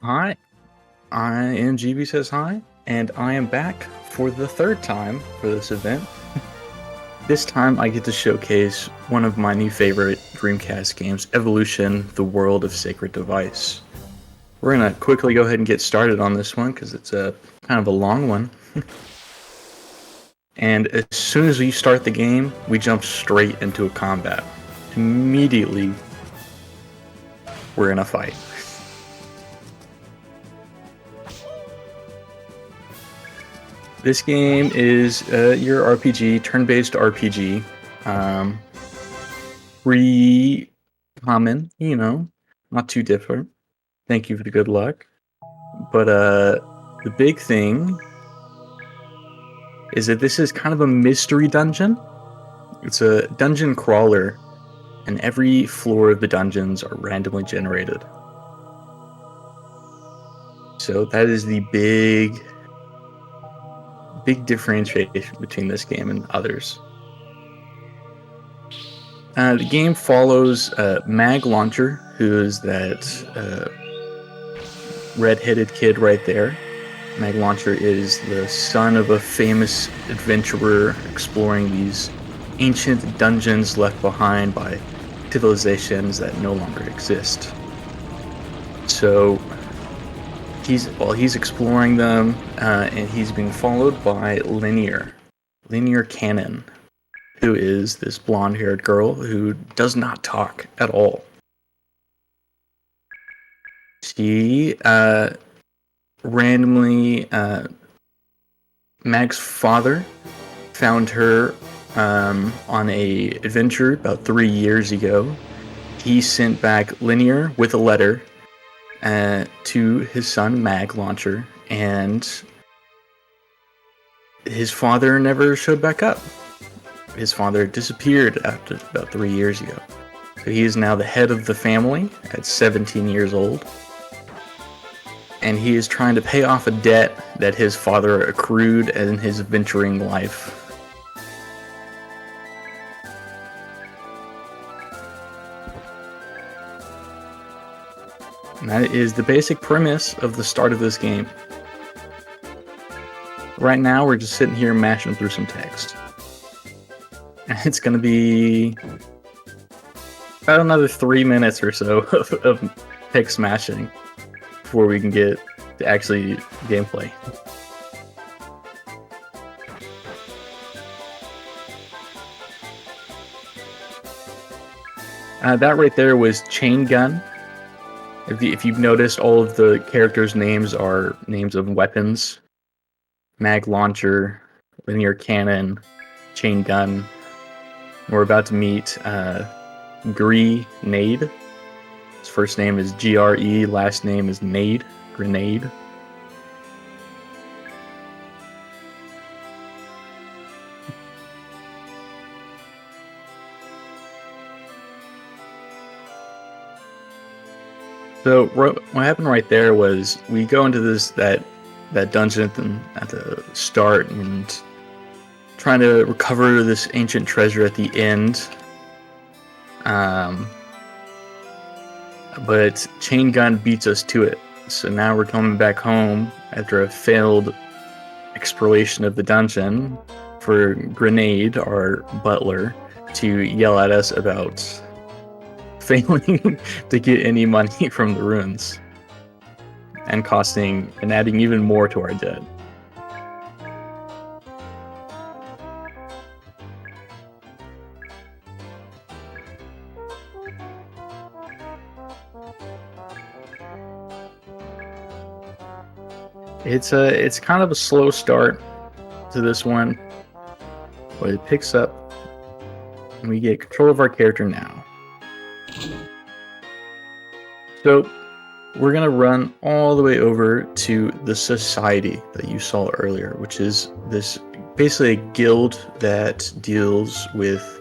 Hi, I am GBsaysHi, and I am back for the third time for this event. This time I get to showcase one of my new favorite Dreamcast games, Evolution: The World of Sacred Device. We're gonna quickly go ahead and get started on this one because it's a kind of a long one. And as soon as we start the game, we jump straight into a combat. Immediately, we're in a fight. This game is your RPG, turn-based RPG. Pretty common, not too different. Thank you for the good luck. But the big thing is that this is kind of a mystery dungeon. It's a dungeon crawler, and every floor of the dungeons are randomly generated. So that is the big differentiation between this game and others. The game follows Mag Launcher, who is that red-headed kid right there. Mag Launcher is the son of a famous adventurer exploring these ancient dungeons left behind by civilizations that no longer exist. So he's exploring them, and he's being followed by Linear Cannon, who is this blonde-haired girl who does not talk at all. She randomly, Mag's father found her on a adventure about 3 years ago. He sent back Linear with a letter to his son Mag Launcher, and his father never showed back up. His father disappeared after about 3 years ago. So he is now the head of the family at 17 years old. And he is trying to pay off a debt that his father accrued in his adventuring life. And that is the basic premise of the start of this game. Right now, we're just sitting here mashing through some text. And it's going to be about another 3 minutes or so of text smashing before we can get to actually gameplay. That right there was Chain Gun. If you've noticed, all of the characters' names are names of weapons. Mag Launcher, Linear Cannon, Chain Gun. We're about to meet Grenade. His first name is GRE, last name is Nade. Grenade. So what happened right there was we go into that dungeon at the start and trying to recover this ancient treasure at the end. But Chain Gun beats us to it. So now we're coming back home after a failed exploration of the dungeon for Grenade, our butler, to yell at us about failing to get any money from the ruins and adding even more to our debt. It's kind of a slow start to this one, but it picks up and we get control of our character now. So we're gonna run all the way over to the society that you saw earlier, which is this basically a guild that deals with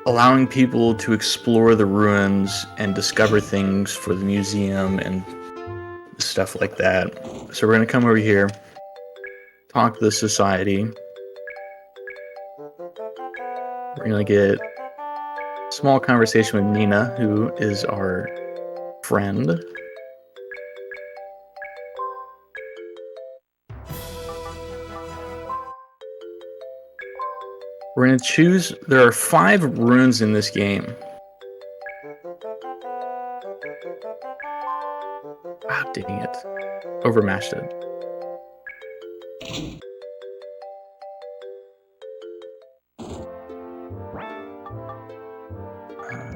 allowing people to explore the ruins and discover things for the museum and stuff like that. So we're gonna come over here, talk to the society. We're gonna get a small conversation with Nina, who is our friend. We're going to choose, there are 5 runes in this game. Ah, dang it. Overmashed it.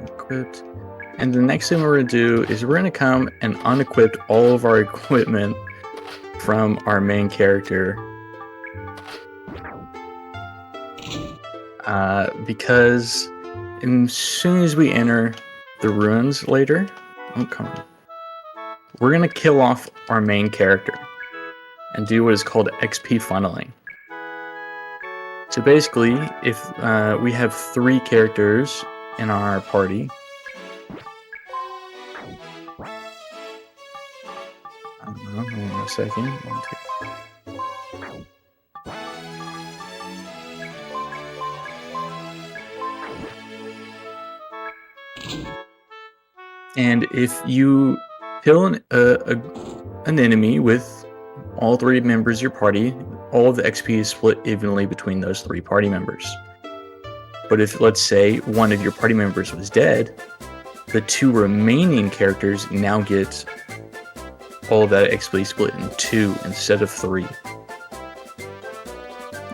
Equipped. And the next thing we're going to do is we're going to come and unequip all of our equipment from our main character. Because as soon as we enter the ruins later, oh, come on. We're going to kill off our main character and do what is called XP funneling. So basically, if we have 3 characters in our party, hold on a second. 1, 2. And if you kill an enemy with all 3 members of your party, all of the XP is split evenly between those 3 party members. But if, let's say, one of your party members was dead, the 2 remaining characters now get all of that XP split in 2 instead of 3.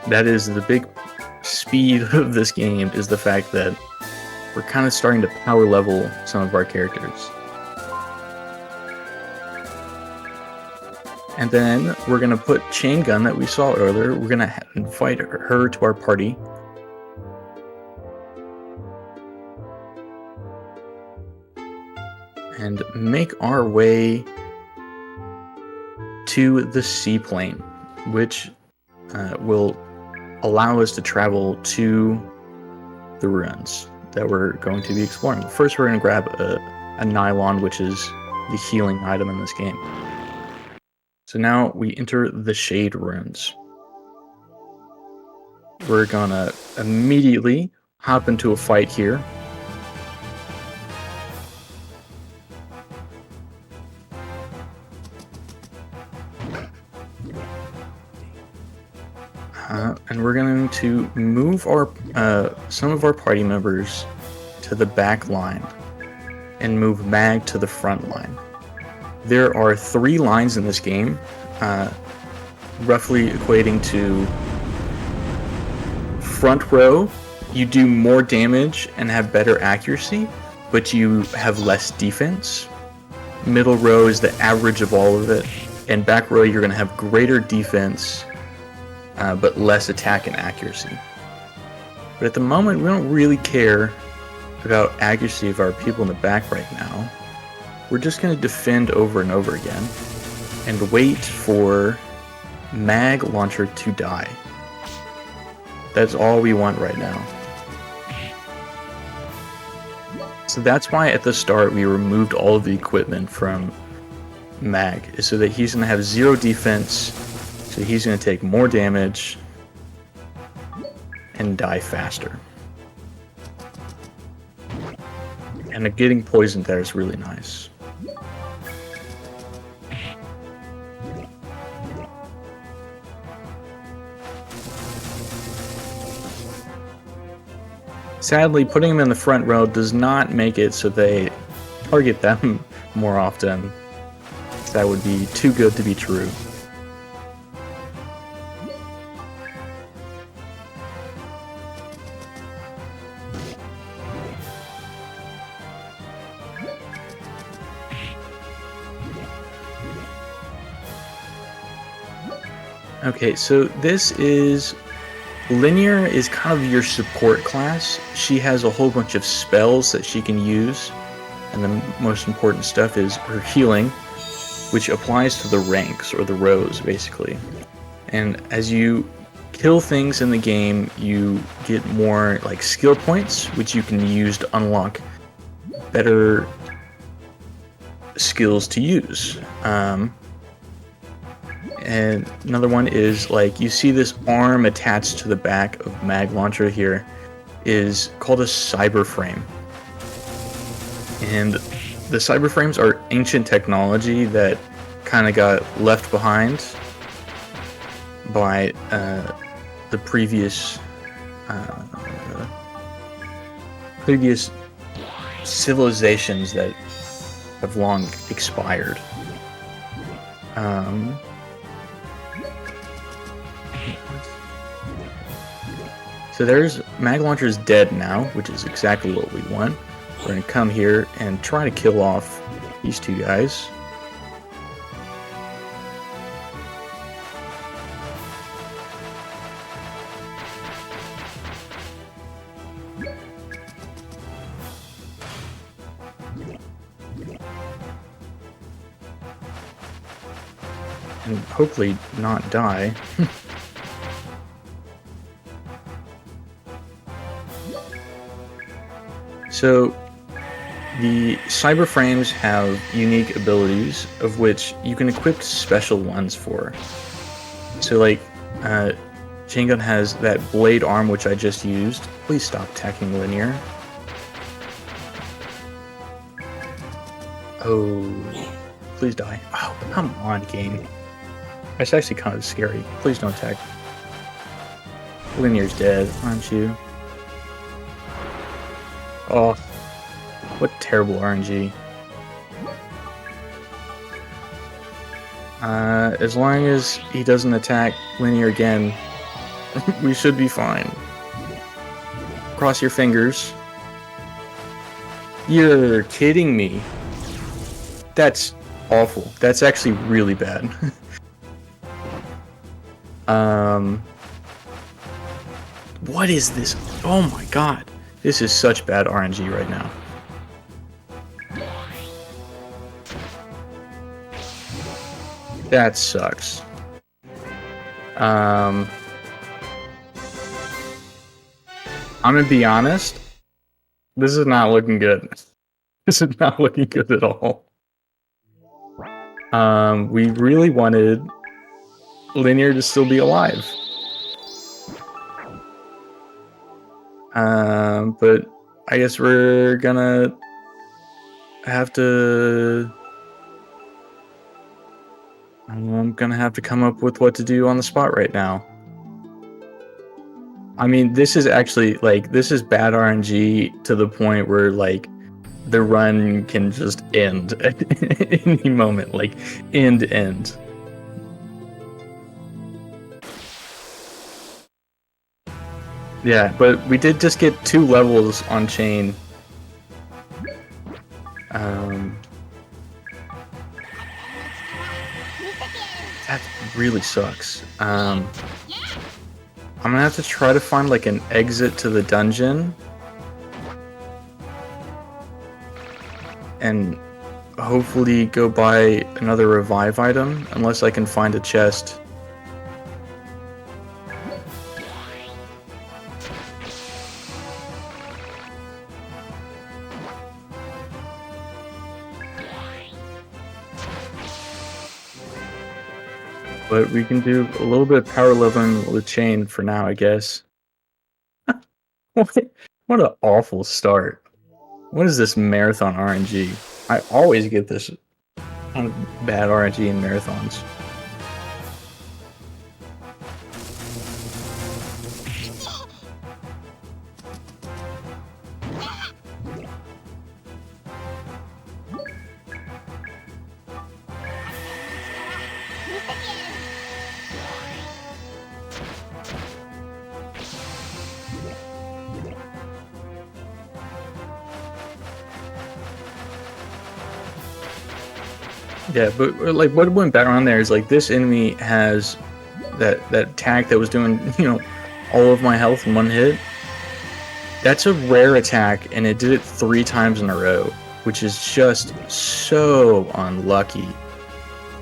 That is the big speed of this game, is the fact that we're kind of starting to power level some of our characters. And then we're going to put Chain Gun that we saw earlier, we're going to invite her to our party. And make our way to the seaplane, which will allow us to travel to the ruins that we're going to be exploring. But first, we're going to grab a nylon, which is the healing item in this game. So now we enter the Shade Ruins. We're going to immediately hop into a fight here. And we're going to move our some of our party members to the back line and move Mag to the front line. There are 3 lines in this game, roughly equating to front row, you do more damage and have better accuracy, but you have less defense. Middle row is the average of all of it, and back row you're going to have greater defense, but less attack and accuracy. But at the moment, we don't really care about accuracy of our people in the back right now. We're just going to defend over and over again and wait for Mag Launcher to die. That's all we want right now. So that's why at the start we removed all of the equipment from Mag, is so that he's going to have 0 defense, so he's going to take more damage and die faster. And getting poisoned there is really nice. Sadly, putting them in the front row does not make it so they target them more often. That would be too good to be true. Okay, so this is... Linear is kind of your support class. She has a whole bunch of spells that she can use, and the most important stuff is her healing, which applies to the ranks, or the rows, basically. And as you kill things in the game, you get more like skill points, which you can use to unlock better skills to use. And another one is, like, you see this arm attached to the back of Mag Launcher here is called a cyber frame. And the cyberframes are ancient technology that kind of got left behind by the previous civilizations that have long expired. So there's Mag Launcher's dead now, which is exactly what we want. We're going to come here and try to kill off these two guys. And hopefully not die. So the cyberframes have unique abilities of which you can equip special ones for. So like Chain Gun has that blade arm which I just used. Please stop attacking linear. Oh, please die. Oh, come on, game. That's actually kind of scary. Please don't attack. Linear's dead, aren't you? Oh, what terrible RNG. As long as he doesn't attack Linear again, we should be fine. Cross your fingers. You're kidding me. That's awful. That's actually really bad. What is this? Oh my god. This is such bad RNG right now. That sucks. I'm gonna be honest. This is not looking good. This is not looking good at all. We really wanted Linear to still be alive. But I guess we're gonna have to... I'm gonna have to come up with what to do on the spot right now. I mean, this is actually, like, this is bad RNG to the point where, like, the run can just end at any moment. Like, end. Yeah, but we did just get 2 levels on Chain. That really sucks. I'm gonna have to try to find like an exit to the dungeon. And hopefully go buy another revive item, unless I can find a chest. But we can do a little bit of power leveling with Chain for now, I guess. What an awful start. What is this marathon RNG? I always get this kind of bad RNG in marathons. Yeah, but like what went better on there is like this enemy has that attack that was doing, you know, all of my health in one hit. That's a rare attack, and it did it 3 times in a row, which is just so unlucky.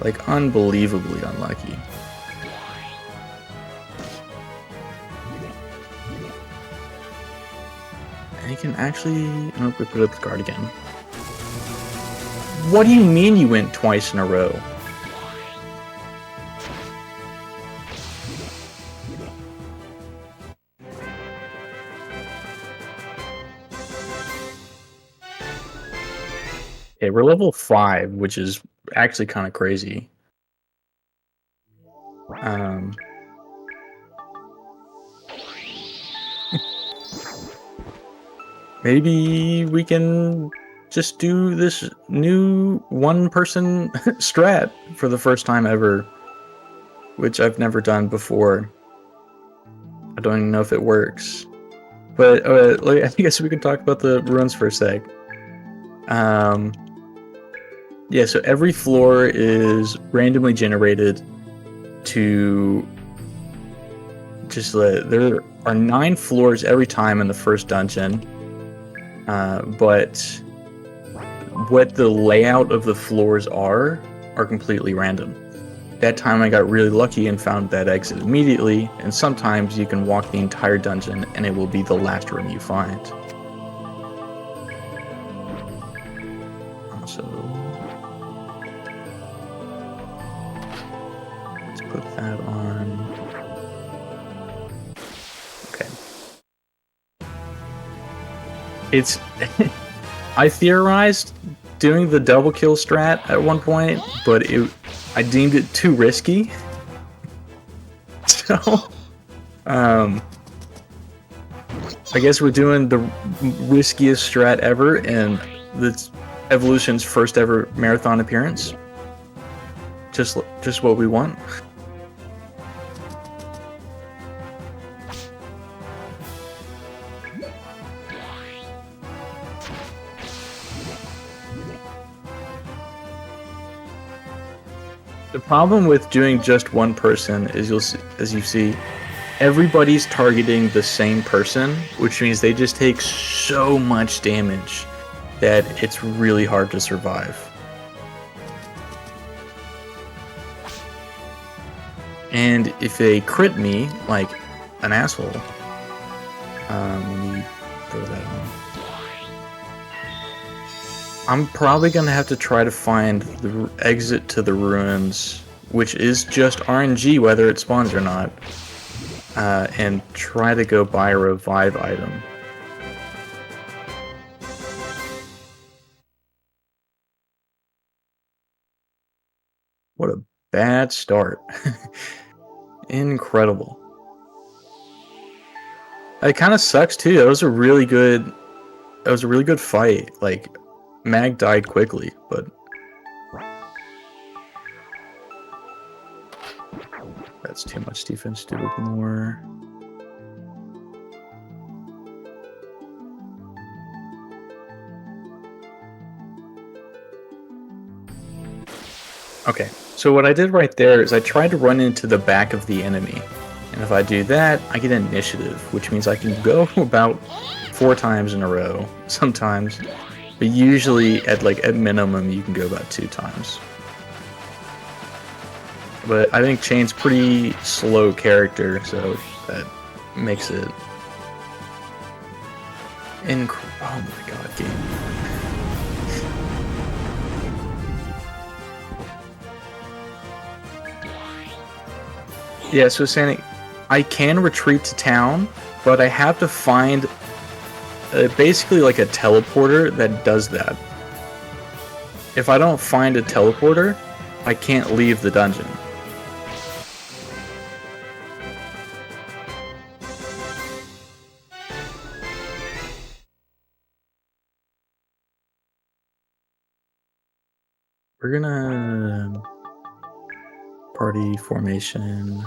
Like, unbelievably unlucky. And he can actually... Oh, we put up the guard again. What do you mean you went twice in a row? Okay, we're level 5, which is actually kind of crazy. Maybe we can just do this new one-person strat for the first time ever, which I've never done before. I don't even know if it works. But I guess we can talk about the ruins for a sec. Yeah, so every floor is randomly generated to there are 9 floors every time in the first dungeon, but what the layout of the floors are completely random. That time I got really lucky and found that exit immediately, and sometimes you can walk the entire dungeon and it will be the last room you find. So let's put that on. Okay. It's I theorized doing the double kill strat at one point, but I deemed it too risky. So, I guess we're doing the riskiest strat ever, and the Evolution's first ever marathon appearance. Just what we want. The problem with doing just one person is as you see, everybody's targeting the same person, which means they just take so much damage that it's really hard to survive. And if they crit me, like an asshole, let me throw that on. I'm probably going to have to try to find the exit to the ruins, which is just RNG whether it spawns or not, and try to go buy a revive item. What a bad start. Incredible. It kind of sucks too. That was a really good fight. Like, Mag died quickly, but that's too much defense. Do it more. Okay, so what I did right there is I tried to run into the back of the enemy, and if I do that, I get initiative, which means I can go about 4 times in a row, sometimes, but usually at minimum you can go about 2 times. But I think Chain's pretty slow character, so that makes it oh my god, game. Yeah, so Sanic, I can retreat to town, but I have to find basically like a teleporter that does that. If I don't find a teleporter, I can't leave the dungeon. We're gonna party formation.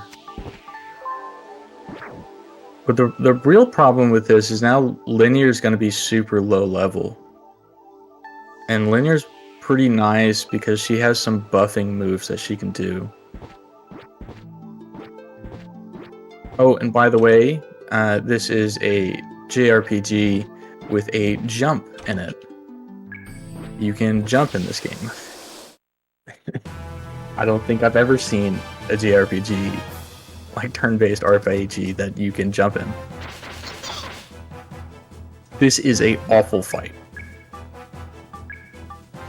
But the real problem with this is now Linear is going to be super low level. And Linear's pretty nice because she has some buffing moves that she can do. Oh, and by the way, this is a JRPG with a jump in it. You can jump in this game. I don't think I've ever seen a JRPG, like turn-based RPG, that you can jump in. This is a awful fight.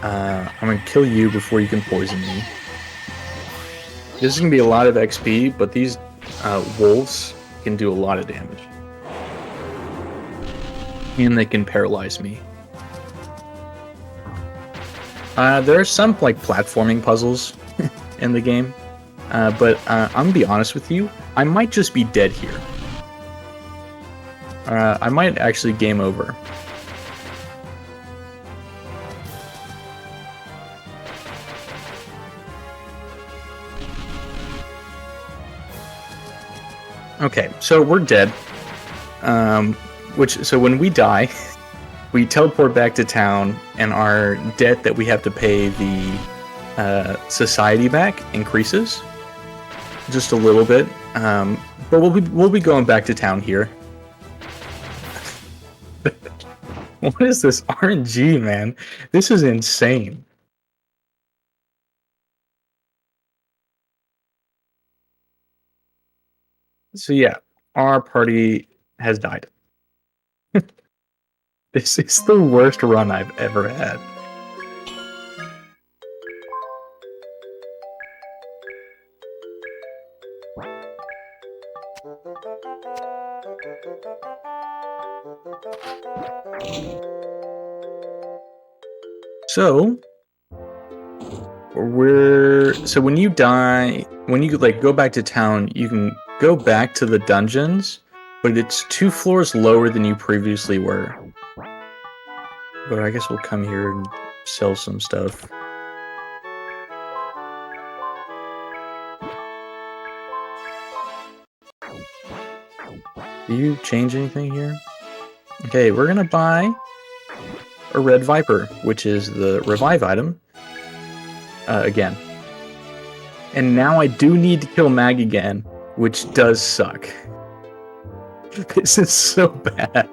I'm gonna kill you before you can poison me. This is gonna be a lot of XP, but these wolves can do a lot of damage. And they can paralyze me. There are some like platforming puzzles in the game, but I'm gonna be honest with you. I might just be dead here. I might actually game over. Okay, so we're dead. So when we die, we teleport back to town, and our debt that we have to pay the society back increases just a little bit. But we'll be going back to town here. What is this RNG, man? This is insane. So yeah, our party has died. This is the worst run I've ever had. So when you die, when you like go back to town, you can go back to the dungeons, but it's 2 floors lower than you previously were. But I guess we'll come here and sell some stuff. Do you change anything here? Okay, we're gonna buy a red viper, which is the revive item. Again. And now I do need to kill Mag again, which does suck. This is so bad.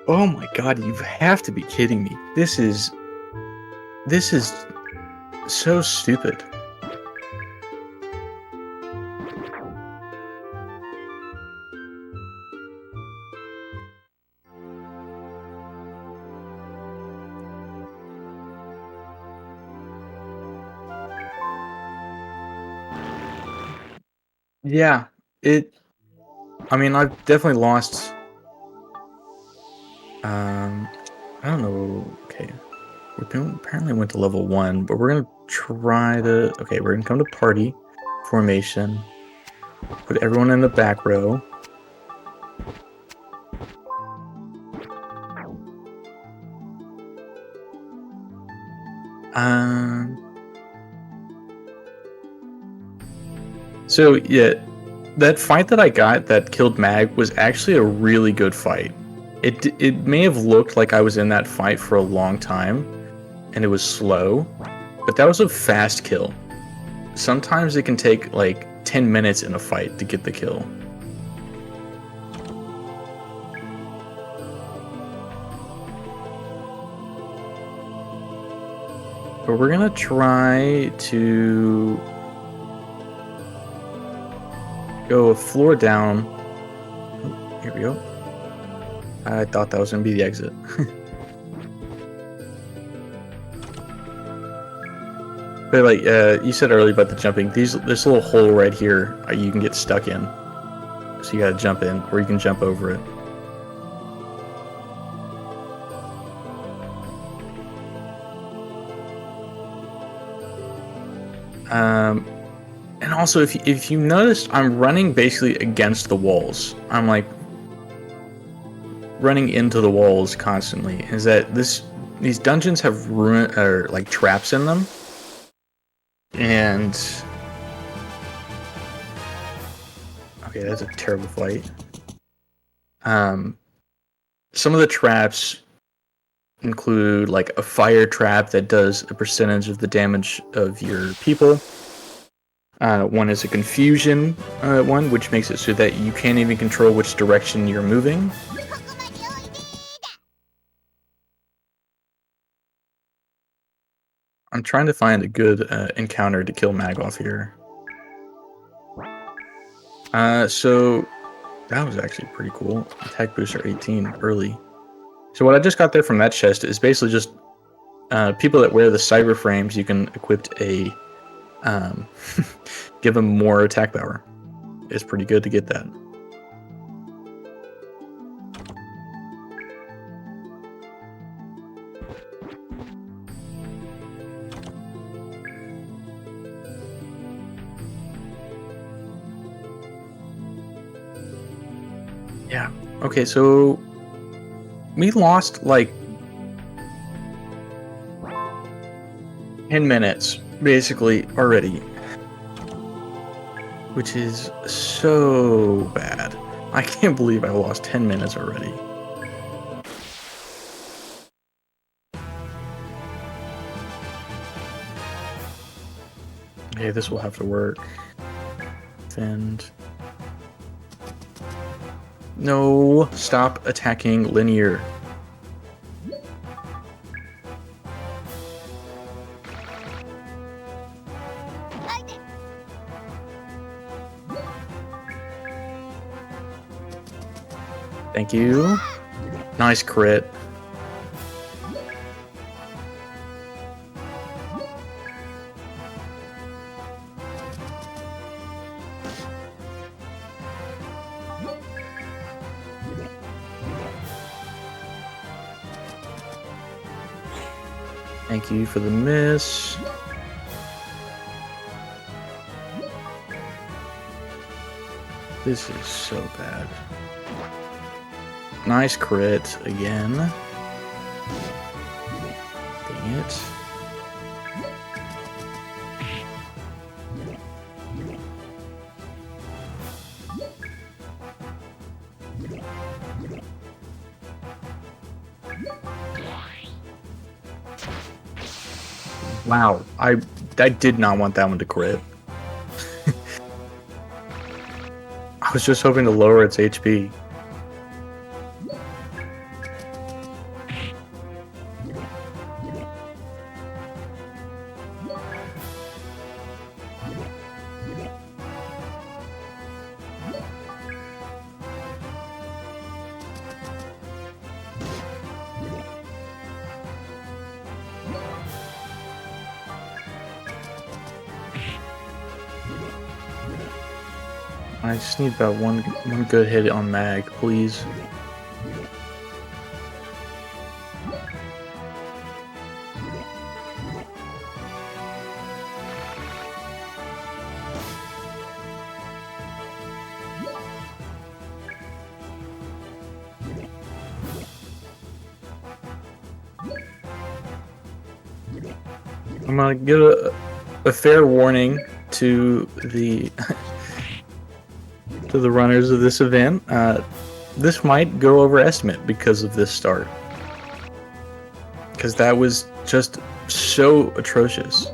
Oh my god, you have to be kidding me. This is so stupid. Yeah, I mean, I've definitely lost. I don't know. Okay, apparently went to level 1, but we're gonna try to. Okay, we're gonna come to party formation. Put everyone in the back row. So yeah, that fight that I got that killed Mag was actually a really good fight. It may have looked like I was in that fight for a long time, and it was slow, but that was a fast kill. Sometimes it can take like 10 minutes in a fight to get the kill. But we're gonna try to go a floor down. Oh, here we go. I thought that was gonna be the exit. But like you said earlier about the jumping, this little hole right here you can get stuck in. So you gotta jump in, or you can jump over it. And also, if you noticed, I'm running basically against the walls. I'm like running into the walls constantly. Is that these dungeons have like traps in them, and okay, that's a terrible fight. Some of the traps include like a fire trap that does a percentage of the damage of your people. One is a confusion one, which makes it so that you can't even control which direction you're moving. I'm trying to find a good encounter to kill Mag off here. So that was actually pretty cool. Attack booster 18 early. So what I just got there from that chest is basically just people that wear the cyber frames. You can equip a give them more attack power. It's pretty good to get that. Yeah. Okay, so we lost like 10 minutes basically already, which is so bad. I can't believe I lost 10 minutes already. Okay, this will have to work. Defend. No, stop attacking linear. Thank you. Nice crit. Thank you for the miss. This is so bad. Nice crit again. Dang it. Wow, I did not want that one to crit. I was just hoping to lower its HP. I just need about one good hit on mag, please. I'm gonna give a fair warning to the to the runners of this event. This might go over estimate because of this start, because that was just so atrocious.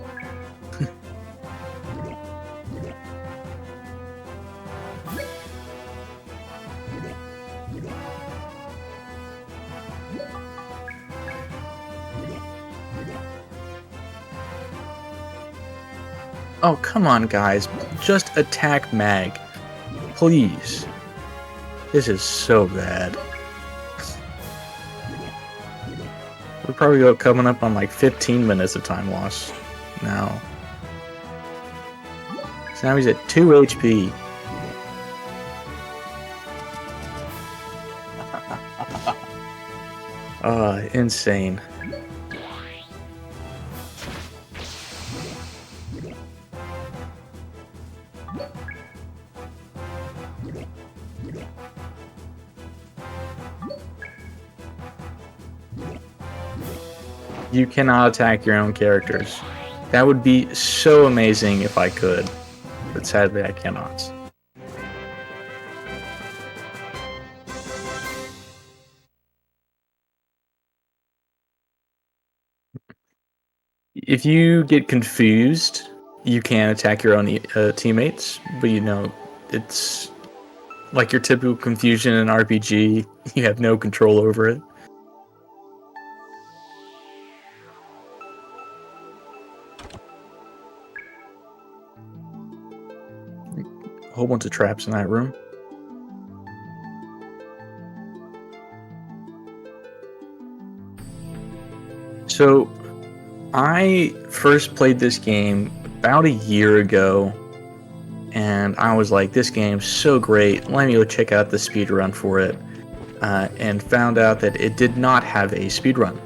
Oh, come on, guys. Just attack mag. Please. This is so bad. We're probably coming up on like 15 minutes of time loss now. So now he's at 2 HP. Insane. You cannot attack your own characters. That would be so amazing if I could, but sadly I cannot. If you get confused, you can attack your own teammates, but you know, it's like your typical confusion in RPG. You have no control over it. A whole bunch of traps in that room. So, I first played this game about a year ago, and I was like, this game's so great, let me go check out the speedrun for it, and found out that it did not have a speedrun.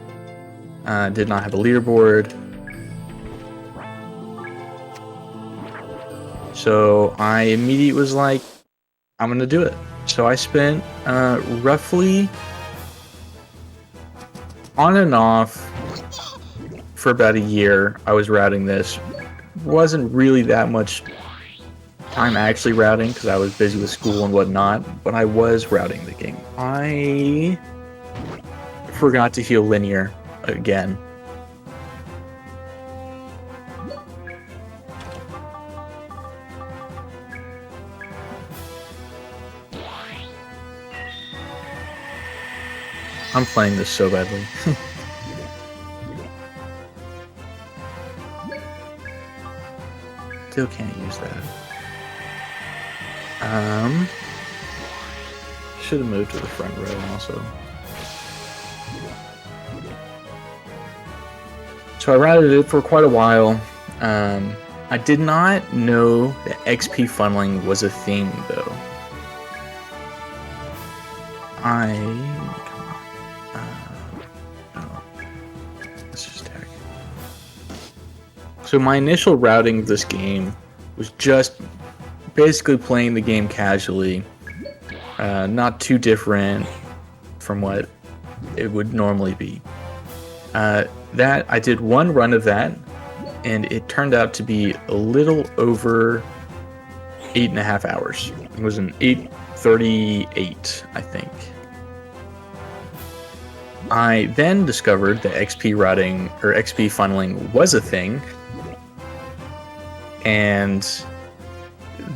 Did not have a leaderboard. So I immediately was like, I'm going to do it. So I spent roughly on and off for about a year. I was routing this. Wasn't really that much time actually routing because I was busy with school and whatnot, but I was routing the game. I forgot to heal linear again. I'm playing this so badly. Still can't use that. Should have moved to the front row also. So I routed it for quite a while. I did not know that XP funneling was a thing though. Let's just tag. So my initial routing of this game was just basically playing the game casually, not too different from what it would normally be. That I did one run of that, and it turned out to be a little over 8.5 hours. It was an 8:38, I think. I then discovered that XP routing or XP funneling was a thing, and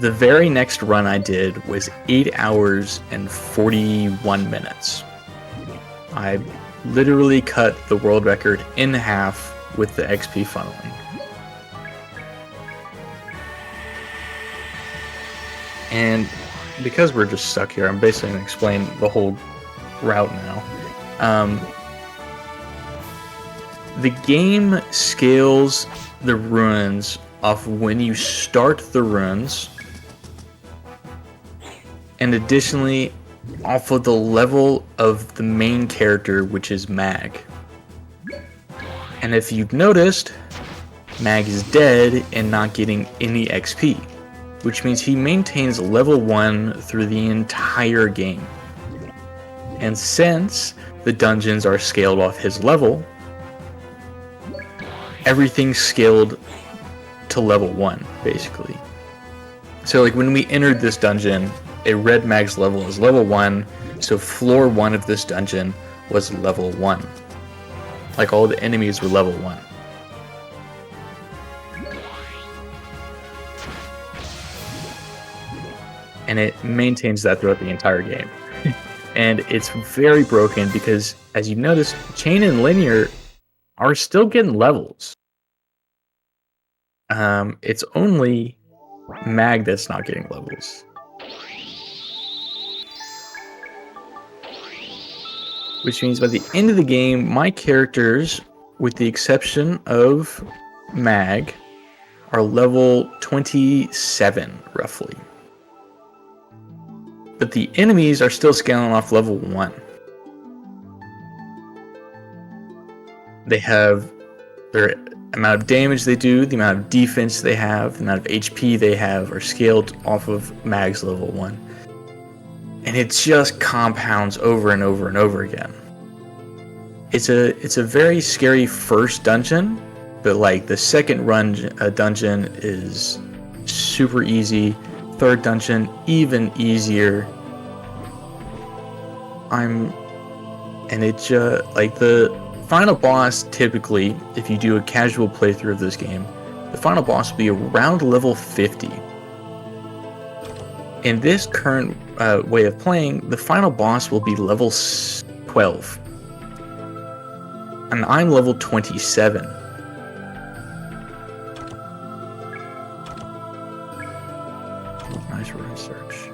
the very next run I did was 8 hours and 41 minutes. I literally cut the world record in half with the XP funneling. And because we're just stuck here, I'm basically going to explain the whole route now. The game scales the runes off when you start the runes, and additionally off of the level of the main character, which is Mag. And if you've noticed, Mag is dead and not getting any XP, which means he maintains level 1 through the entire game. And since the dungeons are scaled off his level, everything's scaled to level 1, basically. So like when we entered this dungeon, it read Mag's level as level 1, so floor 1 of this dungeon was level 1. Like all the enemies were level 1. And it maintains that throughout the entire game. And it's very broken because, as you notice, Chain and Linear are still getting levels. It's only Mag that's not getting levels. Which means by the end of the game, my characters, with the exception of Mag, are level 27, roughly. But the enemies are still scaling off level 1. They have their amount of damage they do, the amount of defense they have, the amount of HP they have are scaled off of Mag's level 1. And it just compounds over and over and over again. It's a very scary first dungeon, but like the second run dungeon is super easy. Third dungeon even easier. And it just like the final boss, typically, if you do a casual playthrough of this game, the final boss will be around level 50. In this current way of playing, the final boss will be level 12. And I'm level 27. Nice rune search.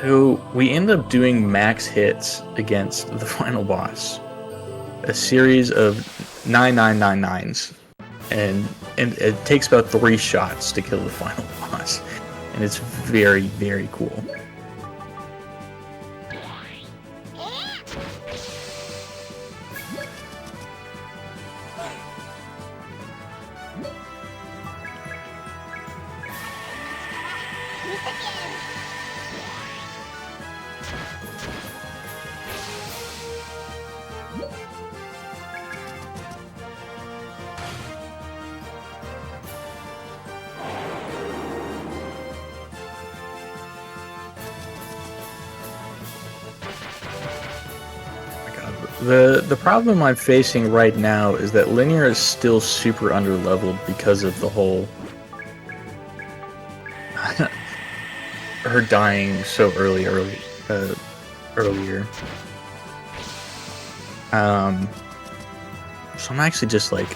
So we end up doing max hits against the final boss. A series of 9999s. And it takes about 3 shots to kill the final boss. And it's very, very cool. The problem I'm facing right now is that linear is still super underleveled because of the whole her dying so earlier. So I'm actually just like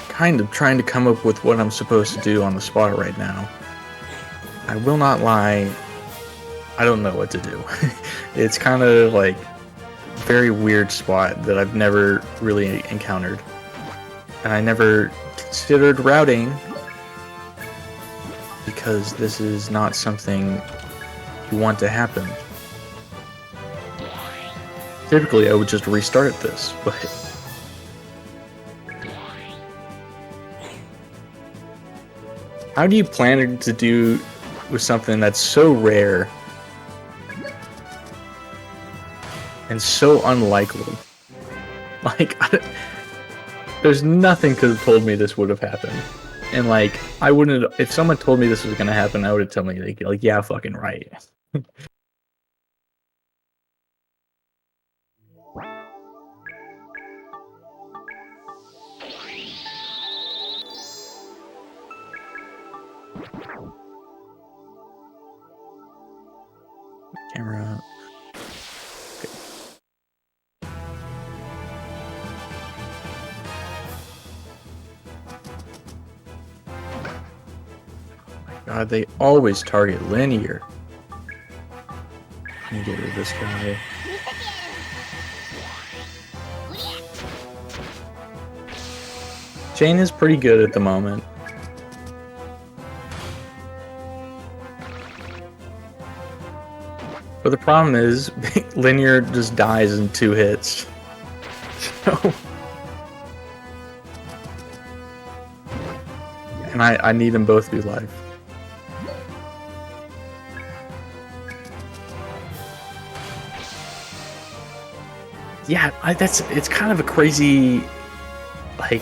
kind of trying to come up with what I'm supposed to do on the spot right now. I will not lie, I don't know what to do. It's kind of like very weird spot that I've never really encountered. And I never considered routing because this is not something you want to happen. Typically I would just restart this, but how do you plan to do with something that's so rare and so unlikely? Like, there's nothing could have told me this would have happened. And like, I wouldn't, if someone told me this was gonna happen, I would have told me like yeah, fucking right. Camera. Okay. God, they always target linear. Let me get rid of this guy. Jane is pretty good at the moment. But the problem is, linear just dies in 2 hits. So... and I need them both to be live. Yeah, it's kind of a crazy, like,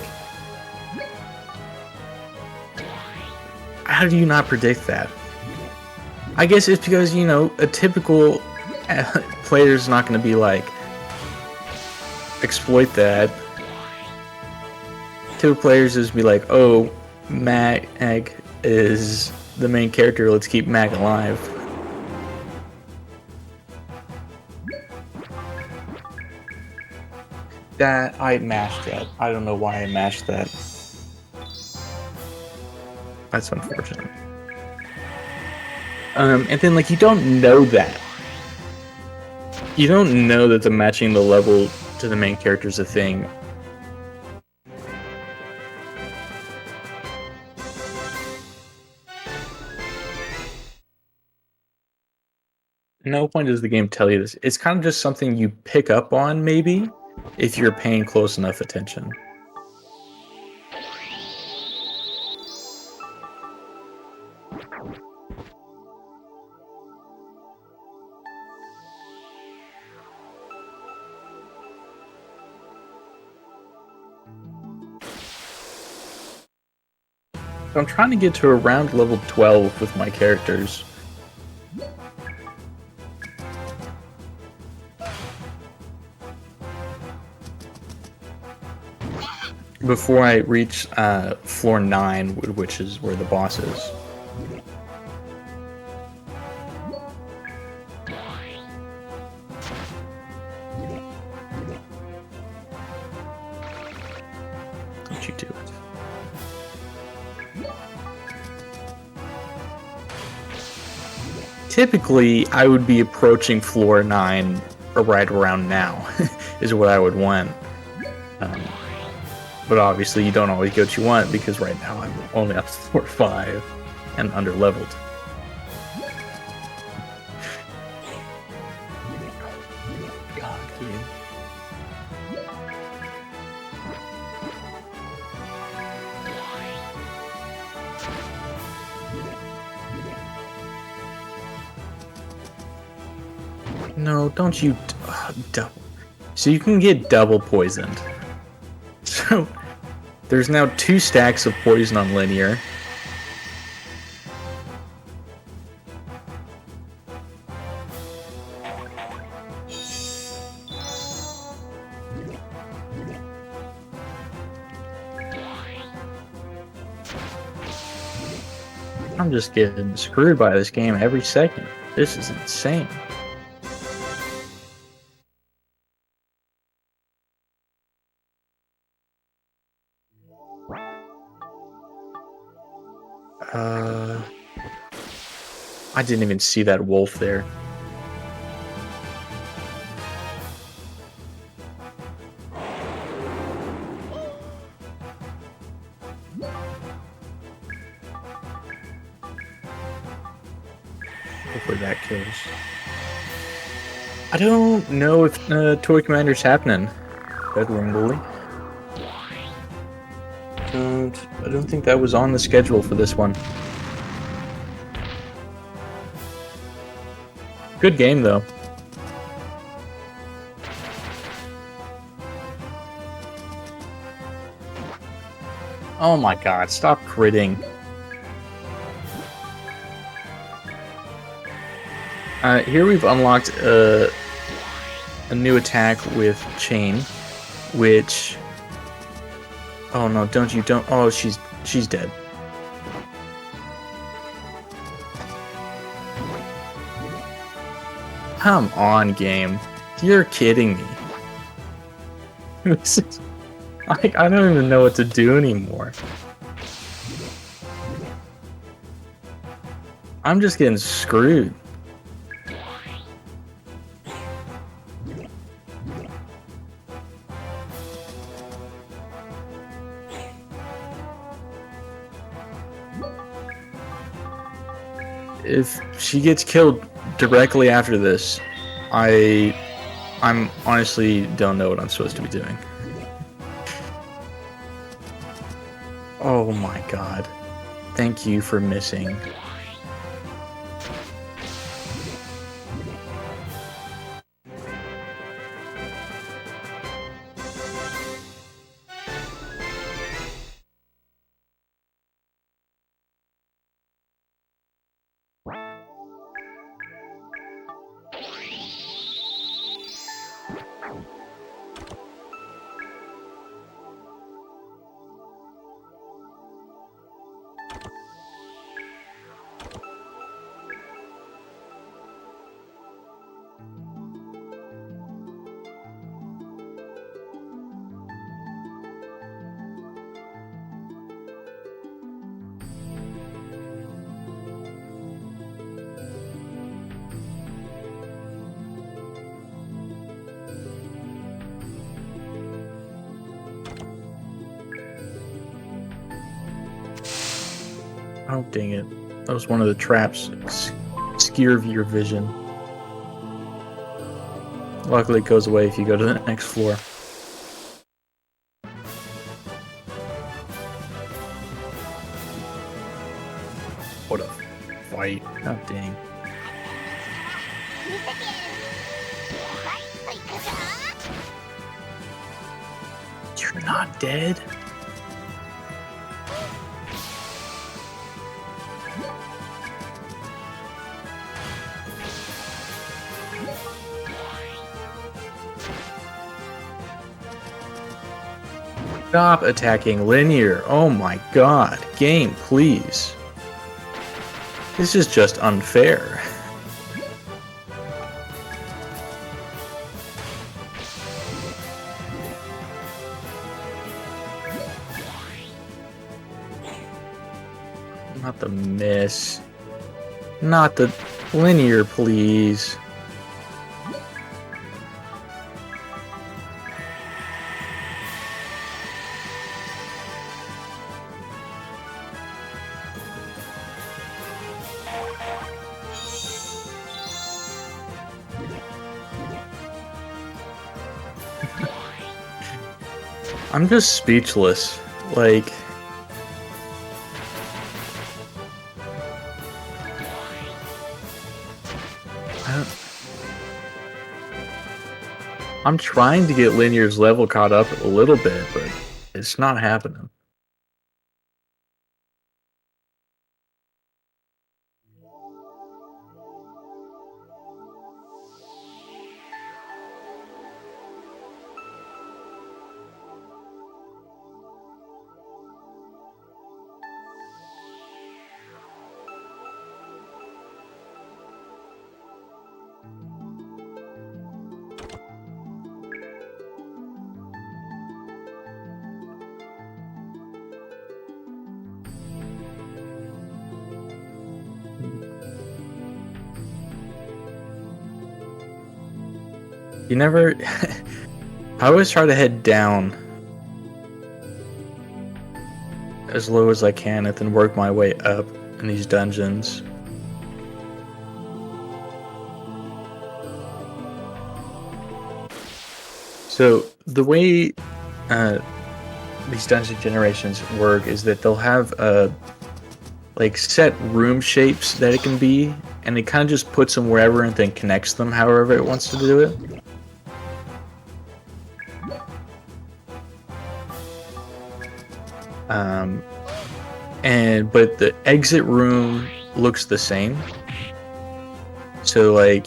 how do you not predict that? I guess it's because, you know, a typical player's not going to be like, exploit that. Typical players just be like, oh, Mag is the main character, let's keep Mag alive. That, I mashed that. I don't know why I mashed that. That's unfortunate. And then, like, you don't know that. You don't know that the matching the level to the main character is a thing. No point does the game tell you this. It's kind of just something you pick up on, maybe, if you're paying close enough attention. So I'm trying to get to around level 12 with my characters. Before I reach floor 9, which is where the boss is. Don't you do it. Typically, I would be approaching floor 9 or right around now, is what I would want. But obviously, you don't always get what you want, because right now I'm only up to floor 5 and underleveled. God, dude. No, don't you... double. So you can get double poisoned. So, there's now 2 stacks of poison on linear. I'm just getting screwed by this game every second. This is insane. I didn't even see that wolf there. Hopefully that kills. I don't know if Toy Commander's happening. Bedroom Bully. I don't think that was on the schedule for this one. Good game though. Oh my god, stop critting. Here we've unlocked a new attack with Chain, which... Oh no, don't. Oh, she's dead. Come on, game. You're kidding me. I don't even know what to do anymore. I'm just getting screwed. If she gets killed directly after this, I'm honestly don't know what I'm supposed to be doing. Oh my god. Thank you for missing. Oh, dang it. That was one of the traps. Skewer your vision. Luckily, it goes away if you go to the next floor. What a fight. Oh, dang. You're not dead? Stop attacking linear. Oh my god. Game, please. This is just unfair. Not the miss. Not the linear, please. I'm just speechless. Like... I'm trying to get Linear's level caught up a little bit, but it's not happening. You never... I always try to head down as low as I can and then work my way up in these dungeons. So the way these dungeon generations work is that they'll have like set room shapes that it can be, and it kind of just puts them wherever and then connects them however it wants to do it. But the exit room looks the same. So like,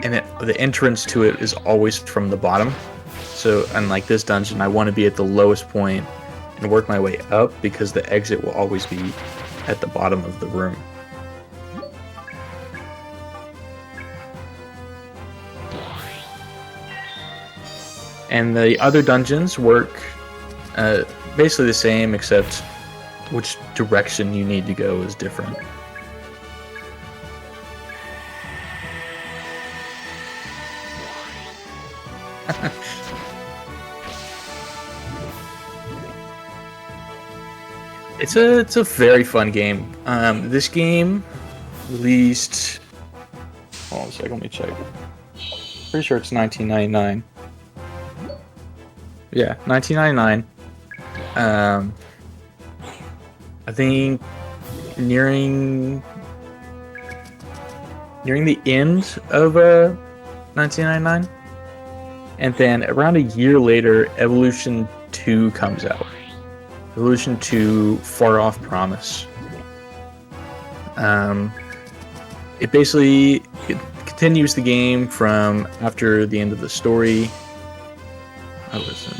the entrance to it is always from the bottom. So unlike this dungeon, I want to be at the lowest point and work my way up because the exit will always be at the bottom of the room. And the other dungeons work basically the same, except which direction you need to go is different. It's a very fun game. This game released... Hold on a second, let me check. Pretty sure it's 1999. Yeah, 1999. I think nearing the end of 1999, and then around a year later, Evolution 2 comes out. Evolution 2: Far Off Promise. It continues the game from after the end of the story. Oh, listen.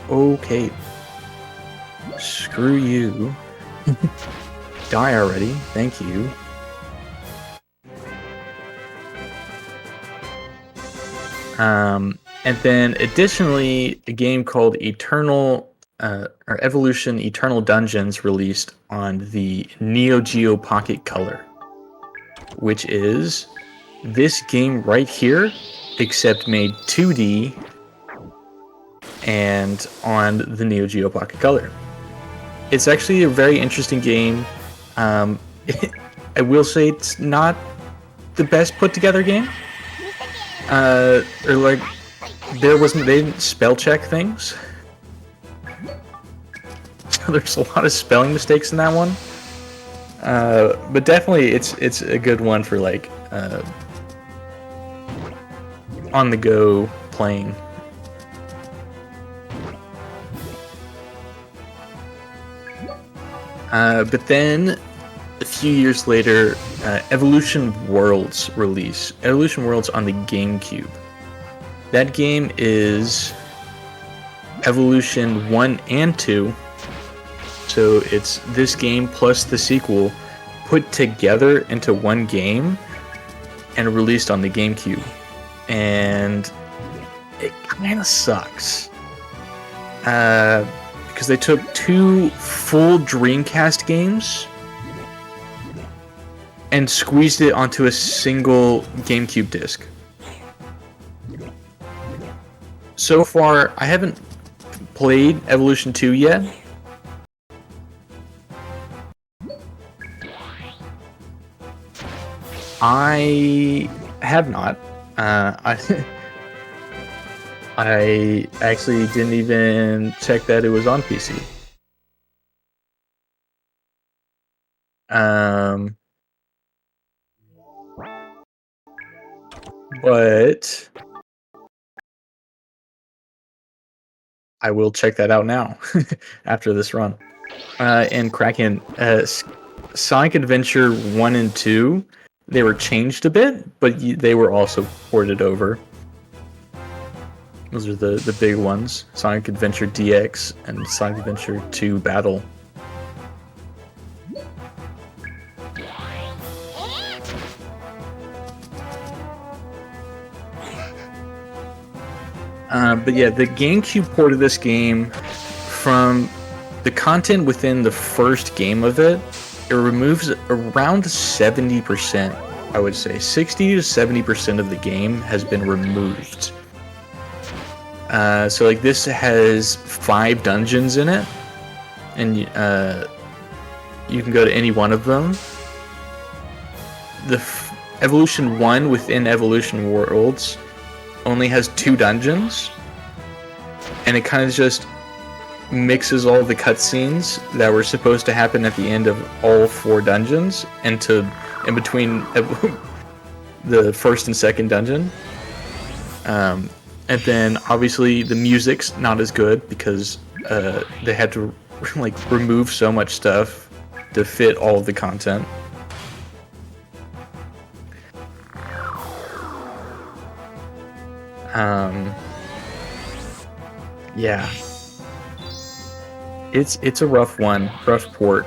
Okay. Screw you. Die already. Thank you. And then additionally, a game called Evolution Eternal Dungeons released on the Neo Geo Pocket Color, which is this game right here, except made 2D and on the Neo Geo Pocket Color. It's actually a very interesting game. I will say it's not the best put together game. Or like, they didn't spell check things. So there's a lot of spelling mistakes in that one. But definitely it's a good one for like on the go playing. But then a few years later, Evolution Worlds release. Evolution Worlds on the GameCube. That game is Evolution 1 and 2. So it's this game plus the sequel put together into one game and released on the GameCube. And it kind of sucks. Because they took two full Dreamcast games and squeezed it onto a single GameCube disc. So far, I haven't played Evolution 2 yet. I have not. I actually didn't even check that it was on PC. But I will check that out now after this run. And Kraken, Sonic Adventure 1 and 2, they were changed a bit, but they were also ported over. Those are the big ones. Sonic Adventure DX and Sonic Adventure 2 Battle. But yeah, the GameCube port of this game, from the content within the first game of it, it removes around 70%, I would say. 60 to 70% of the game has been removed So like this has 5 dungeons in it, and you can go to any one of them. The Evolution 1 within Evolution Worlds only has 2 dungeons, and it kind of just mixes all the cutscenes that were supposed to happen at the end of all 4 dungeons in between the first and second dungeon. And then obviously the music's not as good because they had to like remove so much stuff to fit all of the content. Yeah. It's a rough port.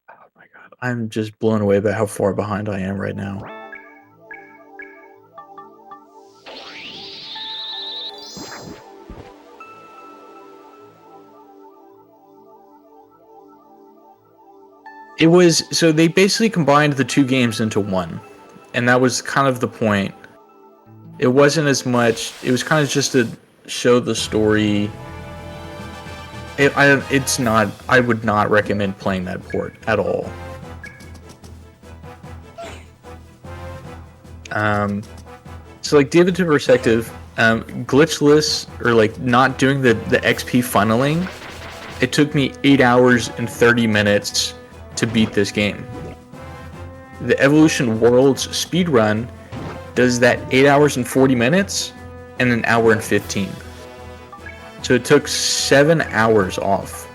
Oh my god, I'm just blown away by how far behind I am right now. It was, so they basically combined the 2 games into one, and that was kind of the point. It wasn't as much, it was kind of just to show the story. It's not, I would not recommend playing that port at all. So like David to Perspective, glitchless, or like not doing the XP funneling, it took me 8 hours and 30 minutes to beat this game. The Evolution Worlds speedrun does that 8 hours and 40 minutes and an hour and 15. So it took 7 hours off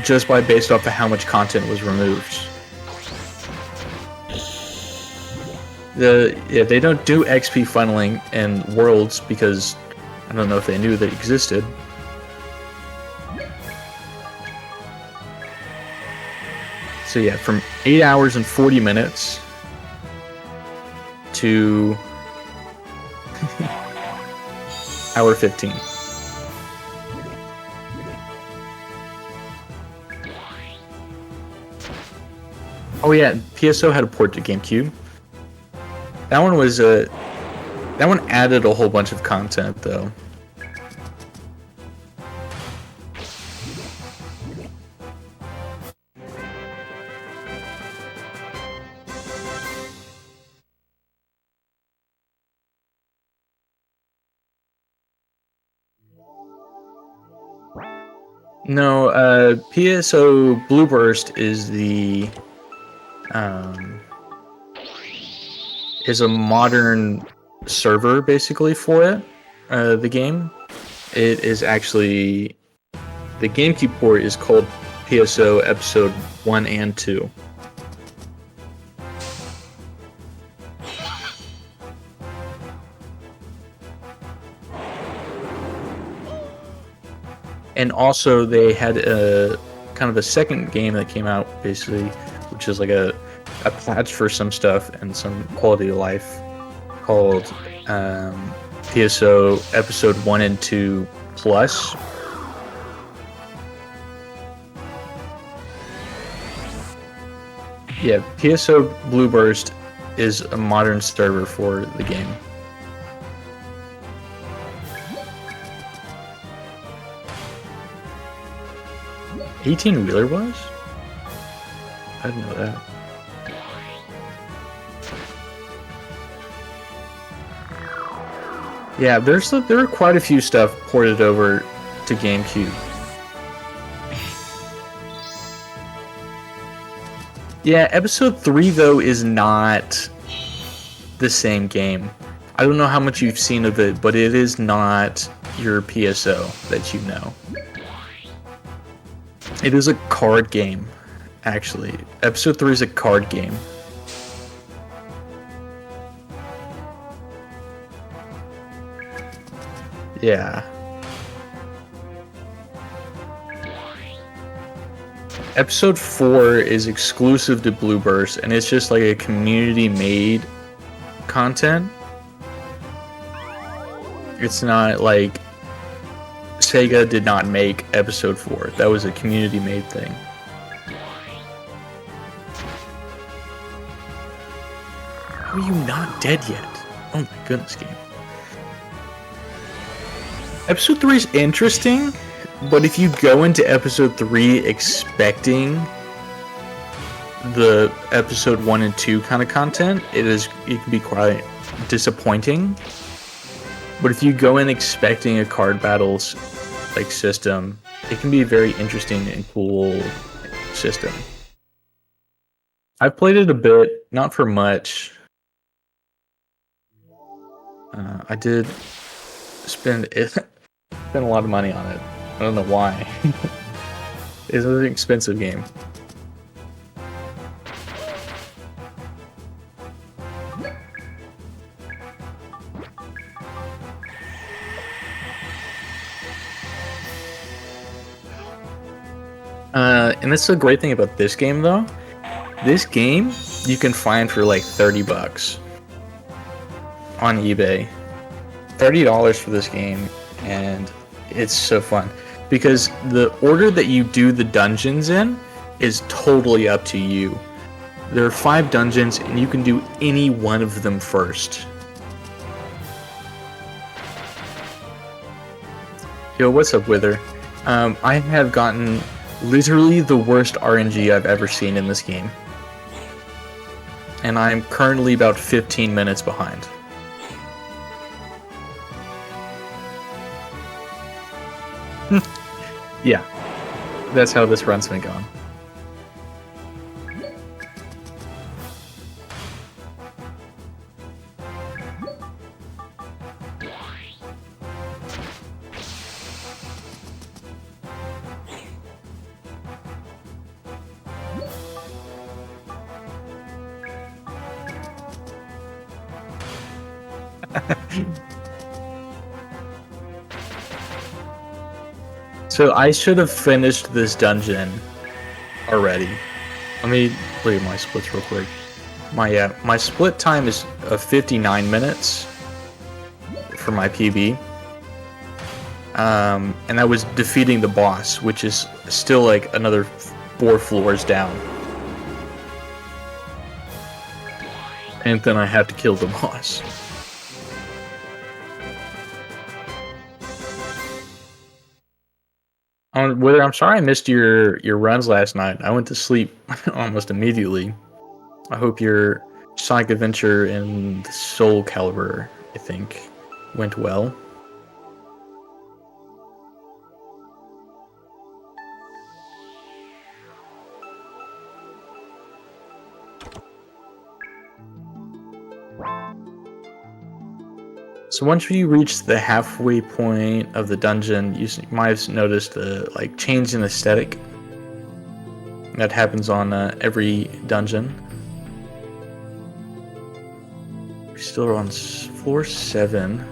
just based off of how much content was removed. They don't do XP funneling in Worlds because I don't know if they knew that existed. So yeah, from 8 hours and 40 minutes to hour 15. Oh yeah, PSO had a port to GameCube. That one was that one added a whole bunch of content though. No, PSO Blueburst is is a modern server basically for it. The game, it is actually, the GameCube port is called PSO Episode 1 and 2. And also they had a kind of a second game that came out basically, which is like a patch for some stuff and some quality of life called PSO Episode 1 and 2 Plus. Yeah, PSO Blueburst is a modern server for the game. $18-wheeler was? I didn't know that. Yeah, there are quite a few stuff ported over to GameCube. Yeah, Episode 3 though is not the same game. I don't know how much you've seen of it, but it is not your PSO that you know. It is a card game, actually. Episode 3 is a card game. Yeah. Episode 4 is exclusive to Blueburst, and it's just like a community-made content. It's not like Sega did not make Episode 4. That was a community-made thing. How are you not dead yet? Oh my goodness, game. Episode 3 is interesting, but if you go into Episode 3 expecting the Episode 1 and 2 kind of content, it can be quite disappointing. But if you go in expecting a card battles like system, it can be a very interesting and cool system. I've played it a bit, not for much. I did spend a lot of money on it. I don't know why. It's an expensive game. And that's the great thing about this game, though. This game you can find for like $30 on eBay. $30 for this game, and it's so fun because the order that you do the dungeons in is totally up to you. There are 5 dungeons, and you can do any one of them first. Yo, what's up, Wither? I have gotten literally the worst RNG I've ever seen in this game. And I'm currently about 15 minutes behind. Yeah, that's how this run's been going. So I should have finished this dungeon already. Let me look at my splits real quick. My split time is 59 minutes for my PB. And I was defeating the boss, which is still like another 4 floors down. And then I have to kill the boss. Whether I'm sorry I missed your runs last night. I went to sleep almost immediately. I hope your Sonic Adventure and Soul Calibur, I think, went well. So once you reach the halfway point of the dungeon, you might have noticed a change in aesthetic. That happens on every dungeon. We're still on floor 7.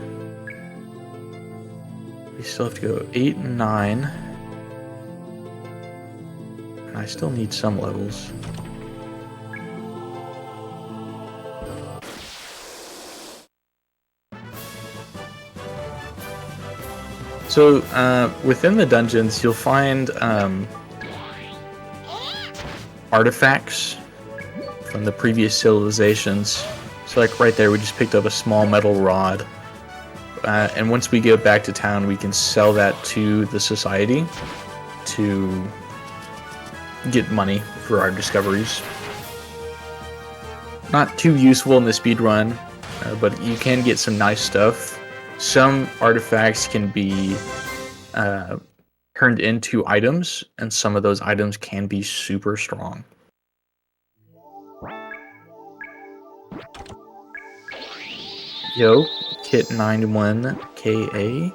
We still have to go 8 and 9. And I still need some levels. So, within the dungeons, you'll find artifacts from the previous civilizations. So, like right there, we just picked up a small metal rod. And once we get back to town, we can sell that to the society to get money for our discoveries. Not too useful in the speedrun, but you can get some nice stuff. Some artifacts can be turned into items, and some of those items can be super strong. Yo, Kit91KA.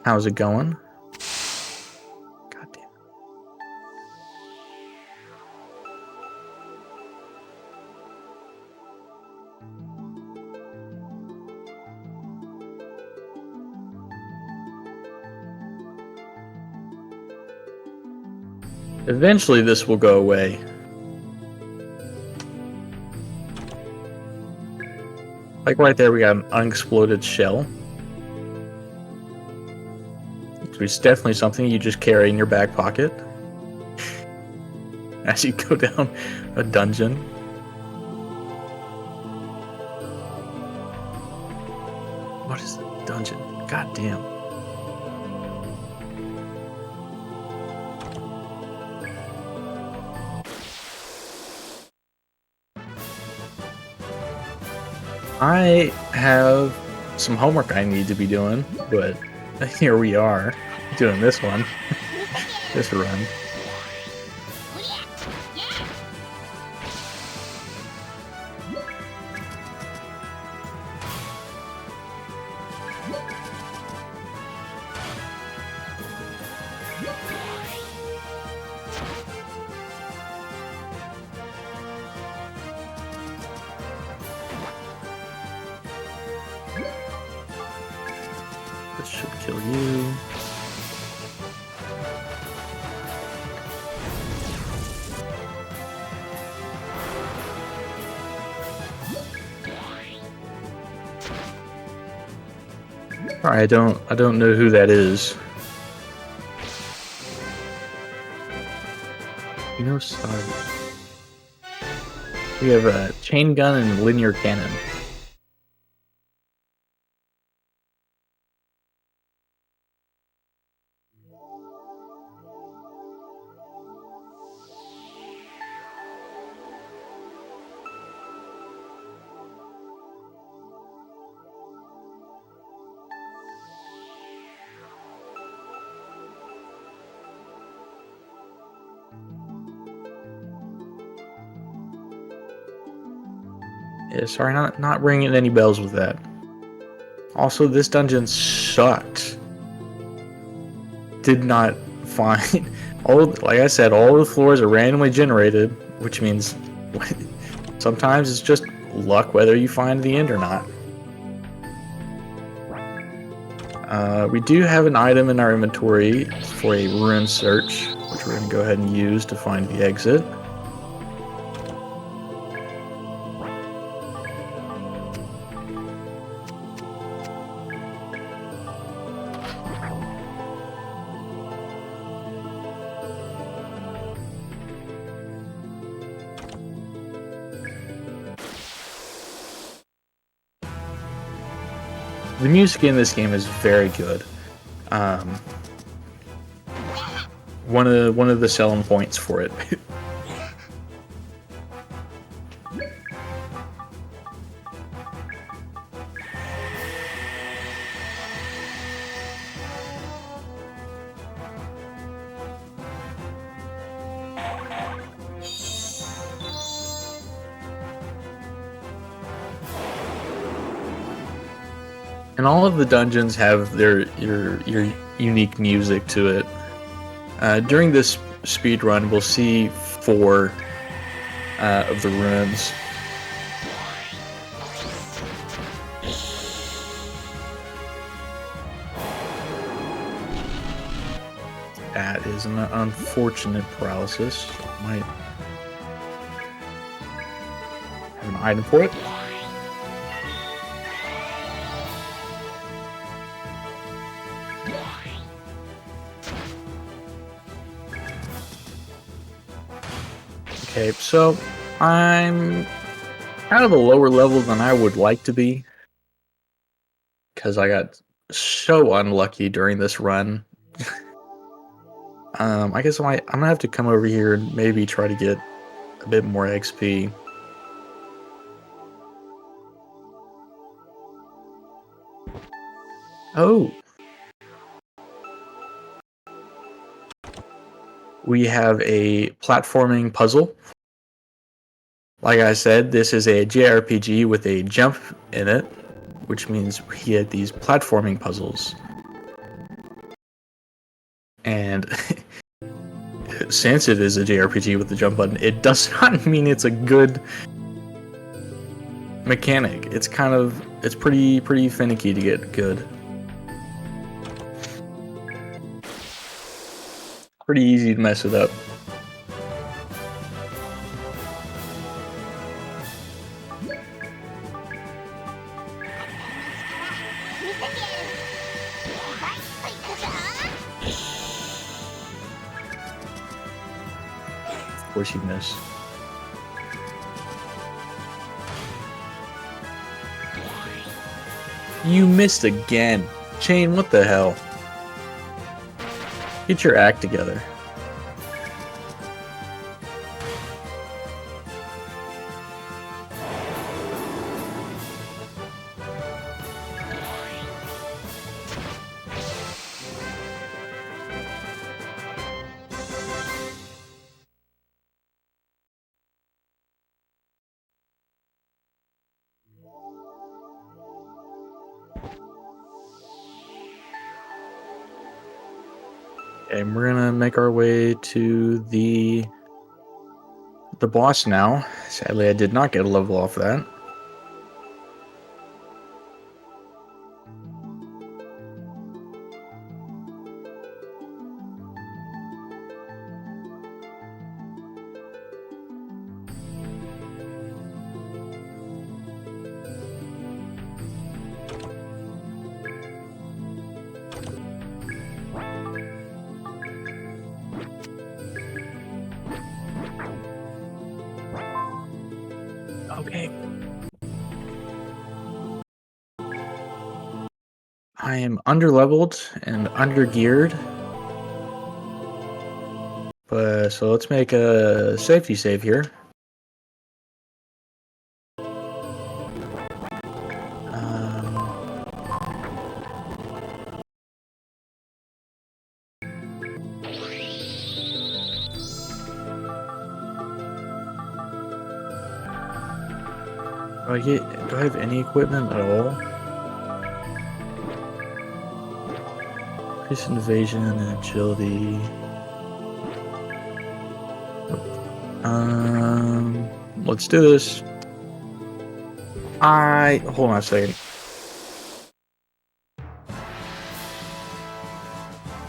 How's it going? God damn. Eventually this will go away. Like right there, we got an unexploded shell. which is definitely something you just carry in your back pocket as you go down a dungeon. What is the dungeon? God damn. I have some homework I need to be doing, but here we are doing this one, this run. This should kill you. I don't know who that is. You know, sorry. We have a chain gun and linear cannon. Yeah, sorry, not ringing any bells with that. Also, this dungeon sucked. Did not find like I said, all the floors are randomly generated, which means sometimes it's just luck whether you find the end or not. We do have an item in our inventory for a rune search, which we're going to go ahead and use to find the exit. The music in this game is very good. One of the selling points for it. And all of the dungeons have your unique music to it. During this speed run, we'll see 4 of the runes. That is an unfortunate paralysis. Might have an item for it. Okay, so I'm kind of a lower level than I would like to be, because I got so unlucky during this run. I guess I'm gonna have to come over here and maybe try to get a bit more XP. Oh! We have a platforming puzzle. Like I said, this is a JRPG with a jump in it, which means we get these platforming puzzles. And since it is a JRPG with the jump button, it does not mean it's a good mechanic. It's pretty finicky to get good. Pretty easy to mess it up. Of course you miss. You missed again. Chain, what the hell? Get your act together. And we're gonna make our way to the boss now. Sadly, I did not get a level off that. Okay. I am underleveled and undergeared. But so let's make a safety save here. Do I have any equipment at all? Increase invasion and agility. Let's do this. Hold on a second.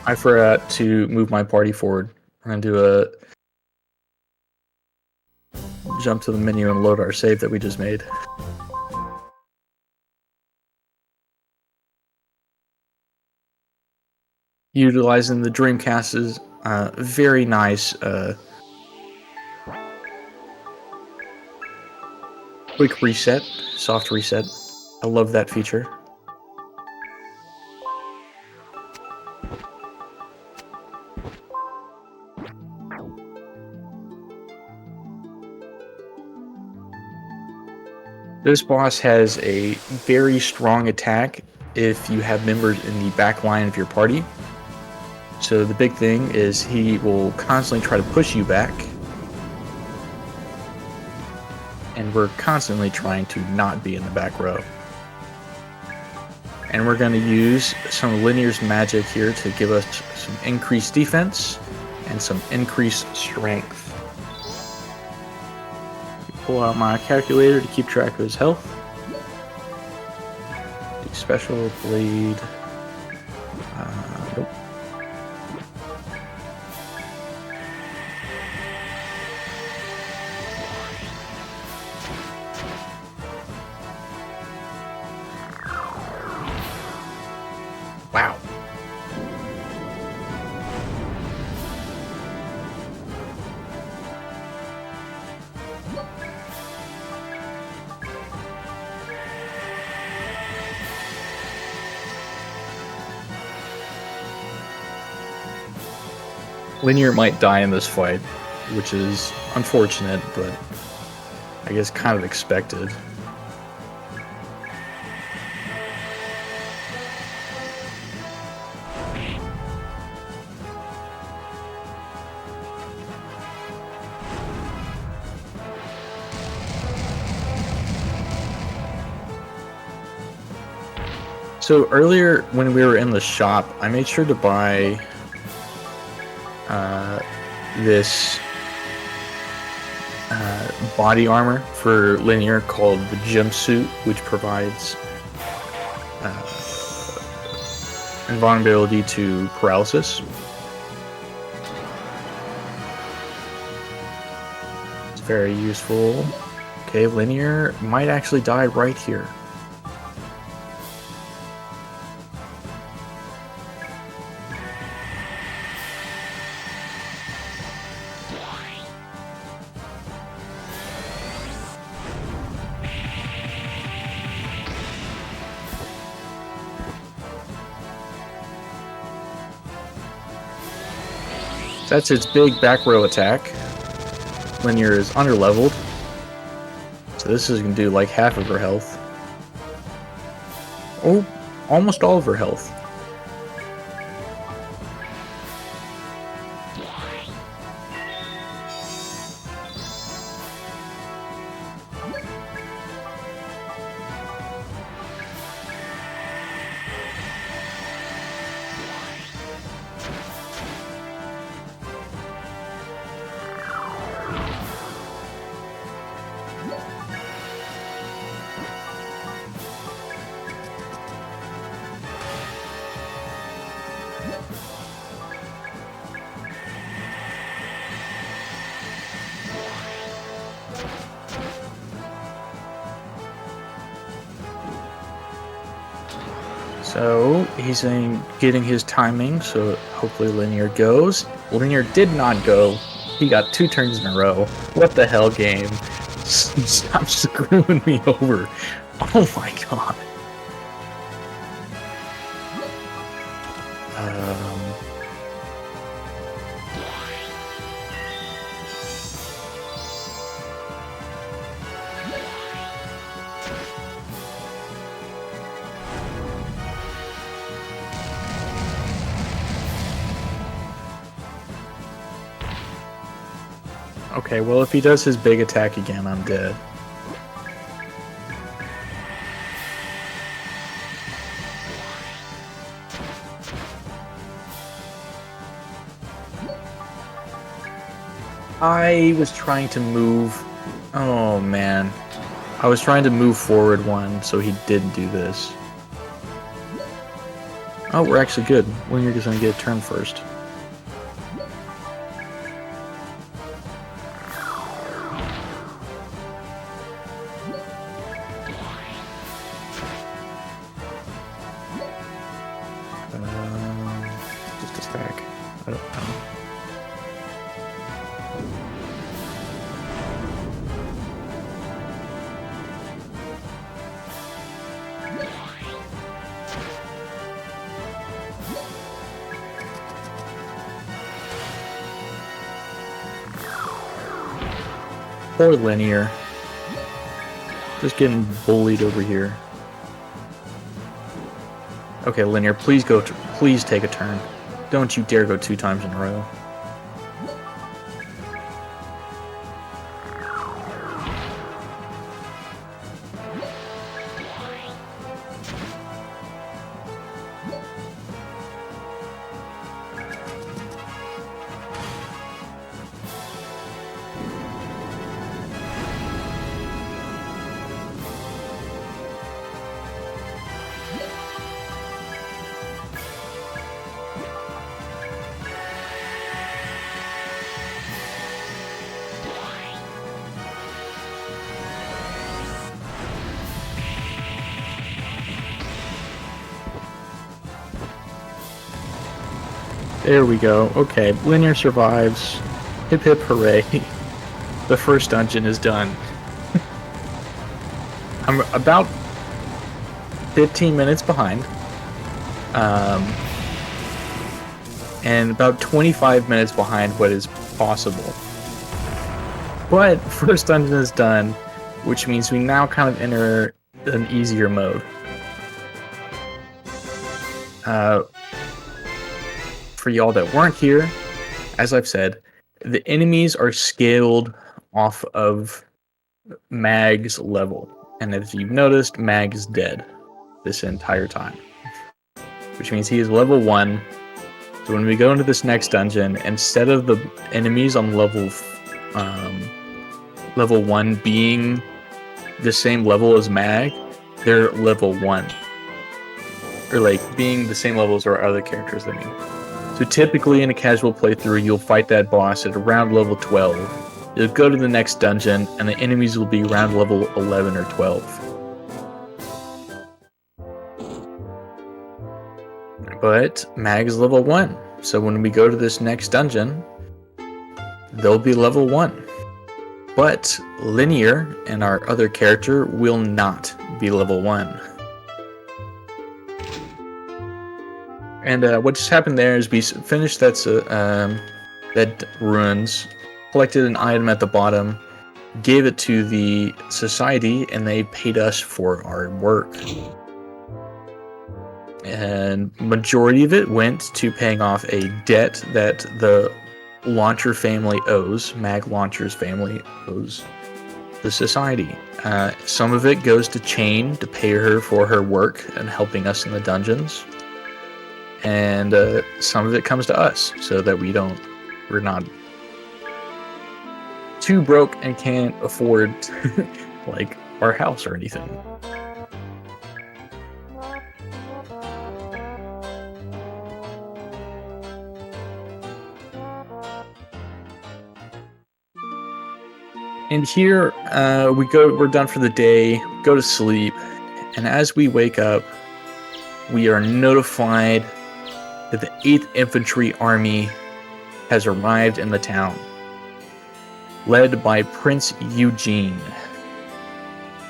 I forgot to move my party forward. I'm gonna do a jump to the menu and load our save that we just made. Utilizing the Dreamcast's very nice quick reset, soft reset. I love that feature. This boss has a very strong attack if you have members in the back line of your party. So the big thing is he will constantly try to push you back. And we're constantly trying to not be in the back row. And we're going to use some of Linear's magic here to give us some increased defense and some increased strength. Pull out my calculator to keep track of his health. Do special blade. Nope. Wow. Linear might die in this fight, which is unfortunate, but I guess kind of expected. So earlier when we were in the shop, I made sure to buy this body armor for Linear called the jumpsuit, which provides invulnerability to paralysis. It's very useful. Okay, Linear might actually die right here. That's its big back row attack. Linear is under-leveled, so this is going to do like half of her health. Oh, almost all of her health. So he's getting his timing, so hopefully Linear goes. Linear did not go. He got 2 turns in a row. What the hell, game? Stop screwing me over. Oh my god. Okay, well, if he does his big attack again, I'm dead. I was trying to move... Oh, man. I was trying to move forward one, so he didn't do this. Oh, we're actually good. Linear is going to get a turn first. Just a stack. I don't know. Poor Linear. Just getting bullied over here. Okay, Linear, please go. Please take a turn. Don't you dare go 2 times in a row. There we go. Okay, Linear survives. Hip hip hooray. The first dungeon is done. I'm about 15 minutes behind. And about 25 minutes behind what is possible. But first dungeon is done, which means we now kind of enter an easier mode. For y'all that weren't here, as I've said, the enemies are scaled off of Mag's level. And if you've noticed, Mag is dead this entire time. Which means he is level 1. So when we go into this next dungeon, instead of the enemies on level 1 being the same level as Mag, they're level 1. Or like being the same level as our other characters, I mean. So typically in a casual playthrough, you'll fight that boss at around level 12. You'll go to the next dungeon, and the enemies will be around level 11 or 12. But Mag is level 1, so when we go to this next dungeon, they'll be level 1. But Linear and our other character will not be level 1. And what just happened there is we finished that that ruins, collected an item at the bottom, gave it to the society, and they paid us for our work. And majority of it went to paying off a debt that the Launcher family owes, Mag Launcher's family owes the society. Some of it goes to Chain to pay her for her work and helping us in the dungeons. And some of it comes to us so that we're not too broke and can't afford like our house or anything. And here we're done for the day, go to sleep, and as we wake up, we are notified that the 8th Infantry Army has arrived in the town, led by Prince Eugene.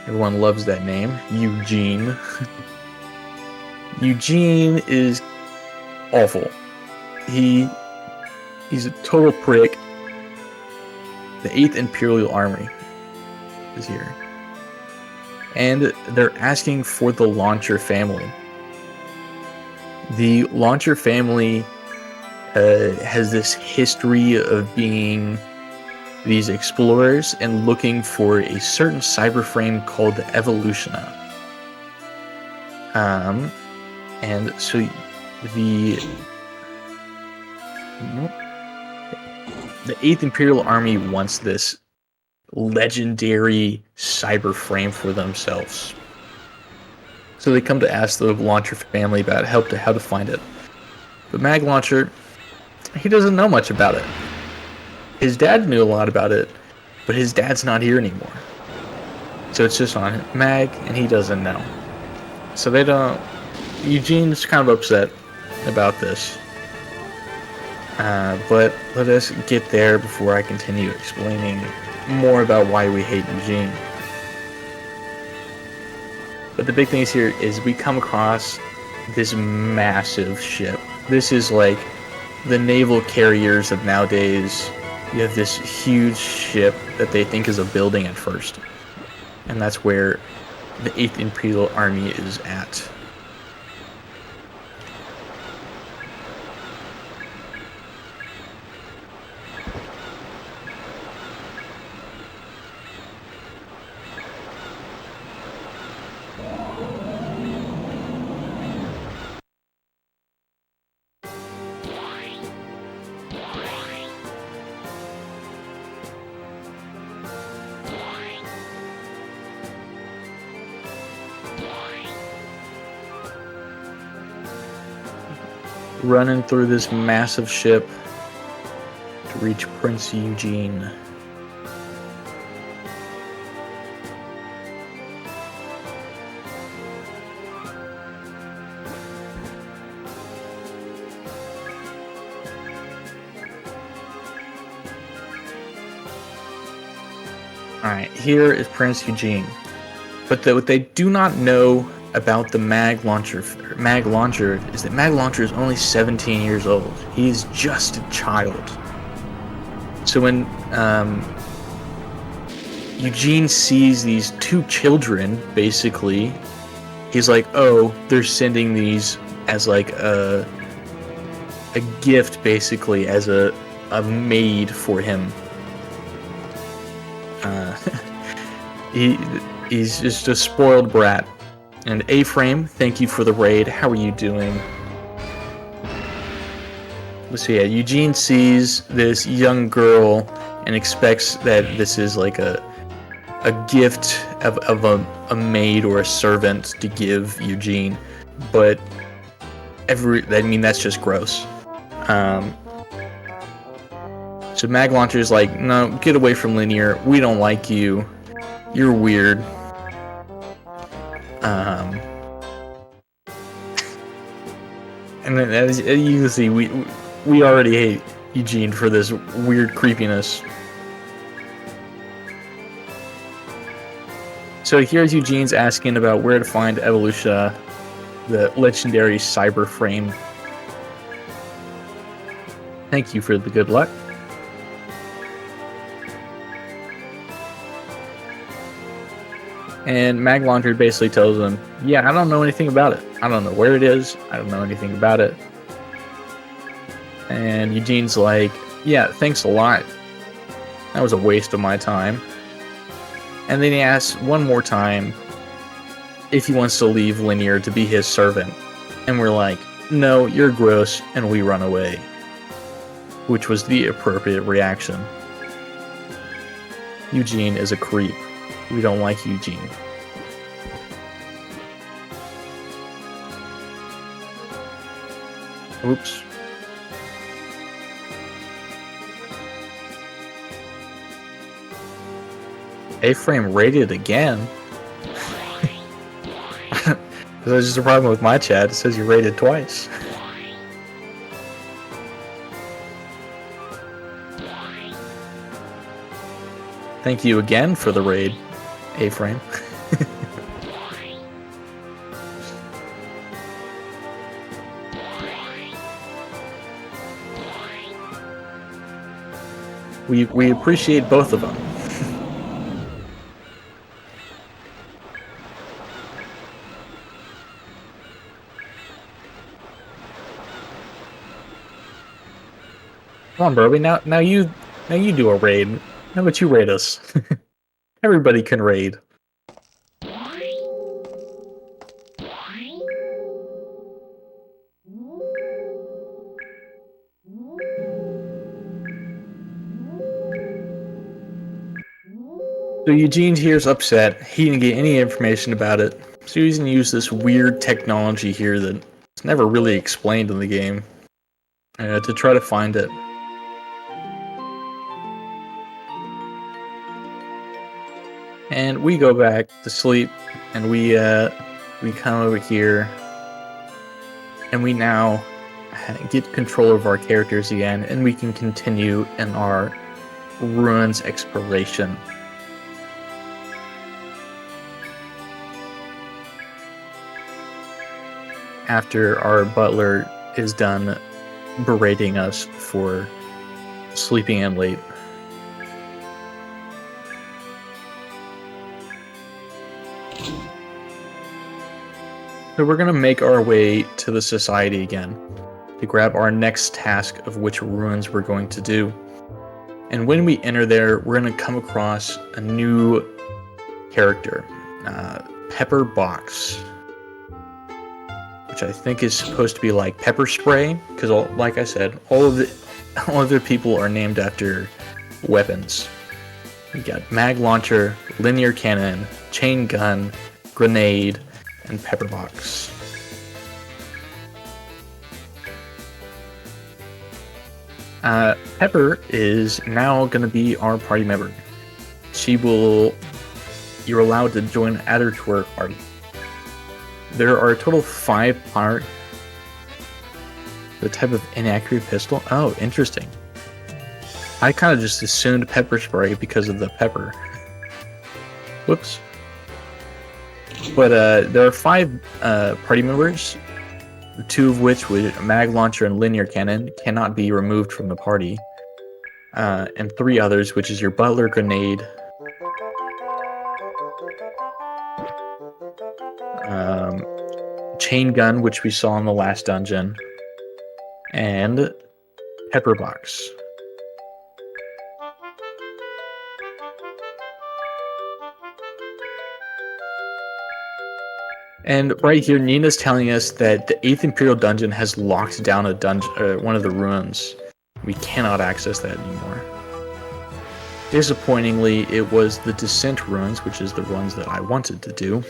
Everyone loves that name, Eugene. Eugene is awful. He's a total prick. The 8th Imperial Army is here. And they're asking for the Launcher family. The Launcher family has this history of being these explorers and looking for a certain cyberframe called the Evolutiona. And so the 8th Imperial Army wants this legendary cyberframe for themselves. So they come to ask the Launcher family about how to find it. But Mag Launcher, he doesn't know much about it. His dad knew a lot about it, but his dad's not here anymore. So it's just on Mag, and he doesn't know. So they don't... Eugene's kind of upset about this. But let us get there before I continue explaining more about why we hate Eugene. But the big thing here is we come across this massive ship. This is like the naval carriers of nowadays. You have this huge ship that they think is a building at first. And that's where the 8th Imperial Army is at. Running through this massive ship to reach Prince Eugene. Alright, here is Prince Eugene. But what they do not know about the Mag Launcher is that Mag Launcher is only 17 years old. He is just a child. So when Eugene sees these two children, basically, he's like, oh, they're sending these as like a gift, basically, as a maid for him. He's just a spoiled brat. And A-Frame, thank you for the raid. How are you doing? So yeah, Eugene sees this young girl and expects that this is like a gift of a maid or a servant to give Eugene, but that's just gross. So Mag Launcher's like, no, get away from Linear. We don't like you. You're weird. And then, as you can see, we already hate Eugene for this weird creepiness. So here's Eugene's asking about where to find Evolutia, the legendary cyber frame. Thank you for the good luck. And Mag Launcher basically tells him, yeah, I don't know anything about it. I don't know where it is. I don't know anything about it. And Eugene's like, yeah, thanks a lot. That was a waste of my time. And then he asks one more time if he wants to leave Linear to be his servant. And we're like, no, you're gross, and we run away. Which was the appropriate reaction. Eugene is a creep. We don't like Eugene. Oops. A-frame rated again? That's just a problem with my chat. It says you rated twice. Thank you again for the raid, A-frame. We appreciate both of them. Come on, Broby. Now you do a raid. How about you raid us? Everybody can raid. So Eugene here's upset. He didn't get any information about it. So he's gonna use this weird technology here that's never really explained in the game to try to find it. And we go back to sleep, and we come over here, and we now get control of our characters again, and we can continue in our ruins exploration. After our butler is done berating us for sleeping in late. So we're gonna make our way to the society again to grab our next task of which ruins we're going to do. And when we enter there, we're gonna come across a new character, Pepper Box, which I think is supposed to be like pepper spray, because like I said, all of the people are named after weapons. We got mag launcher, linear cannon, chain gun, grenade, and pepper box. Pepper is now going to be our party member. You're allowed to add her to our party. There are a total of 5 parts. The type of inaccurate pistol? Oh, interesting. I kind of just assumed pepper spray because of the pepper. Whoops. But there are 5 party members, 2 of which, with mag launcher and linear cannon, cannot be removed from the party. And 3 others, which is your butler, grenade, chain gun, which we saw in the last dungeon, and pepper box. And right here, Nina's telling us that the 8th Imperial Dungeon has locked down a dungeon, one of the ruins. We cannot access that anymore. Disappointingly, it was the Descent ruins, which is the ones that I wanted to do.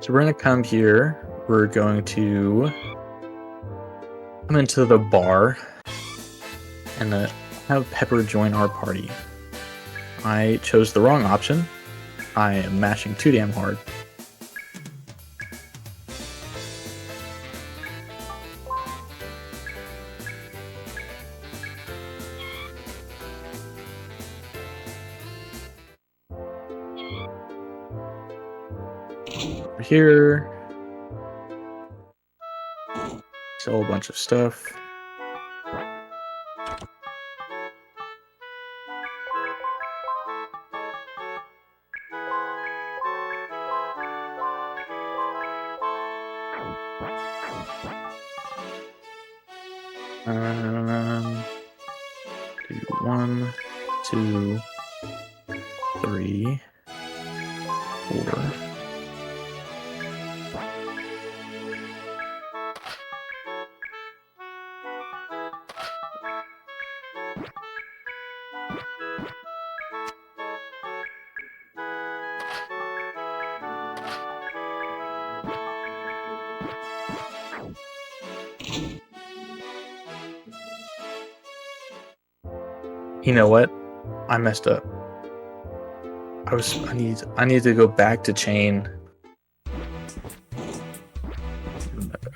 So we're going to come here. We're going to come into the bar and have Pepper join our party. I chose the wrong option. I am mashing too damn hard. Over here. Sell a bunch of stuff. Do 1, 2, 3, 4. You know what? I messed up. I need to go back to chain.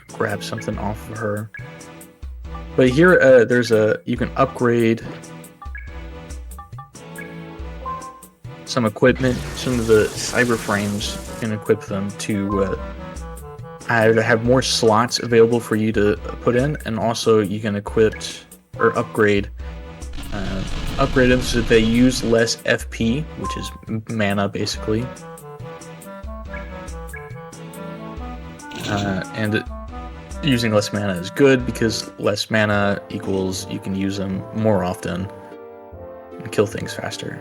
Grab something off of her. But here, you can upgrade some equipment. Some of the cyber frames, you can equip them to either have more slots available for you to put in, and also you can equip or upgrade them so that they use less FP, which is mana basically. And using less mana is good because less mana equals you can use them more often and kill things faster.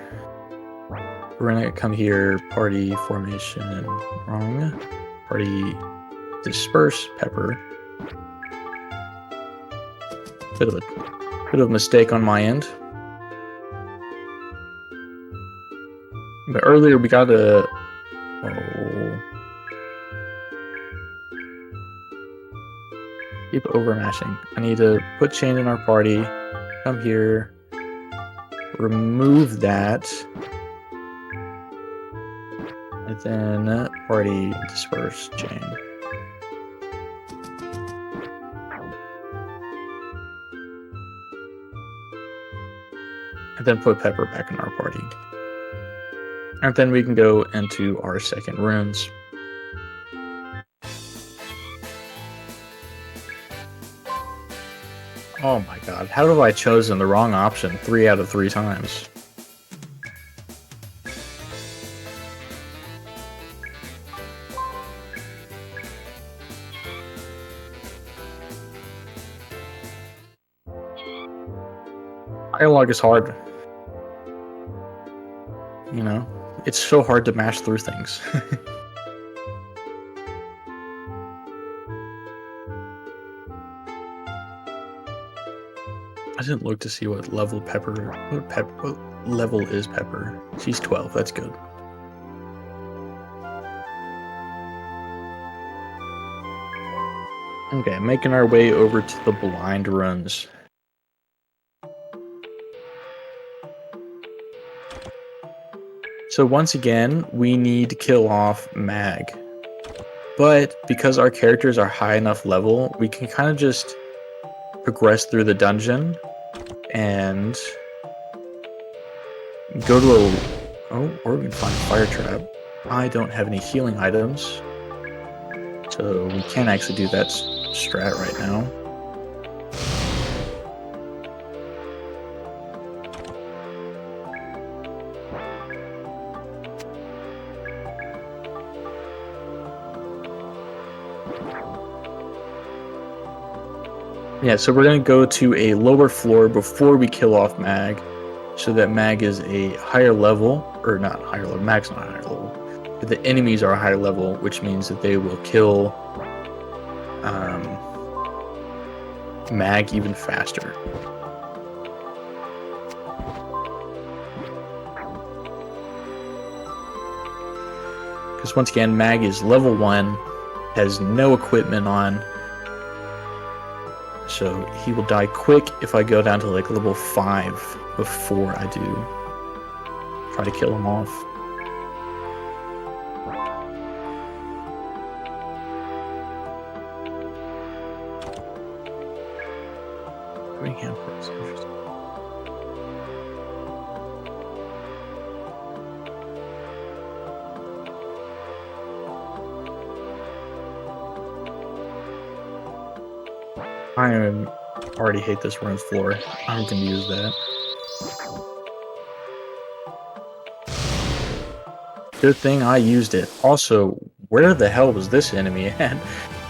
We're gonna come here, party formation, wrong. Party disperse, pepper. Bit of a mistake on my end. But earlier we got a... Oh. Keep overmashing. I need to put chain in our party. Come here. Remove that. And then party disperse chain. And then put pepper back in our party. And then we can go into our second runes. Oh my god, how have I chosen the wrong option 3 out of 3 times? Dialogue is hard. You know, it's so hard to mash through things. I didn't look to see what level what level is Pepper. She's 12, that's good. Okay, making our way over to the blind runs. So once again, we need to kill off Mag. But because our characters are high enough level, we can kind of just progress through the dungeon and go to or we can find a fire trap. I don't have any healing items, so we can't actually do that strat right now. Yeah, so we're going to go to a lower floor before we kill off Mag, so that Mag is a higher level, or not higher level, Mag's not a higher level, but the enemies are a higher level, which means that they will kill Mag even faster. Because once again, Mag is level 1, has no equipment on, so he will die quick if I go down to like level 5 before I do try to kill him off. Doing hand parts, interesting. I already hate this rune floor. I'm gonna use that. Good thing I used it. Also, where the hell was this enemy at?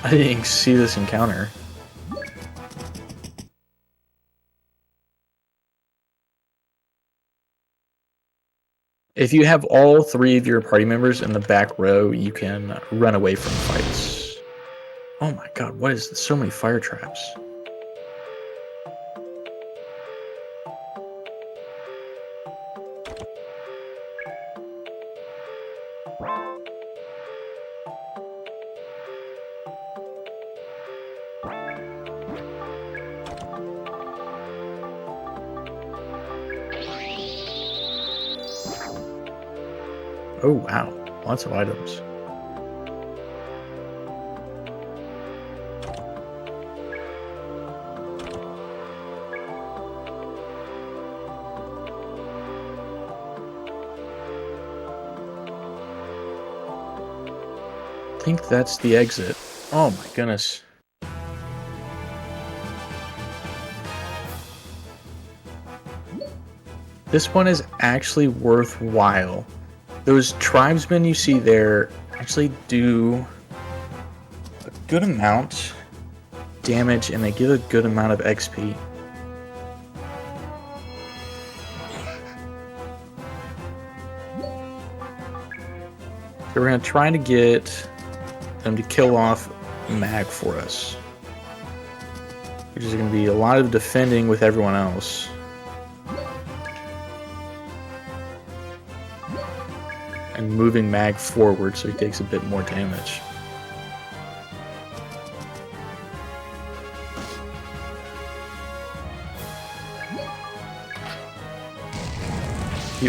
I didn't see this encounter. If you have all 3 of your party members in the back row, you can run away from fights. Oh my god, what is this? So many fire traps. Oh wow, lots of items. I think that's the exit. Oh my goodness. This one is actually worthwhile. Those tribesmen you see there actually do a good amount damage and they give a good amount of XP. So we're going to try to get them to kill off Mag for us, which is going to be a lot of defending with everyone else. And moving Mag forward so he takes a bit more damage.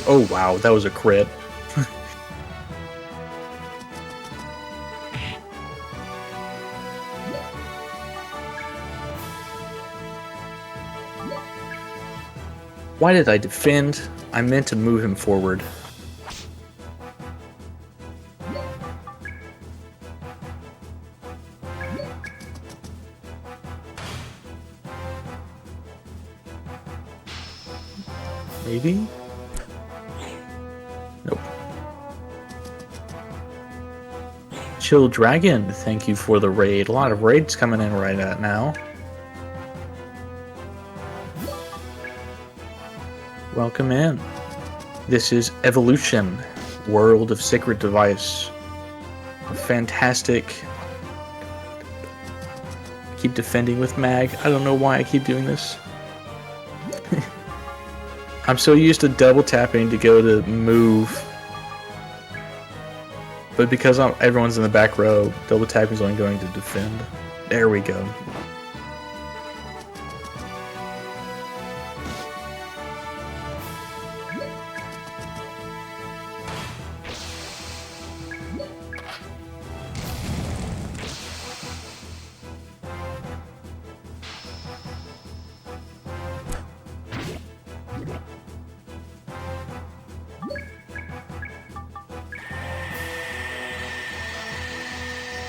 Oh wow, that was a crit. Why did I defend? I meant to move him forward. Maybe? Nope. Chill Dragon, thank you for the raid. A lot of raids coming in right now. Welcome in. This is Evolution, World of Sacred Device. A fantastic... Keep defending with Mag. I don't know why I keep doing this. I'm so used to double tapping to go to move. But because everyone's in the back row, double tapping is only going to defend. There we go.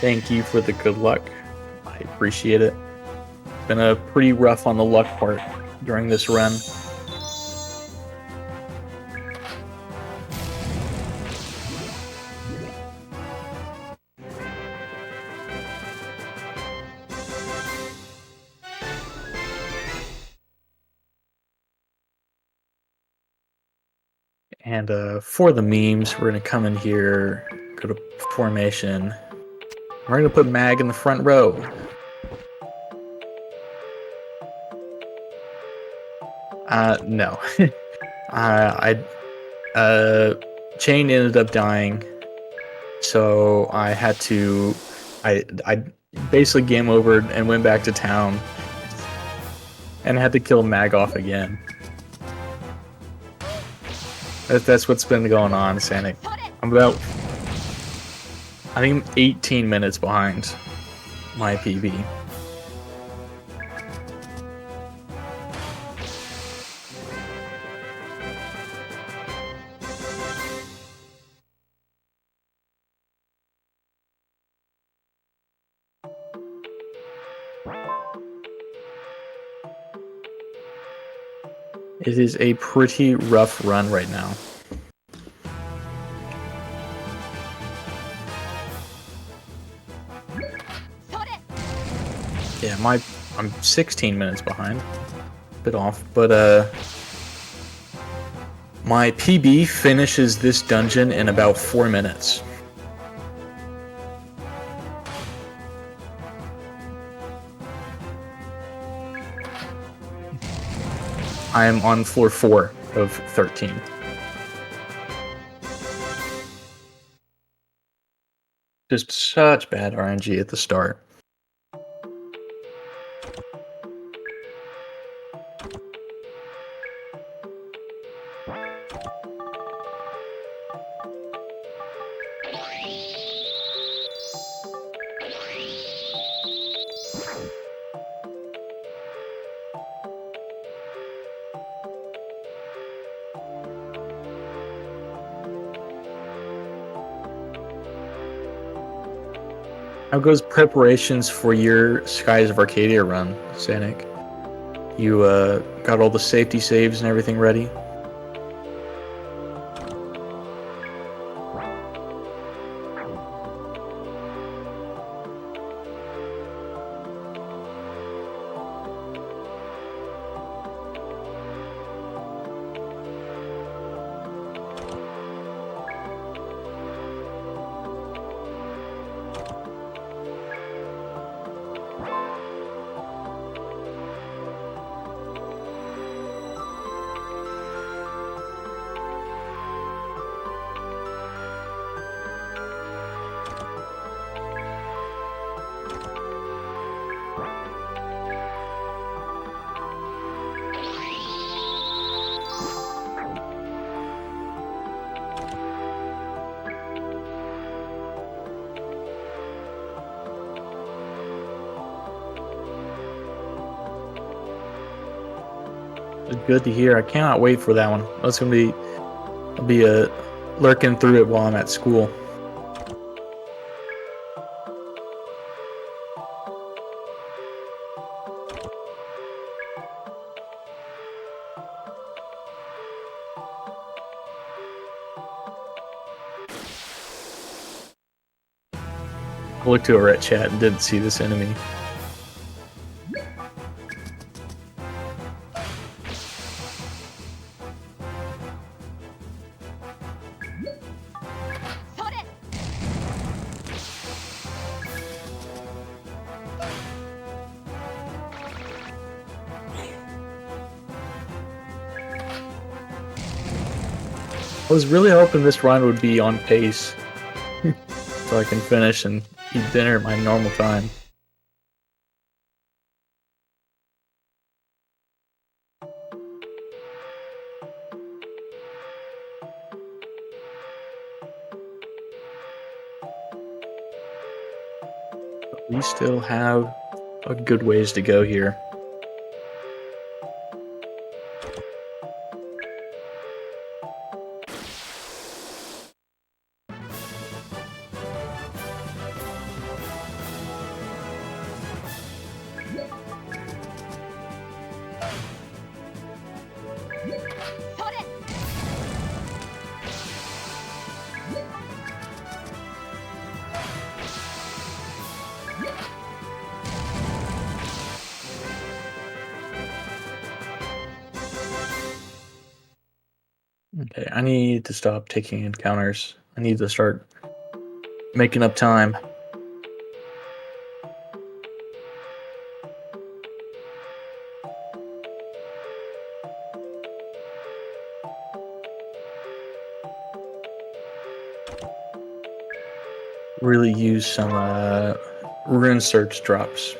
Thank you for the good luck. I appreciate it. It's been a pretty rough on the luck part during this run. And for the memes, we're going to come in here, go to formation. We're going to put Mag in the front row. No. Chain ended up dying, so I had to... I basically game overed and went back to town and had to kill Mag off again. That's what's been going on, Sanic. I'm about... I think I'm 18 minutes behind my PB. It is a pretty rough run right now. Yeah, I'm 16 minutes behind. Bit off, but my PB finishes this dungeon in about 4 minutes. I am on floor 4 of 13. Just such bad RNG at the start. How goes preparations for your Skies of Arcadia run, Sanic? You got all the safety saves and everything ready? Good to hear. I cannot wait for that one. That's gonna be I'll be lurking through it while I'm at school. I looked over at chat and didn't see this enemy. I was really hoping this run would be on pace so I can finish and eat dinner at my normal time. But we still have a good ways to go here. Okay, I need to stop taking encounters. I need to start making up time. Really use some rune search drops.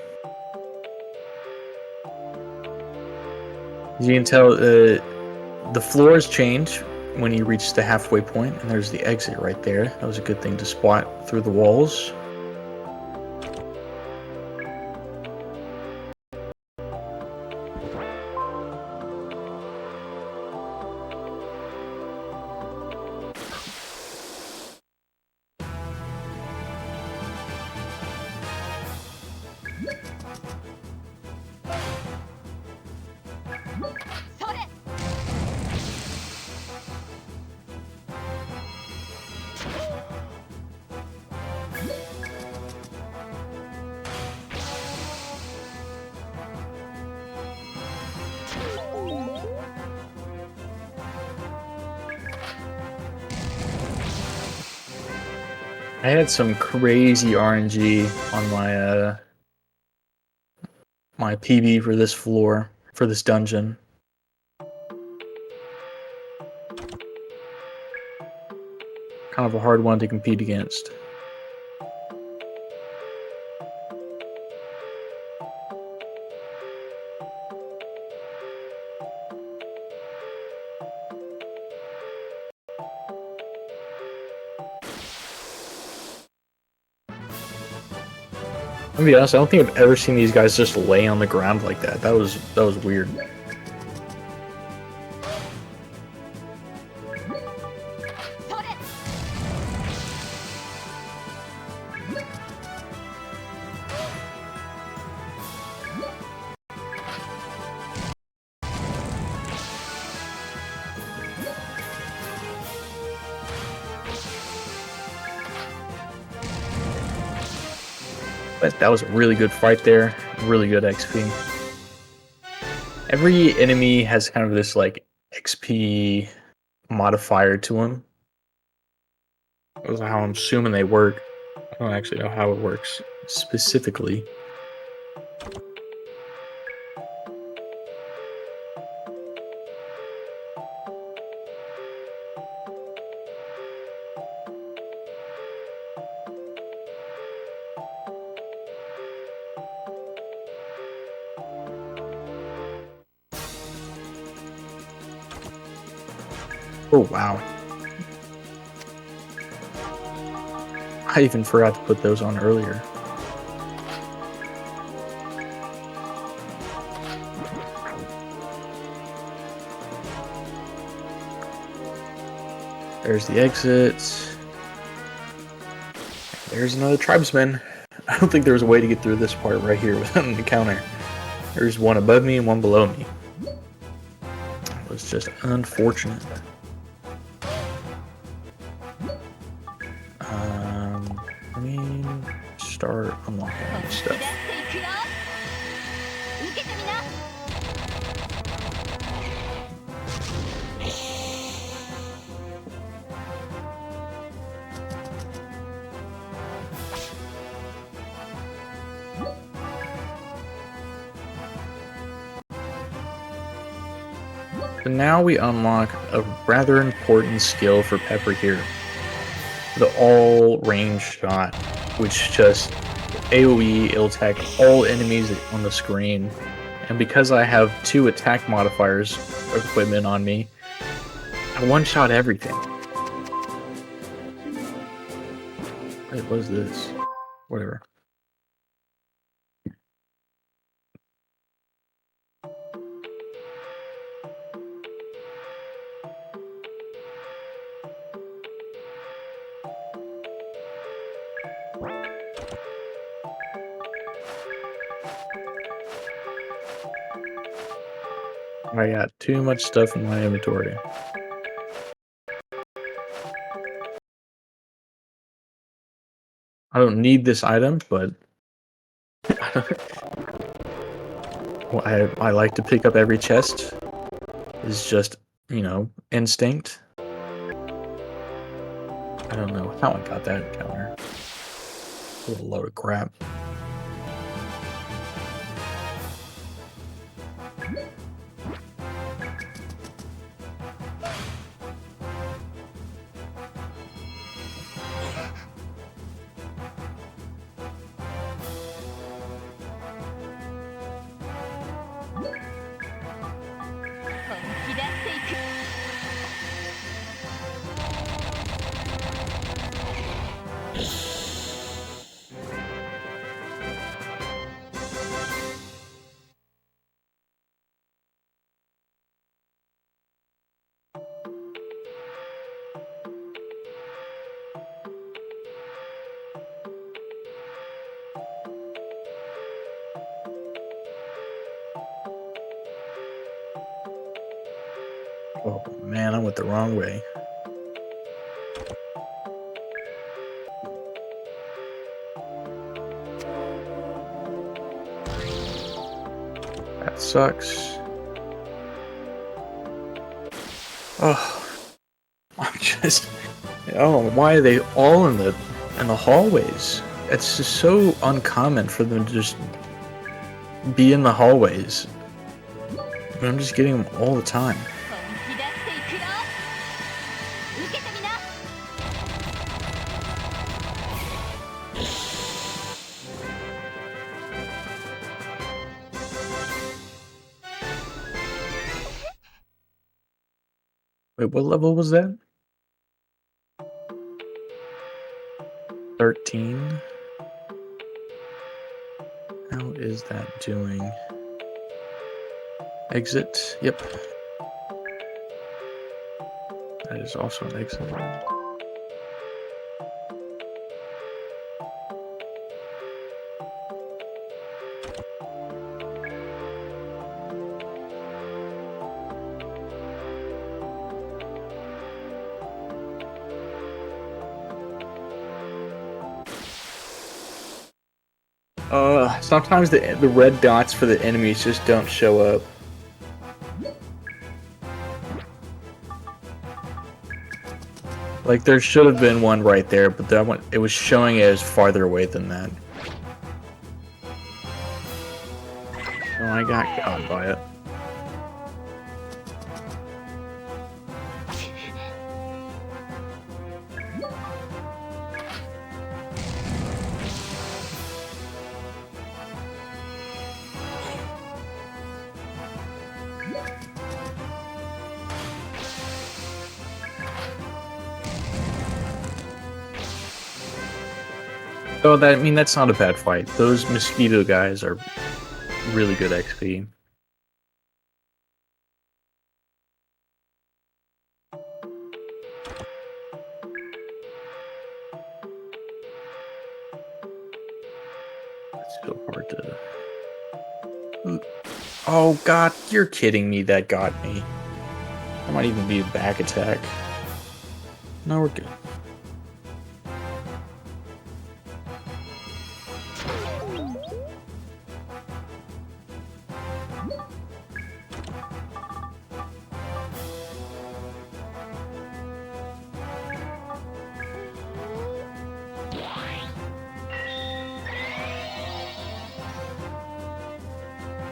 As you can tell, the floors change when you reach the halfway point, and there's the exit right there. That was a good thing to spot through the walls. I had some crazy RNG on my PB for this floor, for this dungeon. Kind of a hard one to compete against. I'm gonna be honest, I don't think I've ever seen these guys just lay on the ground like that. That was weird. But that was a really good fight there. Really good XP. Every enemy has kind of this like XP modifier to them. That's how I'm assuming they work. I don't actually know how it works specifically. Oh wow. I even forgot to put those on earlier. There's the exit. There's another tribesman. I don't think there was a way to get through this part right here without an encounter. There's one above me and one below me. It was just unfortunate. Let me start unlocking this stuff. So now we unlock a rather important skill for Pepper here. The all-range shot, which just AoE, it'll attack all enemies on the screen. And because I have 2 attack modifiers equipment on me, I one-shot everything. Wait, what is this? Whatever. I got too much stuff in my inventory. I don't need this item, but well, I like to pick up every chest. It's just, you know, instinct. I don't know how I got that encounter. What a load of crap. Oh man, I went the wrong way. That sucks. Oh, I'm just... Oh, why are they all in the... in the hallways. It's just so uncommon for them to just be in the hallways. But I'm just getting them all the time. Wait, what level was that? 13? How is that doing? Exit? Yep. That is also an exit. Sometimes the red dots for the enemies just don't show up. Like there should have been one right there, but that one it was showing it as farther away than that. So I got caught by it. Oh, that's not a bad fight. Those mosquito guys are really good XP. It's so hard to... Oh god, you're kidding me, that got me. That might even be a back attack. No, we're good.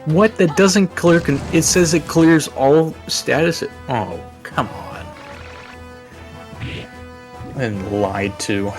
What? That doesn't clear? It says it clears all status. Oh, come on. And lied to.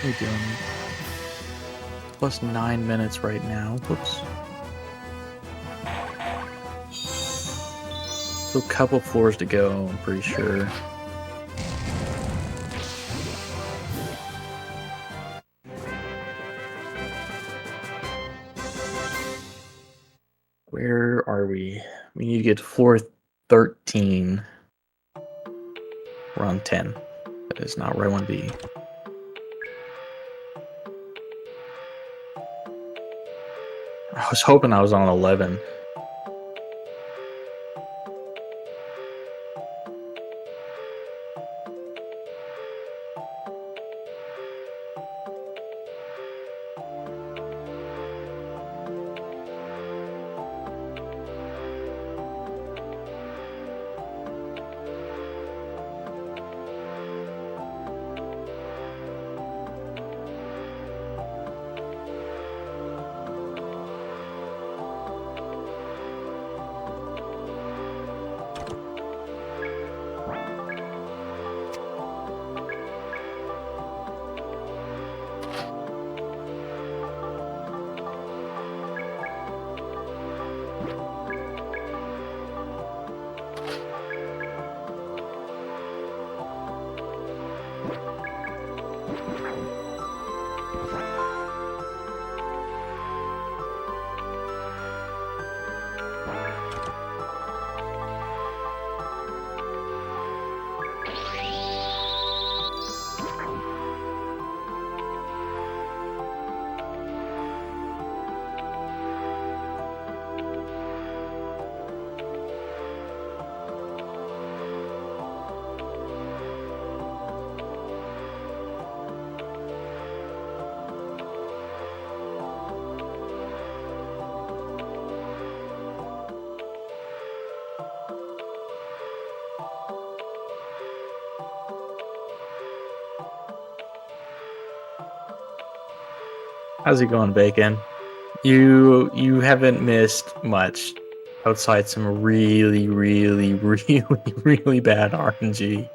What are we doing? Plus 9 minutes right now. Whoops. So a couple floors to go, I'm pretty sure. Where are we? We need to get to floor 13. We're on 10. That is not where I want to be. I was hoping I was on 11. How's it going, Bacon? You haven't missed much outside some really, really, really, really bad RNG.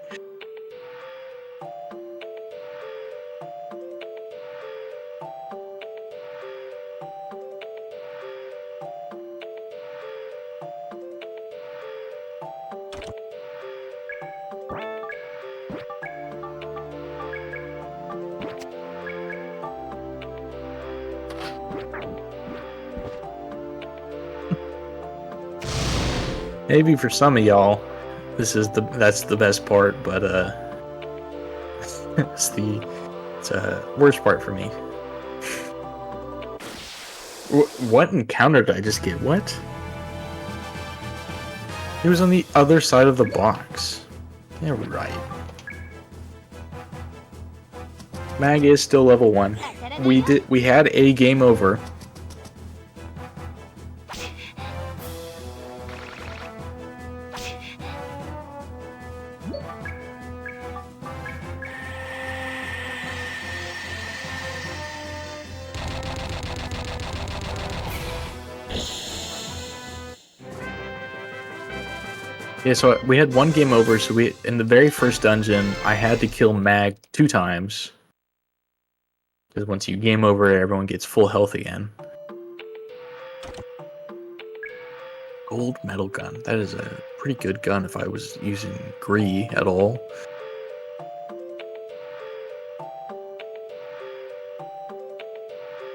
Maybe for some of y'all, that's the best part, but it's worst part for me. What encounter did I just get? What? He was on the other side of the box. Yeah, right. Mag is still level 1. We had a game over. Yeah, so we had one game over, so in the very first dungeon, I had to kill Mag 2 times. Because once you game over, everyone gets full health again. Gold metal gun. That is a pretty good gun if I was using Gree at all.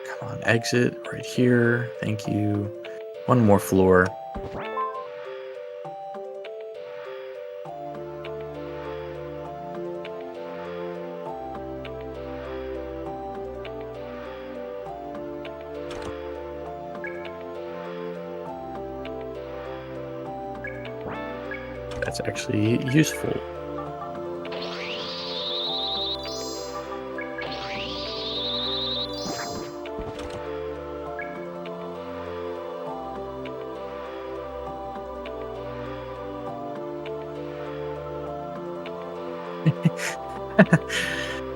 Come on, exit right here. Thank you. One more floor. That's actually useful.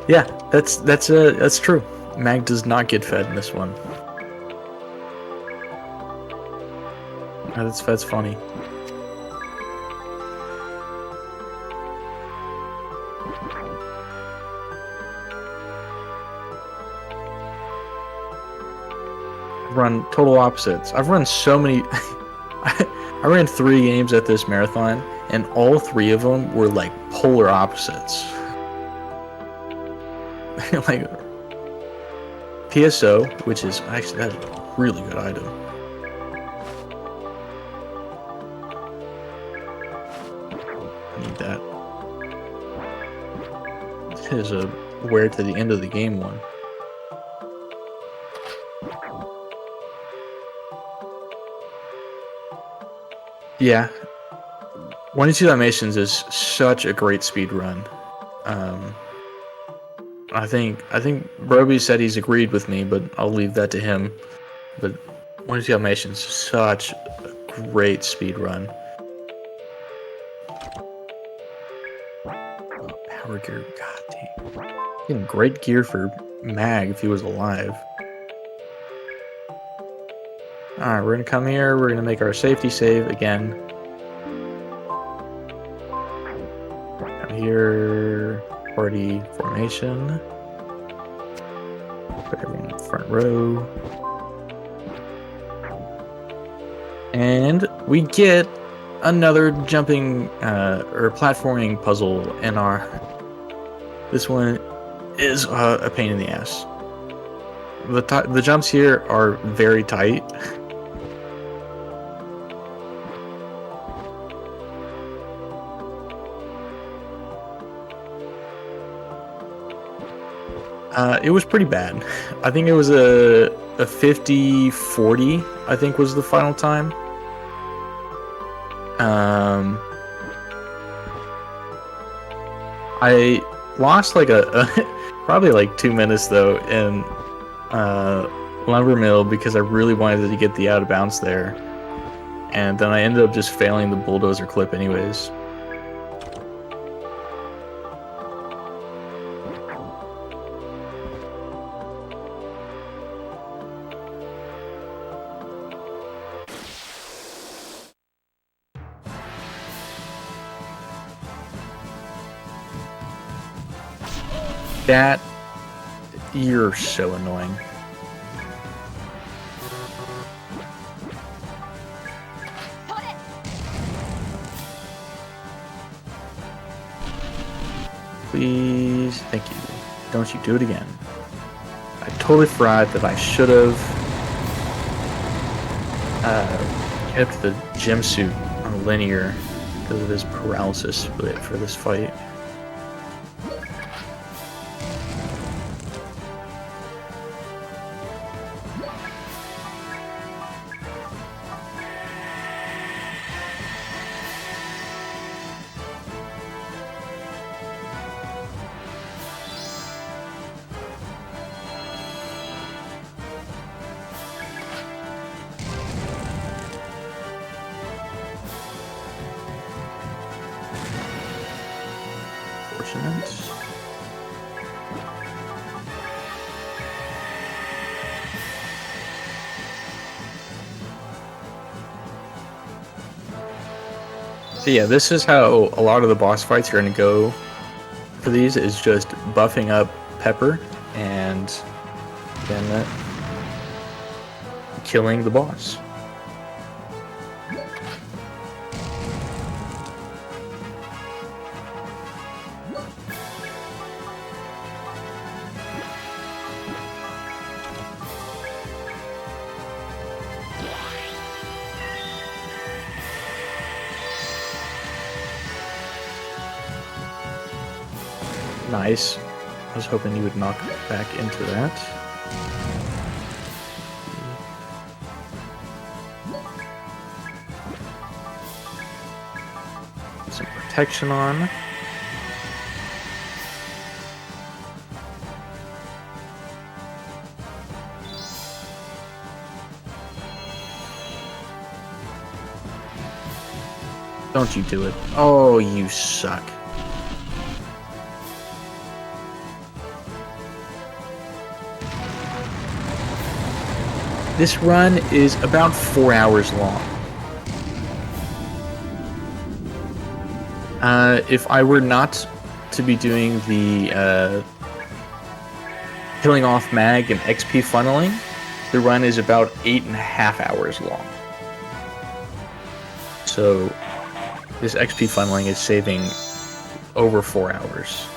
Yeah, that's true. Mag does not get fed in this one. That's funny. Run total opposites. I've run so many. I ran 3 games at this marathon, and all 3 of them were like polar opposites. Like PSO, which is actually that's a really good item. I need that. This is a wear to the end of the game one. Yeah, 1-2 Dalmatians is such a great speed run. I think Broby said he's agreed with me, but I'll leave that to him. But 1-2 Dalmatians is such a great speed run. Oh, power gear, god damn. Getting great gear for Mag if he was alive. Alright, we're gonna come here, we're gonna make our safety save again. Come here, party formation. Put everyone in the front row. And we get another jumping or platforming puzzle in our... This one is a pain in the ass. The jumps here are very tight. It was pretty bad. I think it was a 50-40, I think was the final time. I lost like probably like 2 minutes though in Lumber Mill because I really wanted to get the out of bounds there. And then I ended up just failing the bulldozer clip anyways. That, you're so annoying. Please, thank you. Don't you do it again. I totally forgot that I should have kept the gym suit on linear because of his paralysis split for this fight. So yeah, this is how a lot of the boss fights are going to go for these, is just buffing up Pepper and then killing the boss. Nice. I was hoping you would knock back into that. Some protection on. Don't you do it. Oh, you suck. This run is about 4 hours long. If I were not to be doing the killing off mag and XP funneling, the run is about 8.5 hours long. So this XP funneling is saving over 4 hours.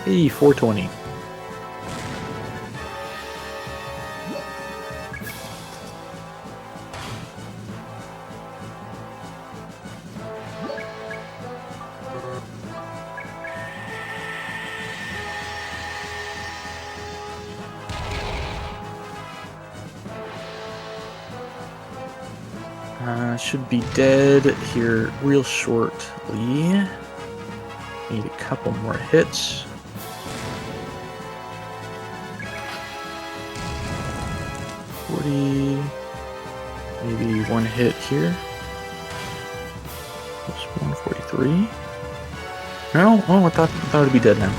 Hey, 420. Should be dead here real shortly. Need a couple more hits. Maybe one hit here. Plus 143. No? Oh, I thought it would be dead now.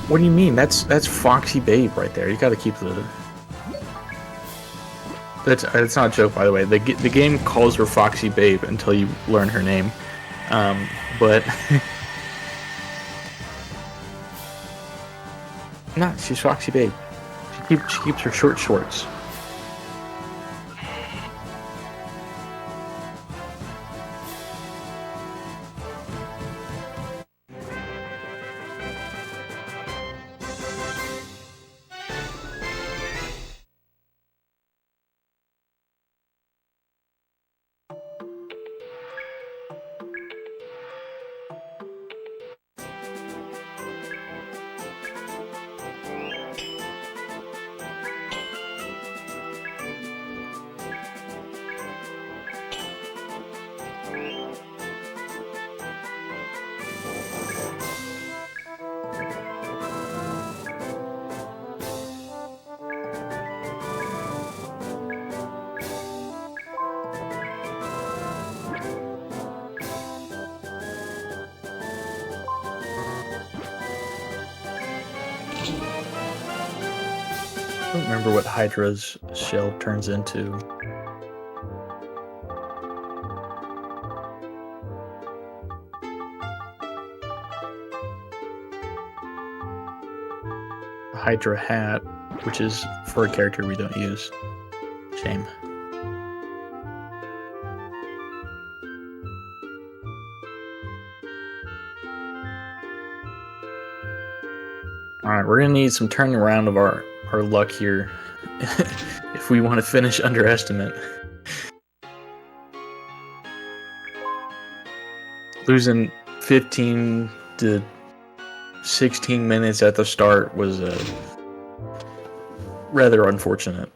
What do you mean? That's Foxy Babe right there. You got to keep the. That's not a joke, by the way. The game calls her Foxy Babe until you learn her name, but. No, she's Foxy Babe. She keeps her short shorts. don't remember what Hydra's shell turns into. A Hydra hat, which is for a character we don't use. Shame. Alright, we're gonna need some turning around of our luck here if we want to finish Underestimate. Losing 15 to 16 minutes at the start was rather unfortunate.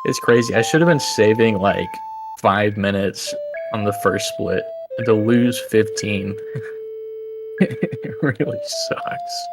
It's crazy. I should have been saving like 5 minutes on the first split, and to lose 15 it really sucks.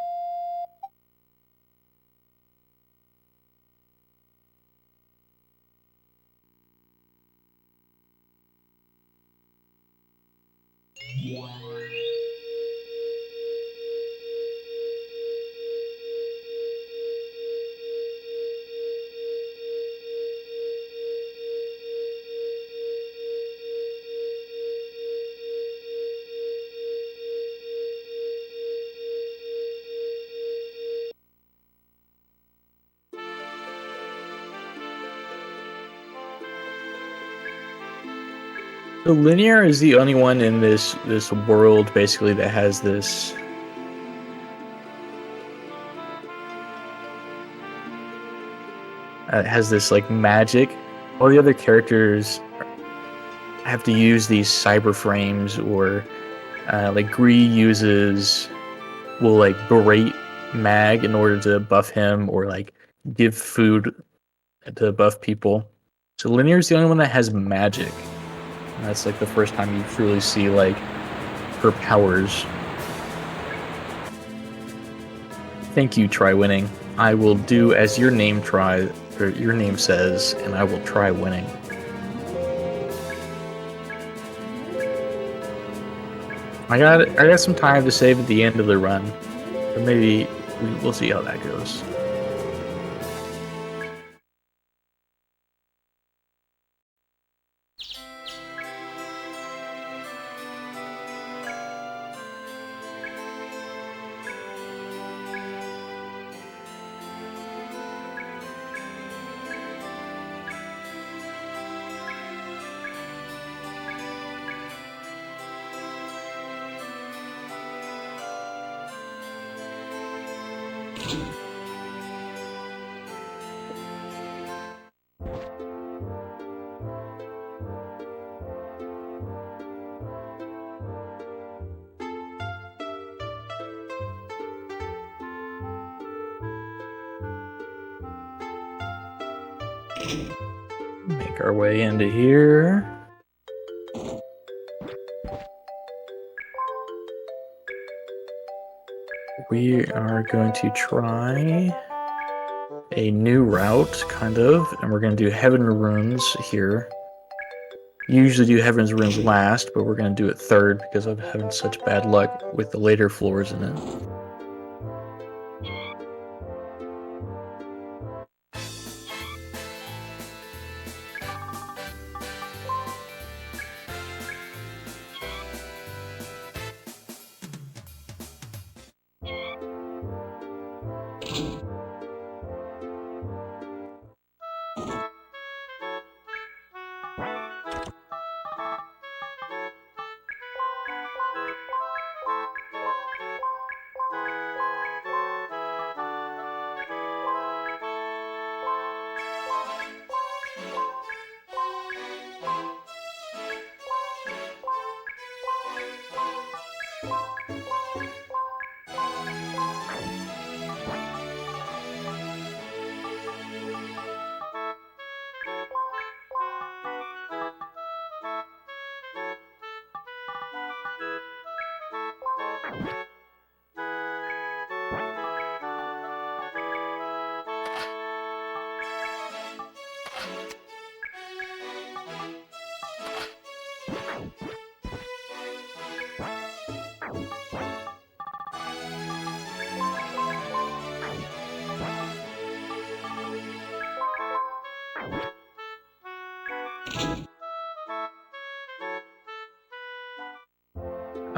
So Linear is the only one in this world basically that has this like magic. All the other characters have to use these cyber frames, or like Gree will like berate Mag in order to buff him, or like give food to buff people. So Linear is the only one that has magic. And that's like the first time you truly see like her powers. Thank you, Try Winning. I will do as your name says, and I will try winning. I got some time to save at the end of the run, but maybe we'll see how that goes. Make our way into here. We are going to try a new route, kind of, and we're going to do Heaven Runes here. Usually do Heaven's Runes last, but we're going to do it third because I'm having such bad luck with the later floors in it.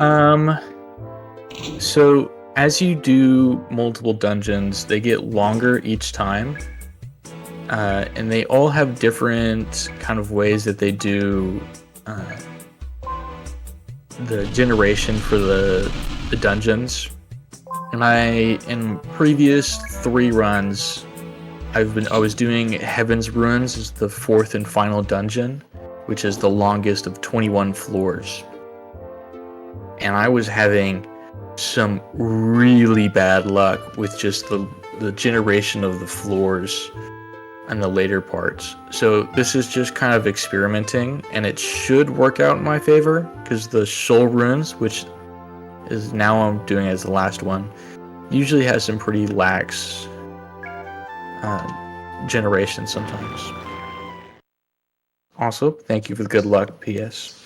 Um, so as you do multiple dungeons, they get longer each time. And they all have different kind of ways that they do the generation for the dungeons. And in previous 3 runs, I was doing Heaven's Ruins as the 4th and final dungeon, which is the longest of 21 floors. And I was having some really bad luck with just the generation of the floors and the later parts. So this is just kind of experimenting, and it should work out in my favor, because the Shoal Ruins, which is now I'm doing as the last one, usually has some pretty lax generation sometimes. Also, thank you for the good luck, PS.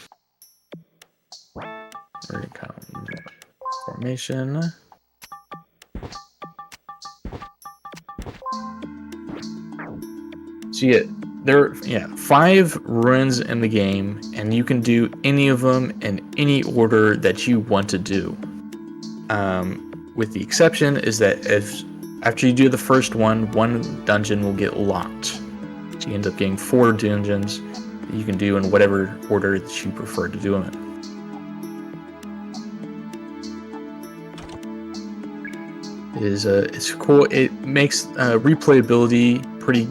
Formation. So there are 5 ruins in the game, and you can do any of them in any order that you want to do. With the exception is that after you do the first one dungeon will get locked. So you end up getting 4 dungeons that you can do in whatever order that you prefer to do them in. It's cool. It makes replayability pretty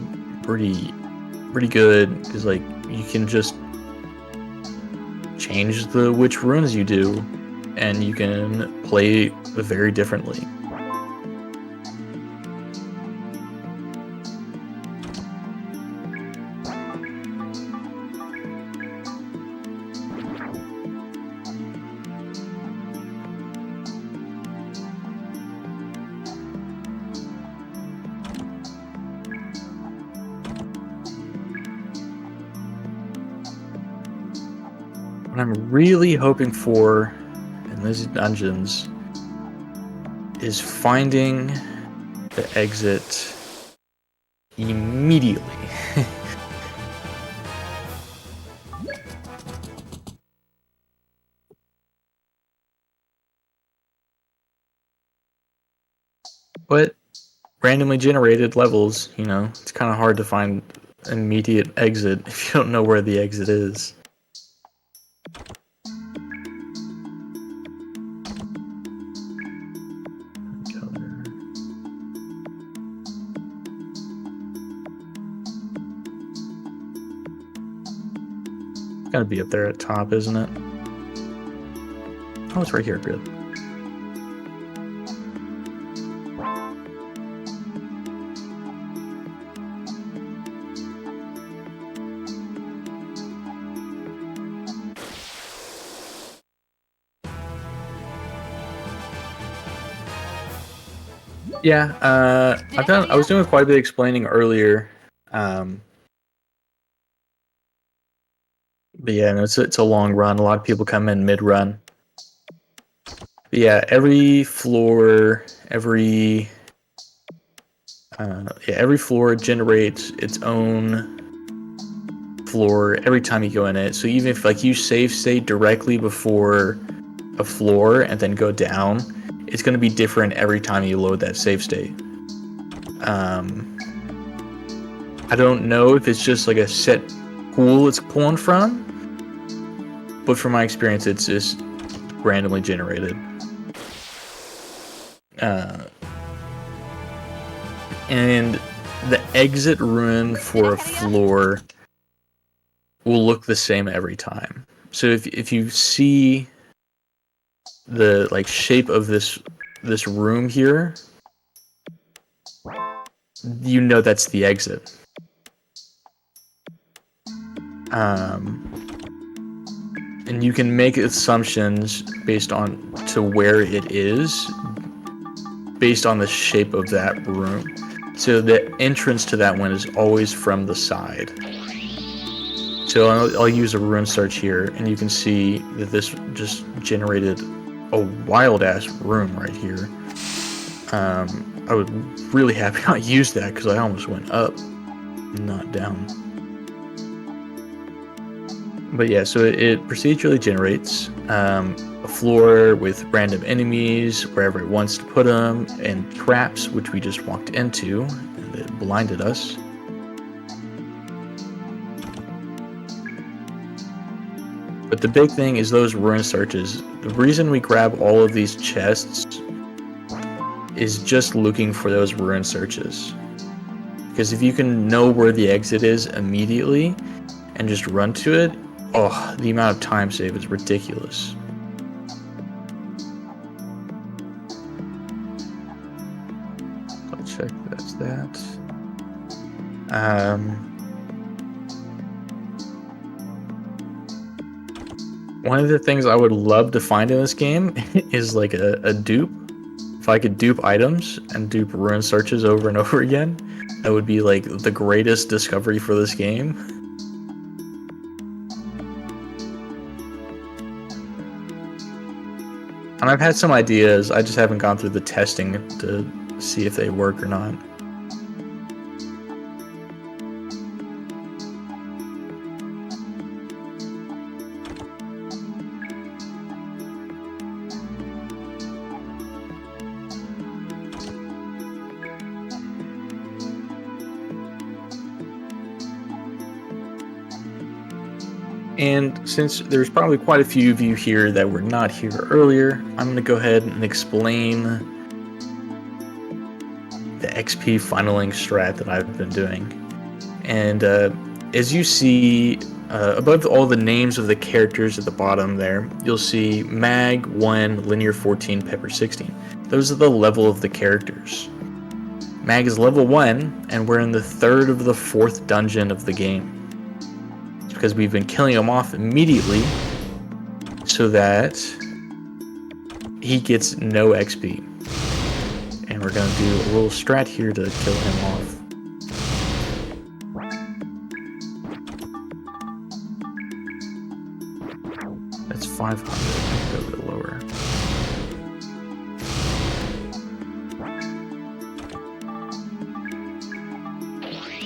good, because like you can just change which runes you do, and you can play very differently. What I'm really hoping for in these dungeons is finding the exit immediately. But randomly generated levels, it's kind of hard to find immediate exit if you don't know where the exit is. Gotta be up there at top, isn't it? Oh, it's right here. Good. Yeah, I was doing quite a bit of explaining earlier. But yeah, no, it's a long run. A lot of people come in mid-run. But yeah, every floor, every floor generates its own floor every time you go in it. So even if like you save state directly before a floor and then go down, it's going to be different every time you load that save state. I don't know if it's just like a set pool it's pulling from, but from my experience, it's just randomly generated. And the exit rune for a floor will look the same every time. So if you see the like shape of this room here, you know that's the exit. And you can make assumptions based on to where it is, based on the shape of that room. So the entrance to that one is always from the side. So I'll use a rune search here, and you can see that this just generated a wild-ass room right here. I was really happy I used that, because I almost went up, not down. But yeah, so it procedurally generates a floor with random enemies wherever it wants to put them, and traps, which we just walked into, and it blinded us. But the big thing is those ruin searches. The reason we grab all of these chests is just looking for those ruin searches. Because if you can know where the exit is immediately and just run to it, oh, the amount of time save is ridiculous. I'll check that's that. One of the things I would love to find in this game is like a dupe. If I could dupe items and dupe ruin searches over and over again, that would be like the greatest discovery for this game. And I've had some ideas, I just haven't gone through the testing to see if they work or not. And since there's probably quite a few of you here that were not here earlier, I'm going to go ahead and explain the XP funneling strat that I've been doing. And as you see, above all the names of the characters at the bottom there, you'll see Mag 1, Linear 14, Pepper 16. Those are the level of the characters. Mag is level 1, and we're in the 3rd of the 4th dungeon of the game. Because we've been killing him off immediately so that he gets no XP. And we're going to do a little strat here to kill him off. That's 500. Go a bit lower.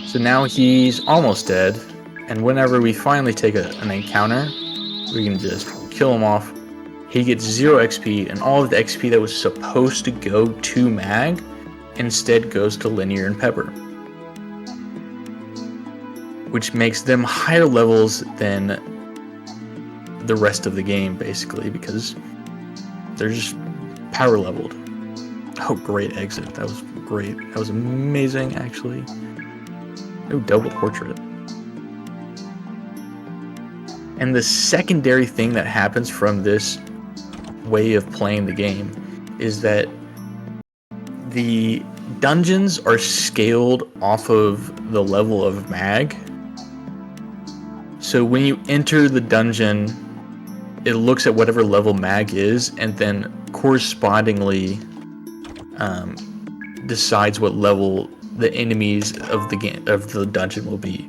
So now he's almost dead. And whenever we finally take an encounter, we can just kill him off. He gets 0 XP, and all of the XP that was supposed to go to Mag instead goes to Linear and Pepper. Which makes them higher levels than the rest of the game, basically, because they're just power leveled. Oh, great exit. That was great. That was amazing, actually. Oh, double portrait. And the secondary thing that happens from this way of playing the game is that the dungeons are scaled off of the level of Mag. So when you enter the dungeon, it looks at whatever level Mag is and then correspondingly decides what level the enemies of the dungeon will be.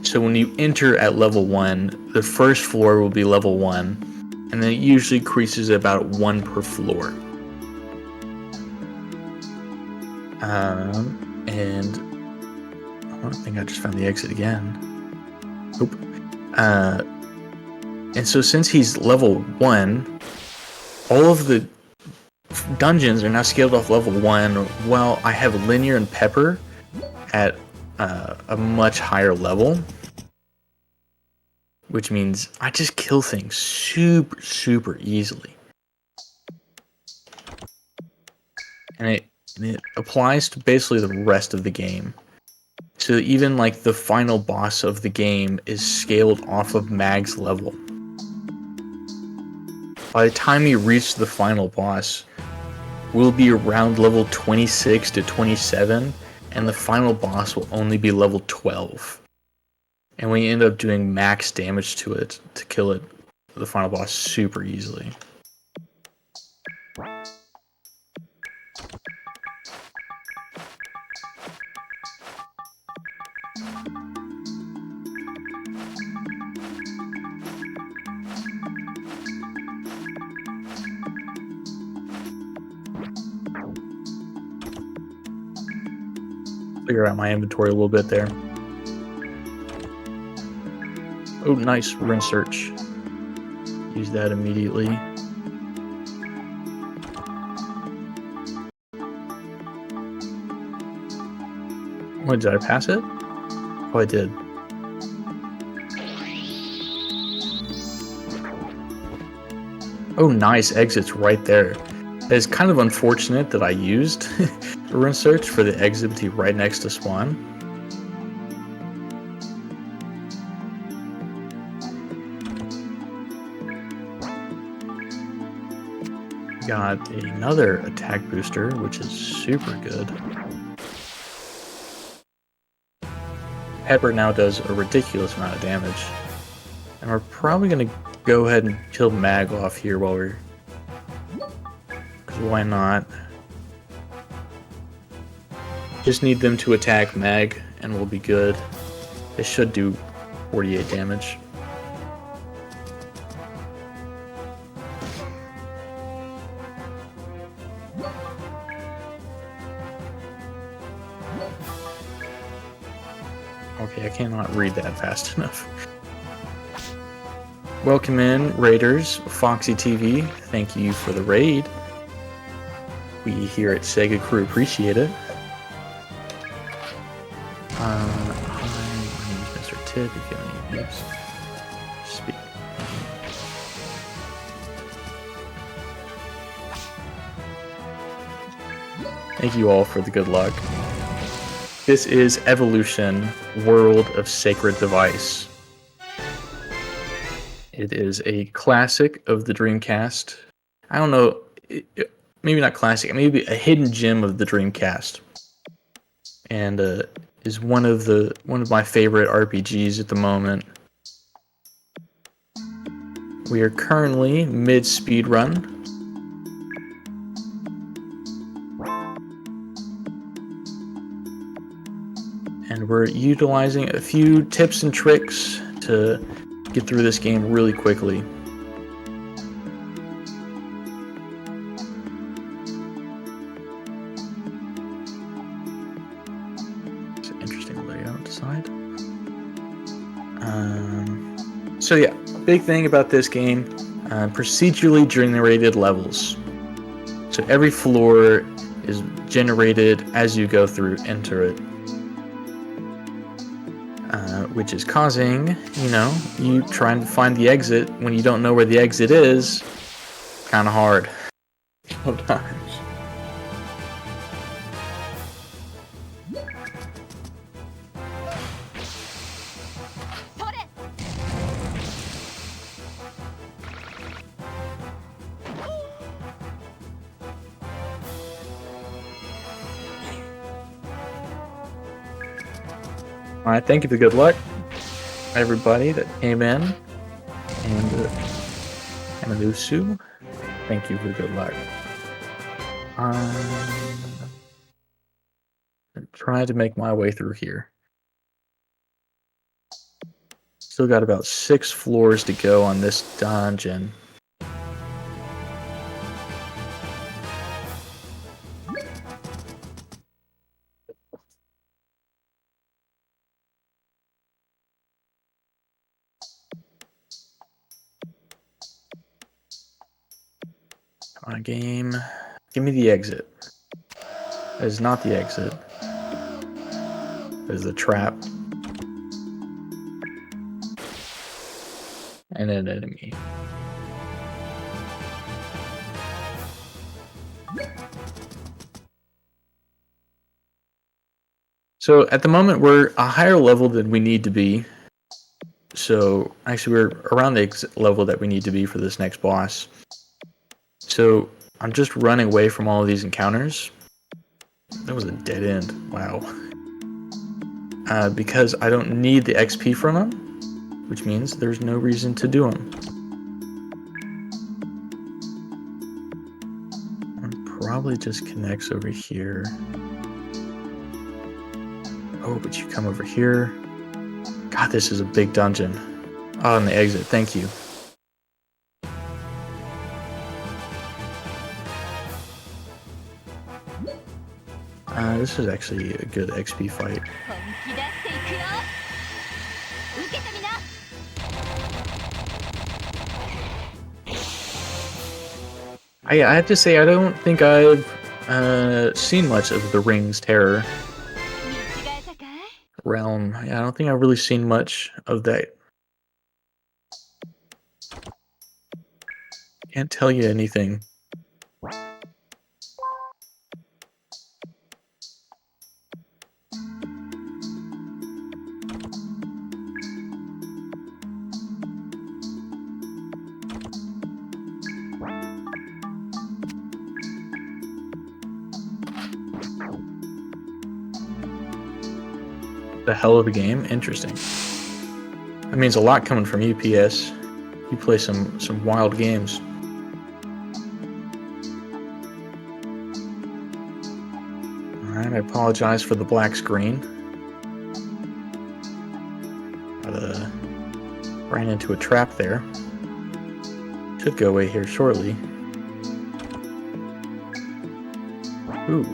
So when you enter at level 1, the first floor will be level 1, and then it usually increases about 1 per floor. And I think I just found the exit again. Nope. And so since he's level 1, all of the dungeons are now scaled off level 1, while I have Linear and Pepper at a much higher level, which means I just kill things super easily. And it applies to basically the rest of the game. So even like the final boss of the game is scaled off of Mag's level. By the time you reach the final boss, we'll be around level 26 to 27, and the final boss will only be level 12. And we end up doing max damage to it to kill it, the final boss, super easily. Figure out my inventory a little bit there. Oh, nice. Rune search. Use that immediately. What, did I pass it? Oh, I did. Oh, nice. Exit's right there. It's kind of unfortunate that I used rune search for the exit to be right next to spawn. Got another attack booster, which is super good. Pepper now does a ridiculous amount of damage. And we're probably going to go ahead and kill Mag off here while we're... Because why not? Just need them to attack Mag and we'll be good. They should do 48 damage. Okay, I cannot read that fast enough. Welcome in, Raiders, Foxy TV. Thank you for the raid. We here at SegaCrew appreciate it. Hi, my name is Mr. Tip. If you have any names, speak. Thank you all for the good luck. This is Evolution World of Sacred Device. It is a classic of the Dreamcast. I don't know, maybe not classic, maybe a hidden gem of the Dreamcast. And is one of my favorite RPGs at the moment. We are currently mid speed run. And we're utilizing a few tips and tricks to get through this game really quickly. It's an interesting layout side. So yeah, big thing about this game, procedurally generated levels. So every floor is generated as you go through, enter it. Which is causing, you trying to find the exit when you don't know where the exit is, kind of hard sometimes. Alright, thank you for good luck, everybody that came in, and Amanusu, thank you for good luck. I'm trying to make my way through here. Still got about 6 floors to go on this dungeon. On game, give me the exit. That is not the exit. That is the trap. And an enemy. So at the moment we're a higher level than we need to be. So actually we're around the level that we need to be for this next boss. So I'm just running away from all of these encounters. That was a dead end. Wow. Because I don't need the XP from them, which means there's no reason to do them. It probably just connects over here. Oh, but you come over here. God, this is a big dungeon. Oh, and the exit. Thank you. This is actually a good XP fight. I have to say, I don't think I've seen much of the Ring's Terror realm. Yeah, I don't think I've really seen much of that. Can't tell you anything. The hell of a game? Interesting. That means a lot coming from you, PS. You play some wild games. Alright, I apologize for the black screen. Ran into a trap there. Should go away here shortly. Ooh.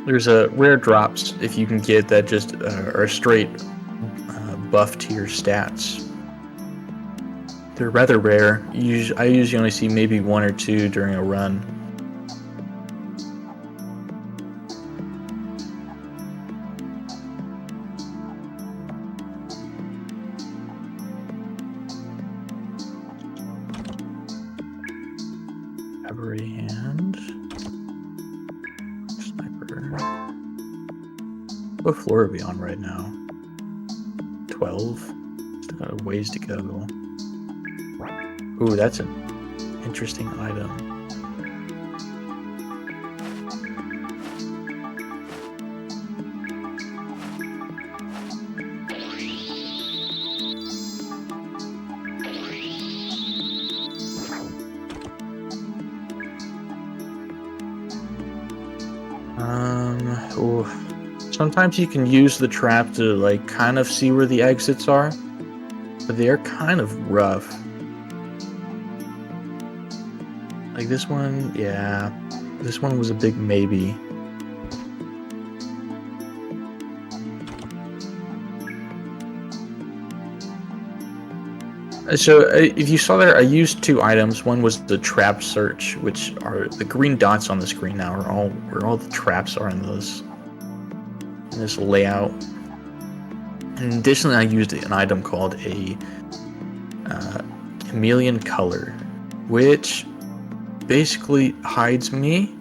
There's rare drops if you can get that just are a straight buff to your stats. They're rather rare. I usually only see maybe 1 or 2 during a run. Cavalry hand. Sniper. What floor are we on right now? 12? Still got a ways to go. Ooh, that's an interesting item. Ooh. Sometimes you can use the trap to like kind of see where the exits are, but they are kind of rough. Like this one, yeah. This one was a big maybe. So if you saw there, I used 2 items. One was the trap search, which are the green dots on the screen now are all where all the traps are in this layout. And additionally, I used an item called a chameleon color, which basically hides me,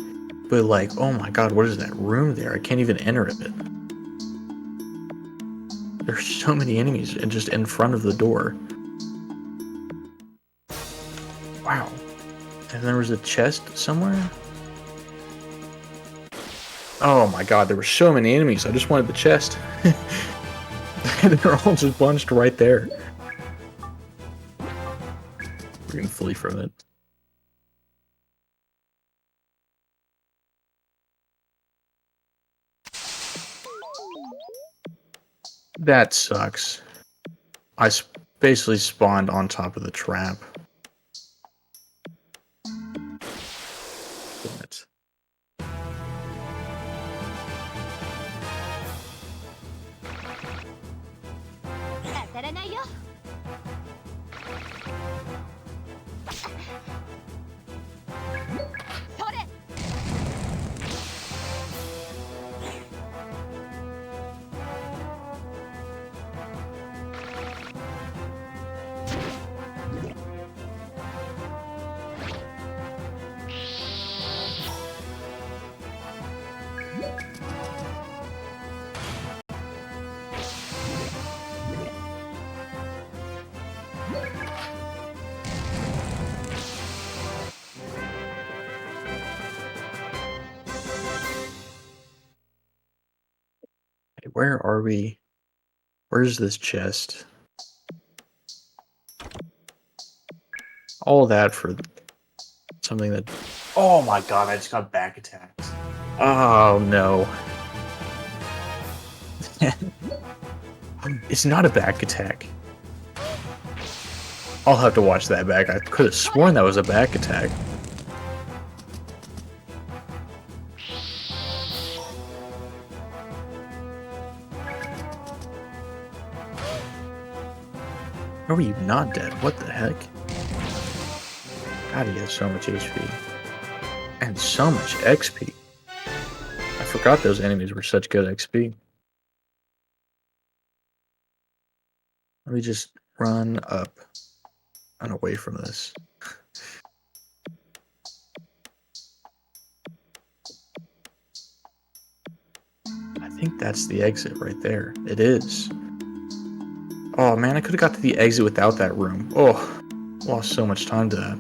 but like, oh my god, what is that room there? I can't even enter it. There's so many enemies and just in front of the door. Wow. And there was a chest somewhere? Oh my god, there were so many enemies. I just wanted the chest. They're all just bunched right there. We're gonna flee from it. That sucks. I basically spawned on top of the trap. Damn it. Where are we? Where's this chest? All that for something that... Oh my god, I just got back attacked. Oh no. It's not a back attack. I'll have to watch that back. I could have sworn that was a back attack. How are you not dead? What the heck? God, he has so much HP. And so much XP. I forgot those enemies were such good XP. Let me just run up and away from this. I think that's the exit right there. It is. Oh man, I could have got to the exit without that room. Oh, lost so much time to that.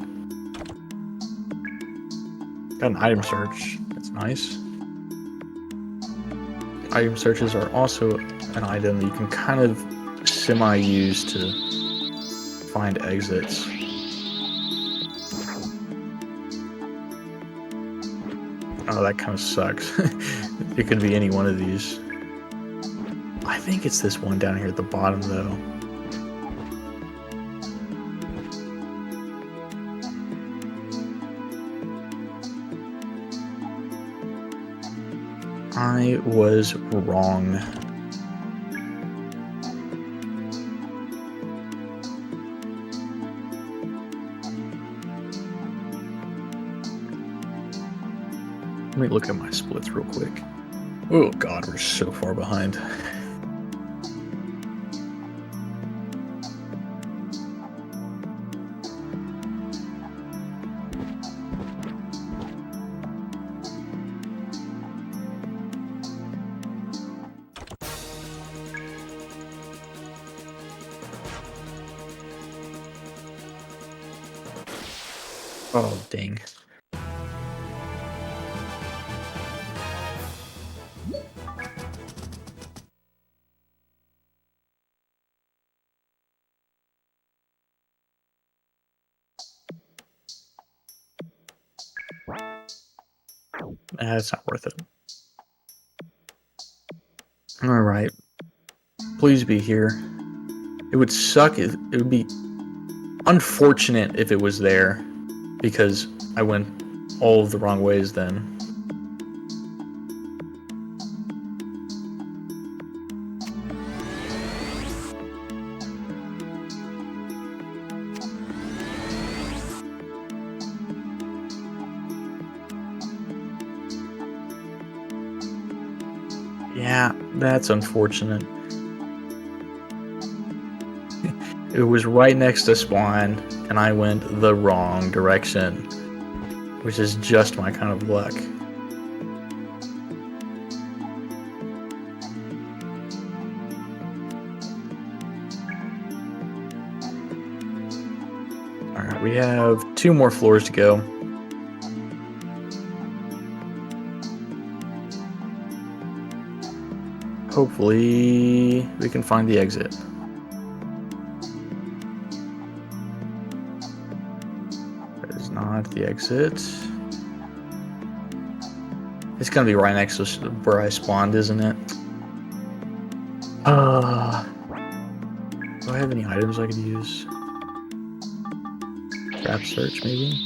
Got an item search. That's nice. Item searches are also an item that you can kind of semi-use to find exits. Oh, that kind of sucks. It could be any one of these. I think it's this one down here at the bottom, though. I was wrong. Let me look at my splits real quick. Oh god, we're so far behind. Oh, dang. That's not worth it. Alright. Please be here. It would suck if it would be unfortunate if it was there, because I went all of the wrong ways then. Yeah, that's unfortunate. It was right next to spawn, and I went the wrong direction, which is just my kind of luck. Alright, we have 2 more floors to go. Hopefully, we can find the exit. That is not the exit. It's gonna be right next to where I spawned, isn't it? Do I have any items I could use? Trap search, maybe?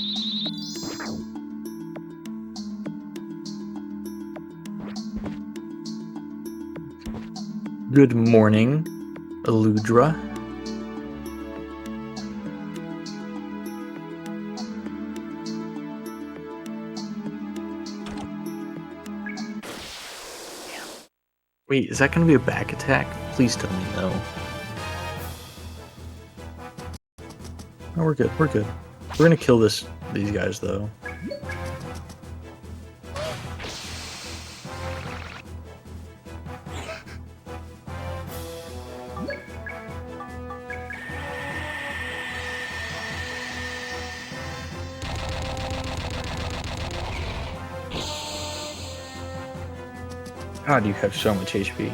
Good morning, Eludra. Wait, is that gonna be a back attack? Please tell me no. No, we're good, we're good. We're gonna kill these guys, though. God, you have so much HP.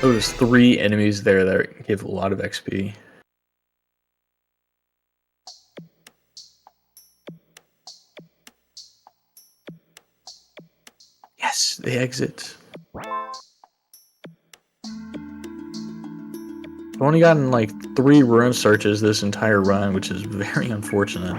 Oh, there's 3 enemies there that give a lot of XP. Yes, the exit. I've only gotten like 3 rune searches this entire run, which is very unfortunate.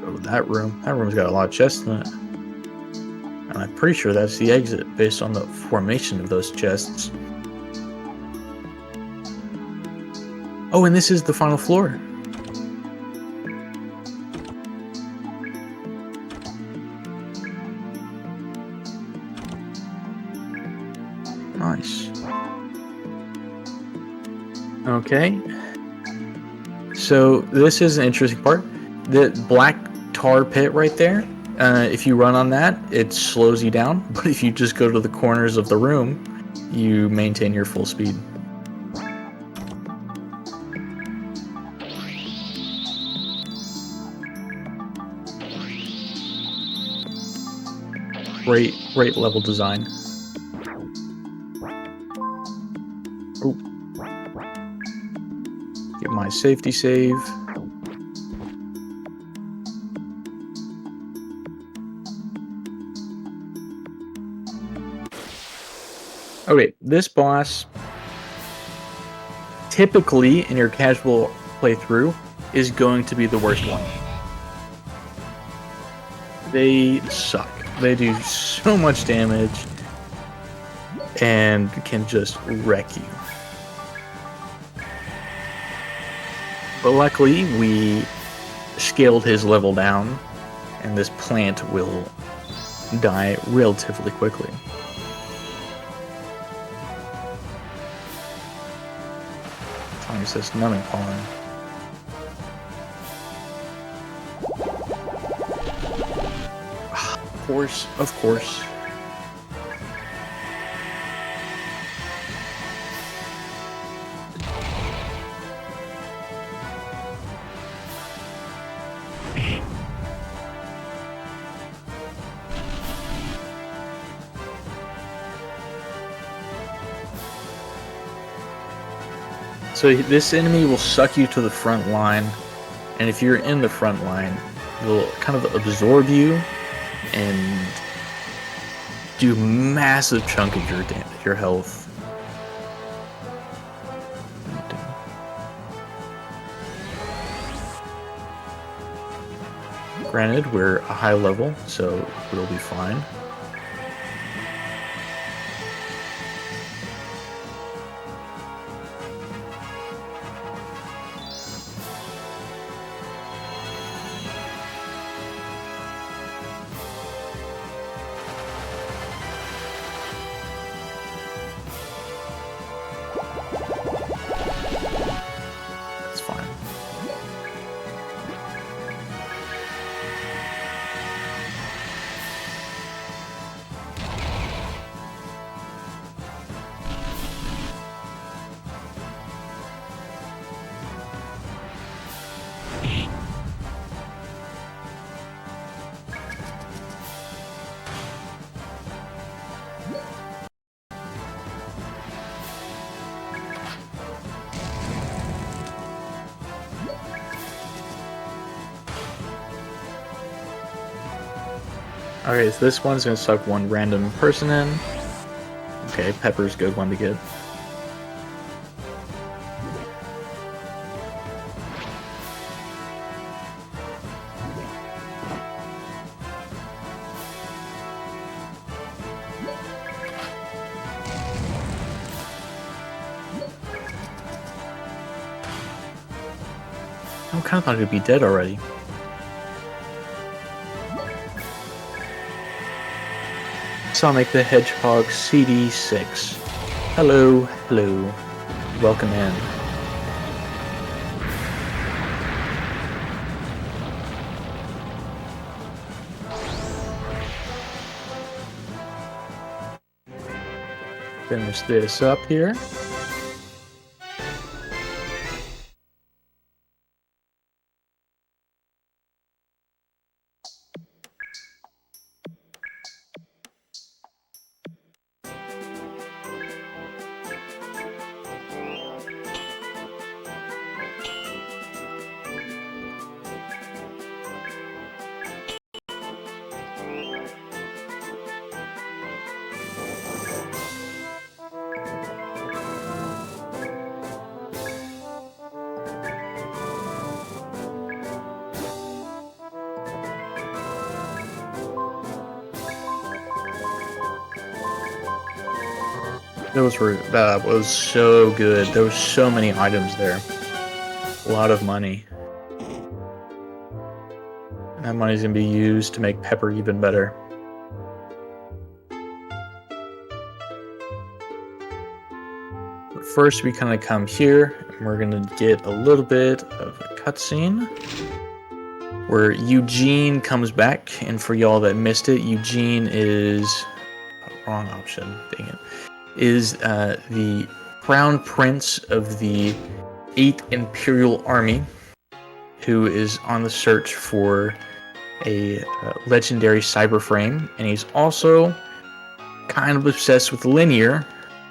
Oh, that room's got a lot of chests in it. And I'm pretty sure that's the exit based on the formation of those chests. Oh, and this is the final floor. Nice. Okay. So this is an interesting part. The black tar pit right there, if you run on that, it slows you down. But if you just go to the corners of the room, you maintain your full speed. Great level design. Oh. Get my safety save. Okay, this boss, typically in your casual playthrough, is going to be the worst one. They suck. They do so much damage and can just wreck you. But luckily, we scaled his level down, and this plant will die relatively quickly. Tommy says numbing pollen. Of course. So this enemy will suck you to the front line, and if you're in the front line, they'll kind of absorb you and do massive chunk of your damage, your health. Granted, we're a high level, so we'll be fine. Okay, so this one's gonna suck one random person in. Okay, Pepper's a good one to get. I kind of thought he'd be dead already. Sonic the Hedgehog CD6. Hello. Welcome in. Finish this up here. That was so good. There was so many items there. A lot of money. And that money's gonna be used to make Pepper even better. But first, we kind of come here, and we're gonna get a little bit of a cutscene where Eugene comes back. And for y'all that missed it, Eugene is wrong option. Dang it. Is the crown prince of the 8th Imperial Army, who is on the search for a legendary cyberframe, and he's also kind of obsessed with Linear,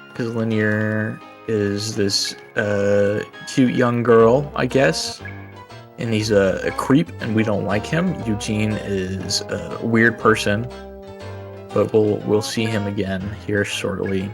because Linear is this cute young girl, I guess, and he's a creep, and we don't like him. Eugene is a weird person, but we'll see him again here shortly.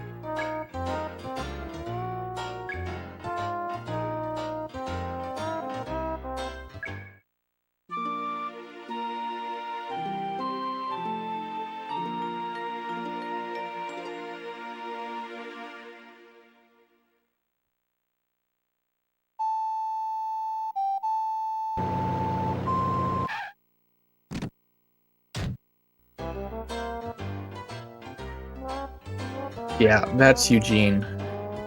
Yeah, that's Eugene.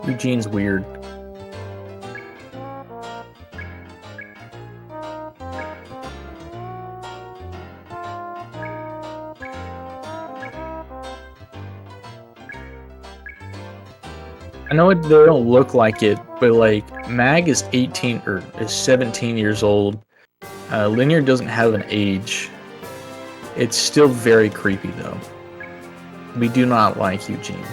Eugene's weird. I know they don't look like it, but like Mag is 18 or is 17 years old. Linear doesn't have an age. It's still very creepy though. We do not like Eugene.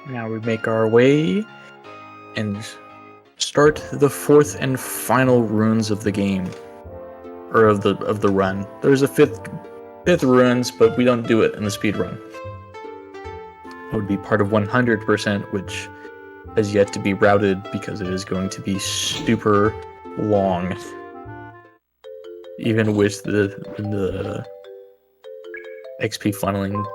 Now we make our way and start the 4th and final runes of the game, or of the run. There's a fifth runes, but we don't do it in the speed run. It would be part of 100%, which has yet to be routed because it is going to be super long, even with the XP funneling.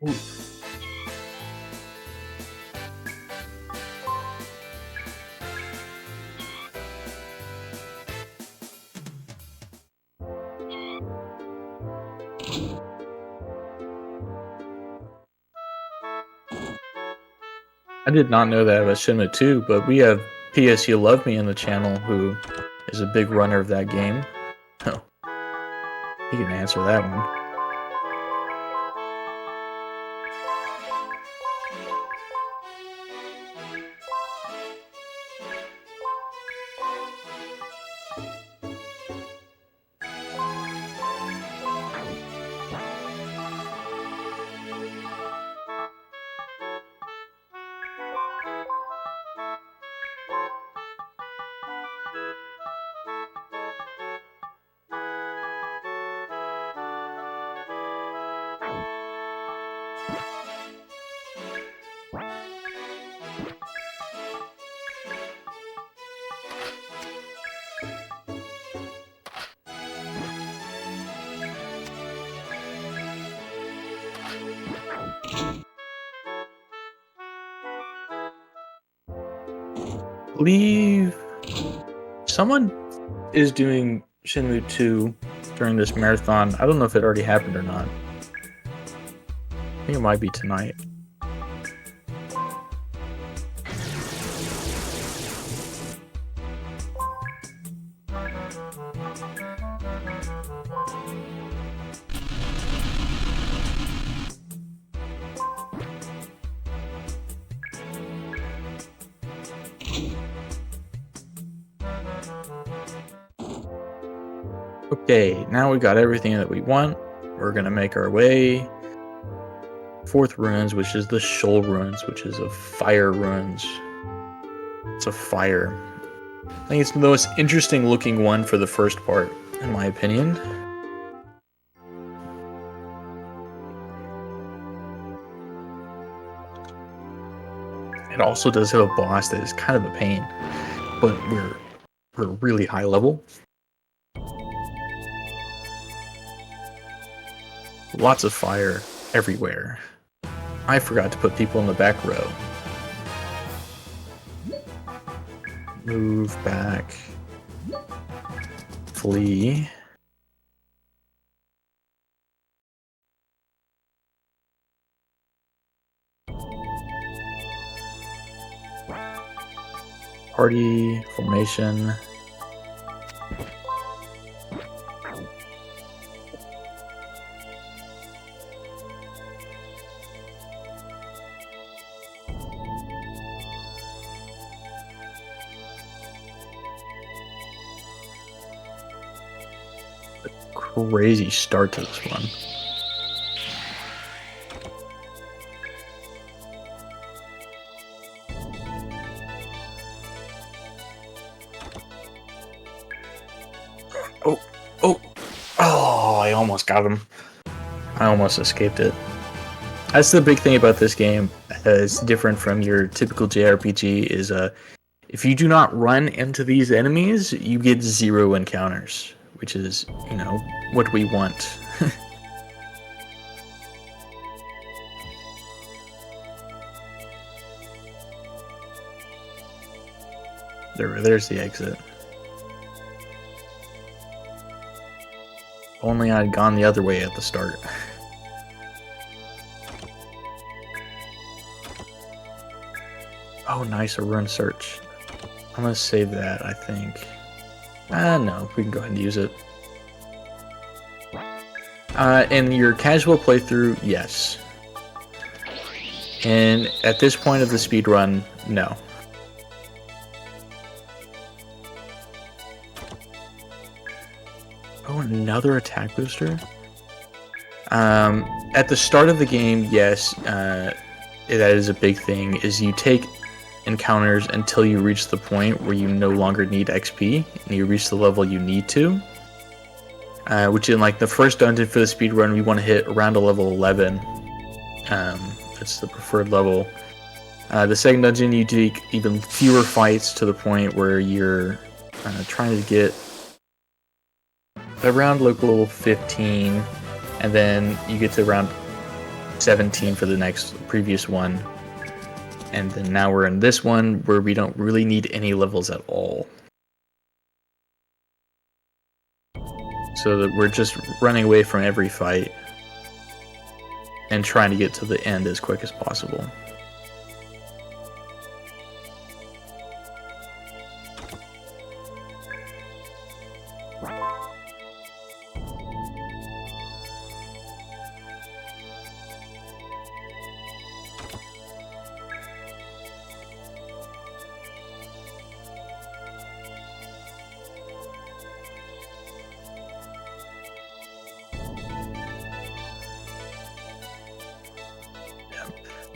Ooh. I did not know that about Shinma 2, but we have PS You Love Me in the channel, who is a big runner of that game. Oh, he can answer that one. believe someone is doing Shenmue 2 during this marathon. I don't know if it already happened or not. I think it might be tonight. Okay, now we got everything that we want. We're gonna make our way. Fourth ruins, which is the Shoal ruins, which is a fire ruins. It's a fire. I think it's the most interesting looking one for the first part, in my opinion. It also does have a boss that is kind of a pain, but we're really high level. Lots of fire everywhere. I forgot to put people in the back row. Move back. Flee. Party formation. Crazy start to this one. Oh, I almost got him. I almost escaped it. That's the big thing about this game. It's different from your typical JRPG is if you do not run into these enemies, you get 0 encounters, which is, you know, what we want. There's the exit. Only I'd gone the other way at the start. Oh, nice, a run search. I'm gonna save that, I think. No, we can go ahead and use it. In your casual playthrough, yes. And at this point of the speedrun, no. Oh, another attack booster? At the start of the game, yes, that is a big thing, is you take encounters until you reach the point where you no longer need XP, and you reach the level you need to. Which in like the first dungeon for the speedrun, we want to hit around a level 11. That's the preferred level. The second dungeon, you take even fewer fights to the point where you're trying to get around like level 15, and then you get to around 17 for the previous one. And then now we're in this one where we don't really need any levels at all. So that we're just running away from every fight and trying to get to the end as quick as possible.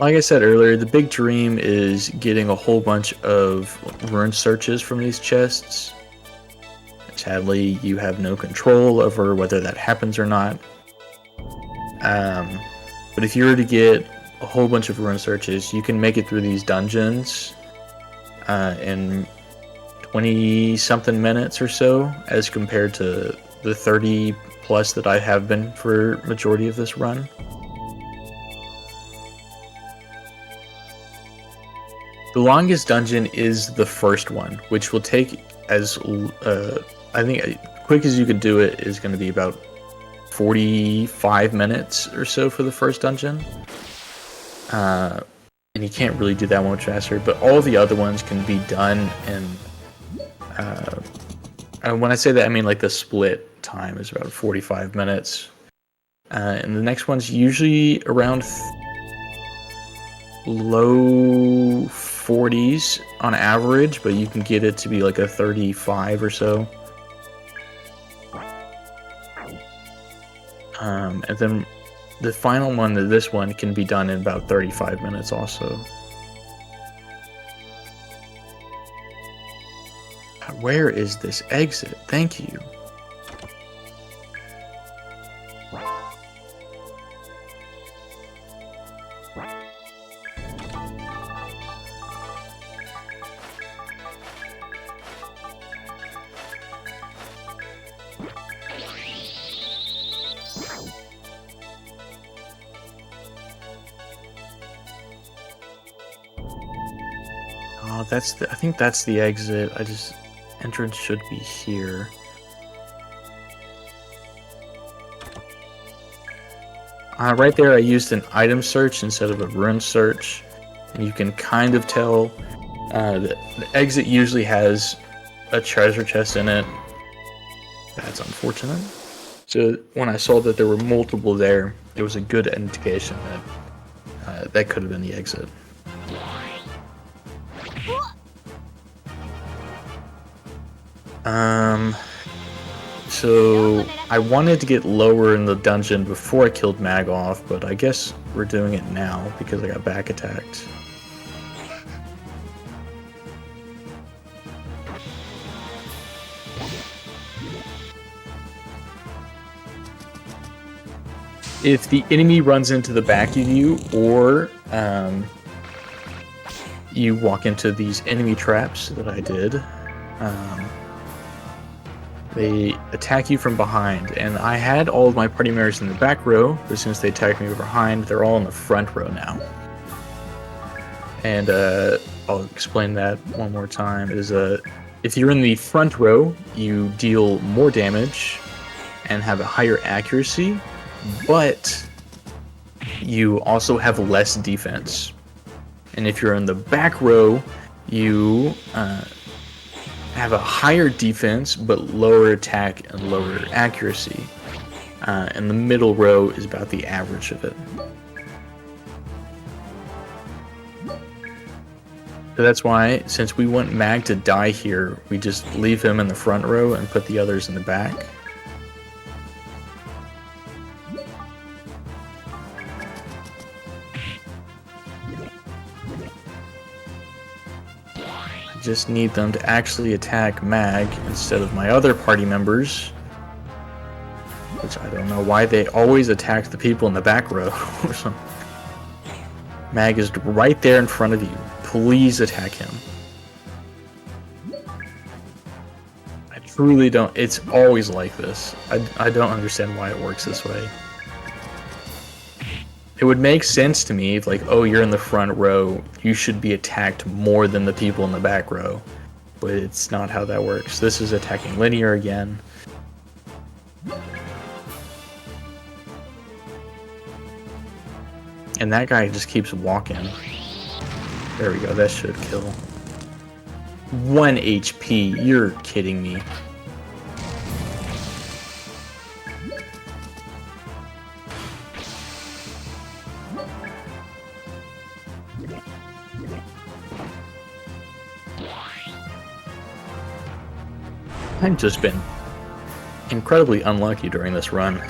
Like I said earlier, the big dream is getting a whole bunch of rune searches from these chests. Sadly, you have no control over whether that happens or not. But if you were to get a whole bunch of rune searches, you can make it through these dungeons in 20-something minutes or so, as compared to the 30 plus that I have been for majority of this run. The longest dungeon is the first one, which will take as I think quick as you can do it is going to be about 45 minutes or so for the first dungeon. And you can't really do that much faster, but all the other ones can be done in and when I say that, I mean like the split time is about 45 minutes. And the next one's usually around low 40s on average, but you can get it to be like a 35 or so. And then the final one, this one, can be done in about 35 minutes also. Where is this exit? Thank you. Oh, I think that's the exit. Entrance should be here. Right there I used an item search instead of a rune search. And you can kind of tell that the exit usually has a treasure chest in it. That's unfortunate. So when I saw that there were multiple there, it was a good indication that that could have been the exit. So I wanted to get lower in the dungeon before I killed Mag off, but I guess we're doing it now because I got back attacked. If the enemy runs into the back of you, or you walk into these enemy traps that I did, they attack you from behind, and I had all of my party members in the back row, but since they attacked me from behind, they're all in the front row now. And I'll explain that one more time. If you're in the front row, you deal more damage and have a higher accuracy, but you also have less defense. And if you're in the back row, you have a higher defense but lower attack and lower accuracy. And the middle row is about the average of it. So that's why, since we want Mag to die here, we just leave him in the front row and put the others in the back. Just need them to actually attack Mag instead of my other party members, which I don't know why they always attack the people in the back row or something. Mag is right there in front of you. Please attack him. I truly don't. It's always like this. I don't understand why it works this way. It would make sense to me if, like, oh, you're in the front row, you should be attacked more than the people in the back row. But it's not how that works. This is attacking linear again. And that guy just keeps walking. There we go, that should kill. 1 HP, you're kidding me. I've just been incredibly unlucky during this run.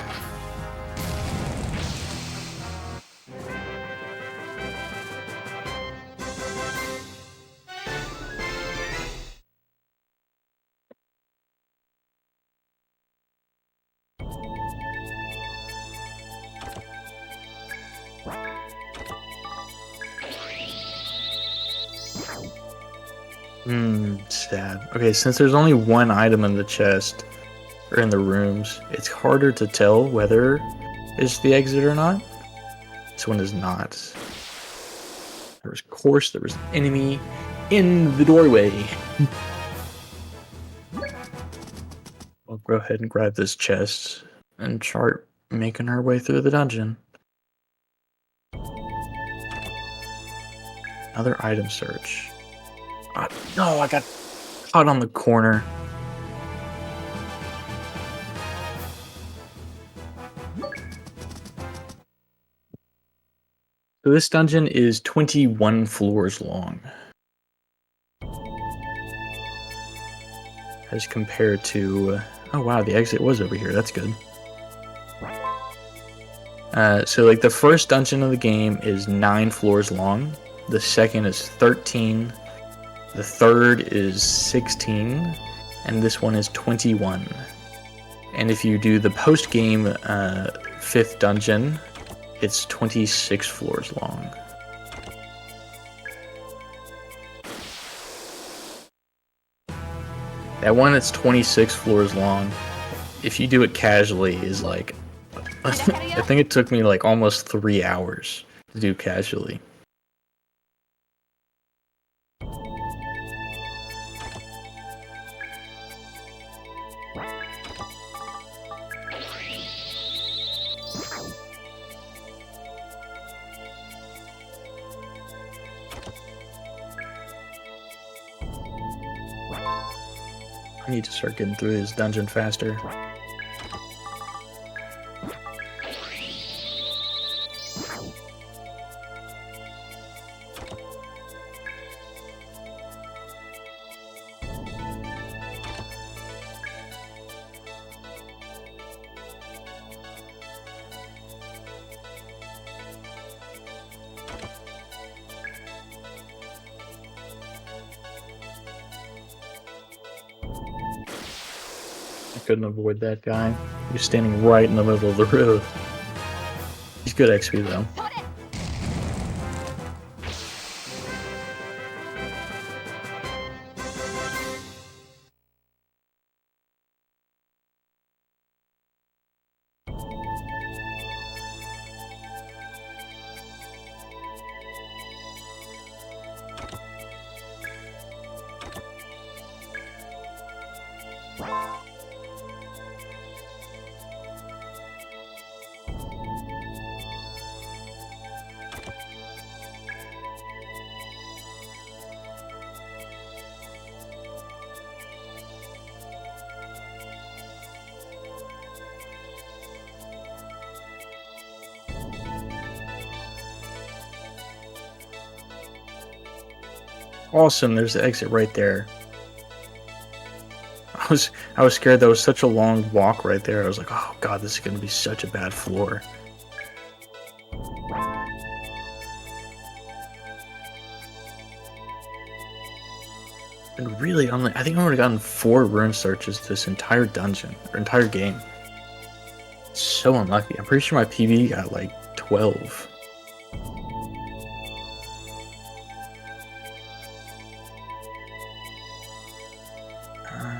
Sad. Okay, since there's only one item in the chest, or in the rooms, it's harder to tell whether it's the exit or not. This one is not. Of course, there was an enemy in the doorway. We'll go ahead and grab this chest and start making our way through the dungeon. Another item search. No, I got caught on the corner. So this dungeon is 21 floors long. As compared to... oh wow, the exit was over here. That's good. So like the first dungeon of the game is 9 floors long. The second is 13. The third is 16. And this one is 21. And if you do the post-game 5th dungeon, it's 26 floors long. That one that's 26 floors long, if you do it casually, is like... I think it took me like almost 3 hours to do casually. I need to start getting through this dungeon faster. Couldn't avoid that guy. He was standing right in the middle of the road. He's good XP though. Awesome, there's the exit right there. I was scared. That was such a long walk right there. I was like, oh god, this is gonna be such a bad floor. And really, I think I would have gotten 4 rune searches this entire dungeon, or entire game. So unlucky. I'm pretty sure my PB got like 12.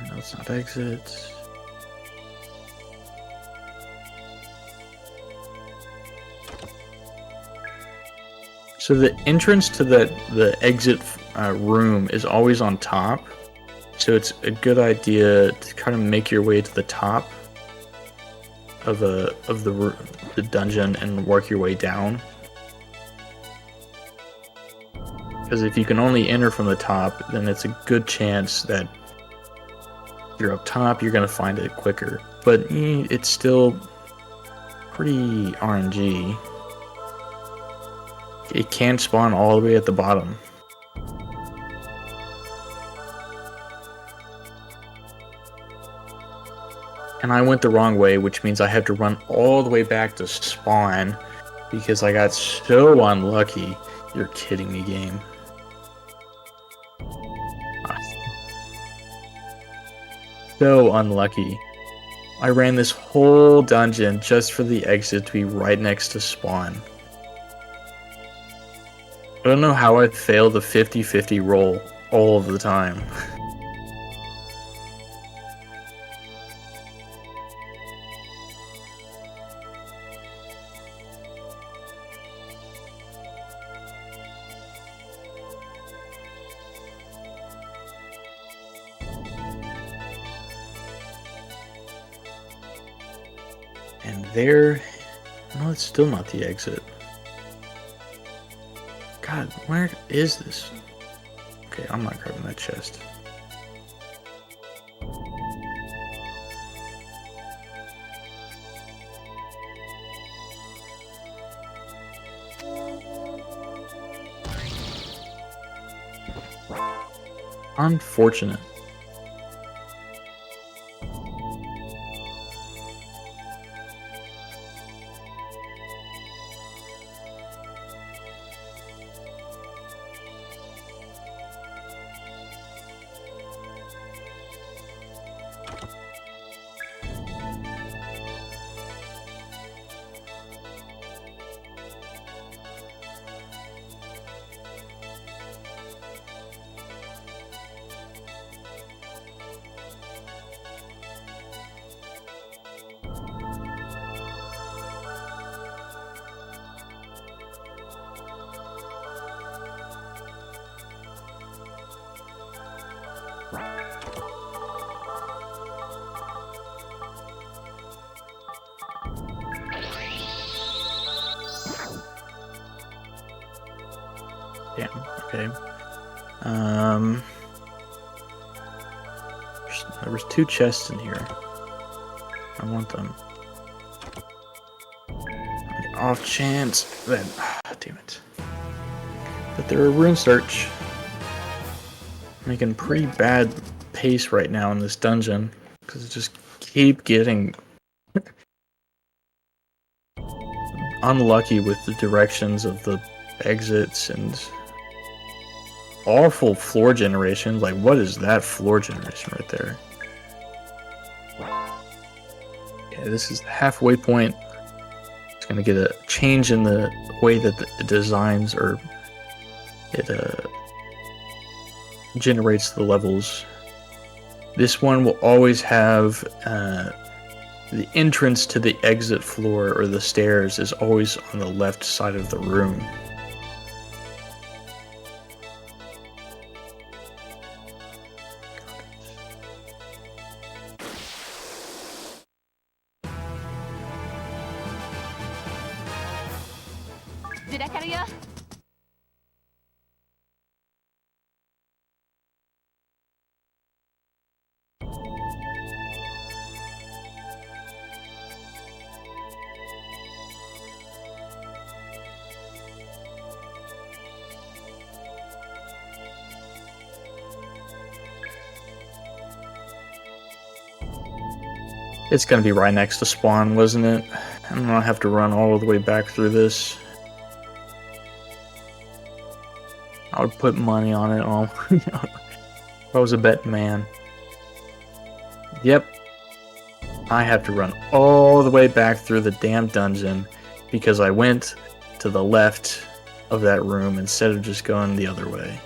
No, it's not exit. So the entrance to the exit room is always on top, so it's a good idea to kind of make your way to the top of the dungeon and work your way down. Because if you can only enter from the top, then it's a good chance that if you're up top, you're gonna find it quicker. But it's still pretty RNG. It can spawn all the way at the bottom. And I went the wrong way, which means I have to run all the way back to spawn because I got so unlucky. You're kidding me, game. So unlucky. I ran this whole dungeon just for the exit to be right next to spawn. I don't know how I fail the 50-50 roll all of the time. there. No, it's still not the exit. God, where is this? Okay, I'm not grabbing that chest. Unfortunate. Damn, okay. There was 2 chests in here. I want them. On the off chance that, damn it, that they're a rune search. Making pretty bad pace right now in this dungeon because I just keep getting unlucky with the directions of the exits and awful floor generation. Like, what is that floor generation right there? Okay, this is the halfway point. It's gonna get a change in the way that it designs, or it generates the levels. This one will always have the entrance to the exit floor or the stairs is always on the left side of the room. It's gonna be right next to spawn, wasn't it? I'm gonna have to run all the way back through this. I would put money on it all. If I was a bet man. Yep. I have to run all the way back through the damn dungeon because I went to the left of that room instead of just going the other way.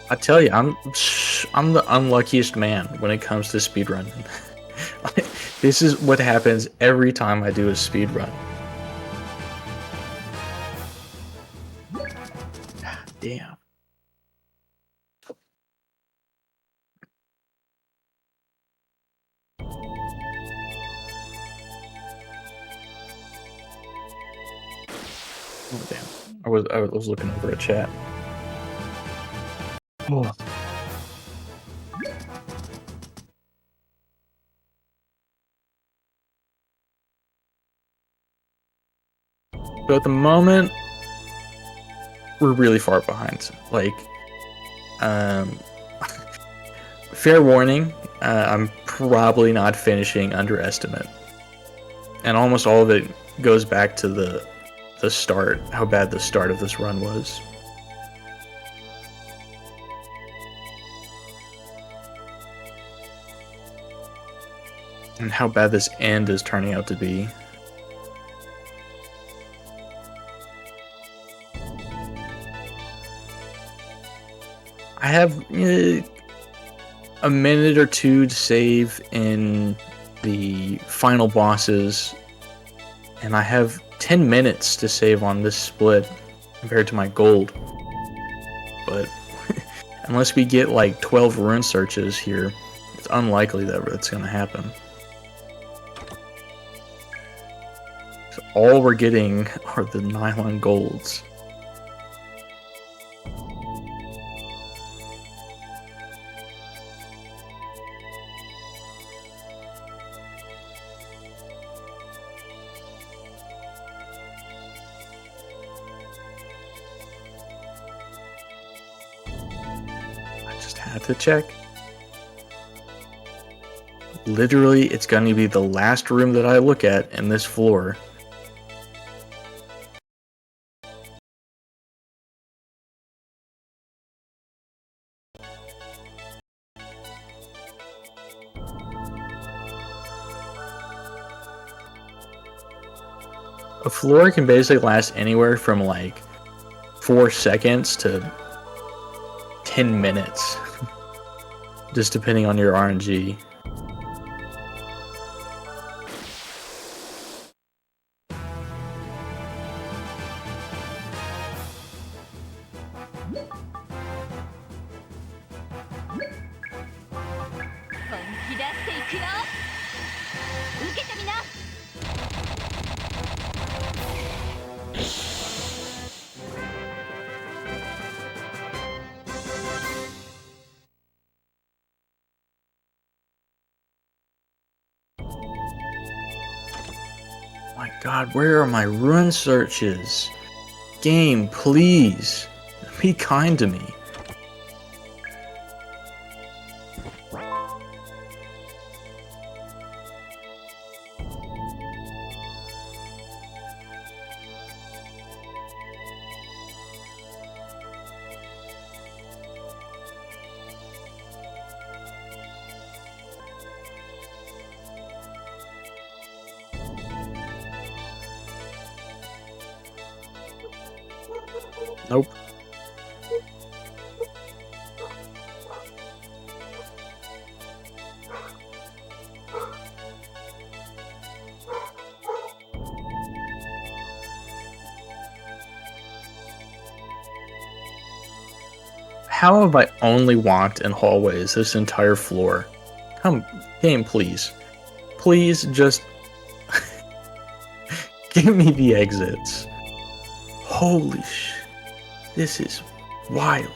I tell you, I'm the unluckiest man when it comes to speedrunning. This is what happens every time I do a speedrun. Damn. Oh damn. I was looking over a chat. Oh. So at the moment, we're really far behind. Like, fair warning, I'm probably not finishing under estimate. And almost all of it goes back to the start, how bad the start of this run was. And how bad this end is turning out to be. I have a minute or two to save in the final bosses, and I have 10 minutes to save on this split. compared to my gold. But unless we get like 12 rune searches here, it's unlikely that that's going to happen. So all we're getting are the nylon golds. I just had to check. Literally, it's going to be the last room that I look at in this floor. A floor can basically last anywhere from like 4 seconds to 10 minutes, just depending on your RNG. My god, where are my rune searches? Game, please. Be kind to me. Nope. How have I only walked in hallways this entire floor? Come, game, please. Please just give me the exits. Holy sh... This is wild.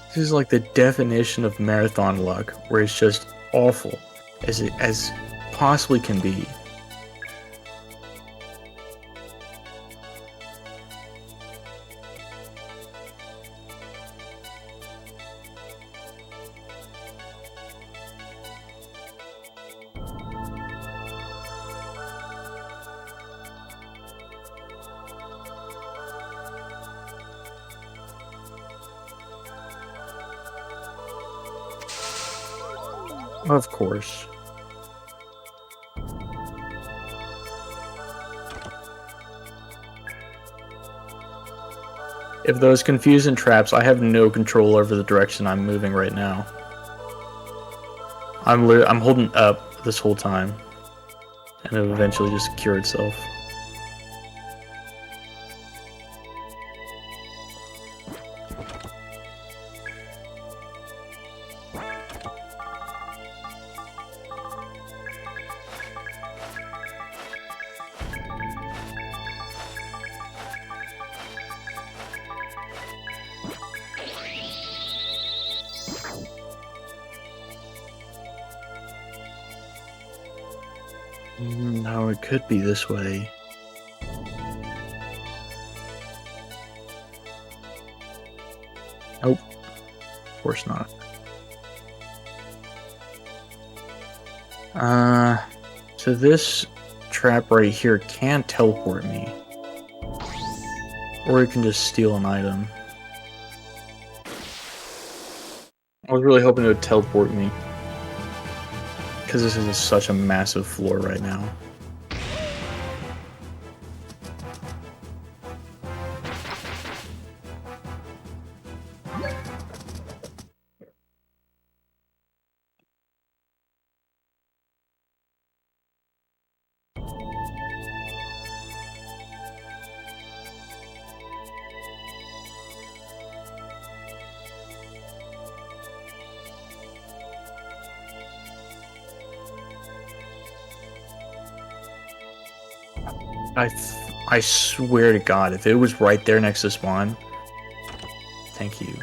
This is like the definition of marathon luck, where it's just awful as it as possibly can be. Of course. If those confusing traps, I have no control over the direction I'm moving right now. I'm holding up this whole time, and it'll eventually just cure itself. No, it could be this way. Nope. Of course not. So this trap right here can teleport me. Or it can just steal an item. I was really hoping it would teleport me, because this is such a massive floor right now. I swear to God, if it was right there next to spawn, thank you.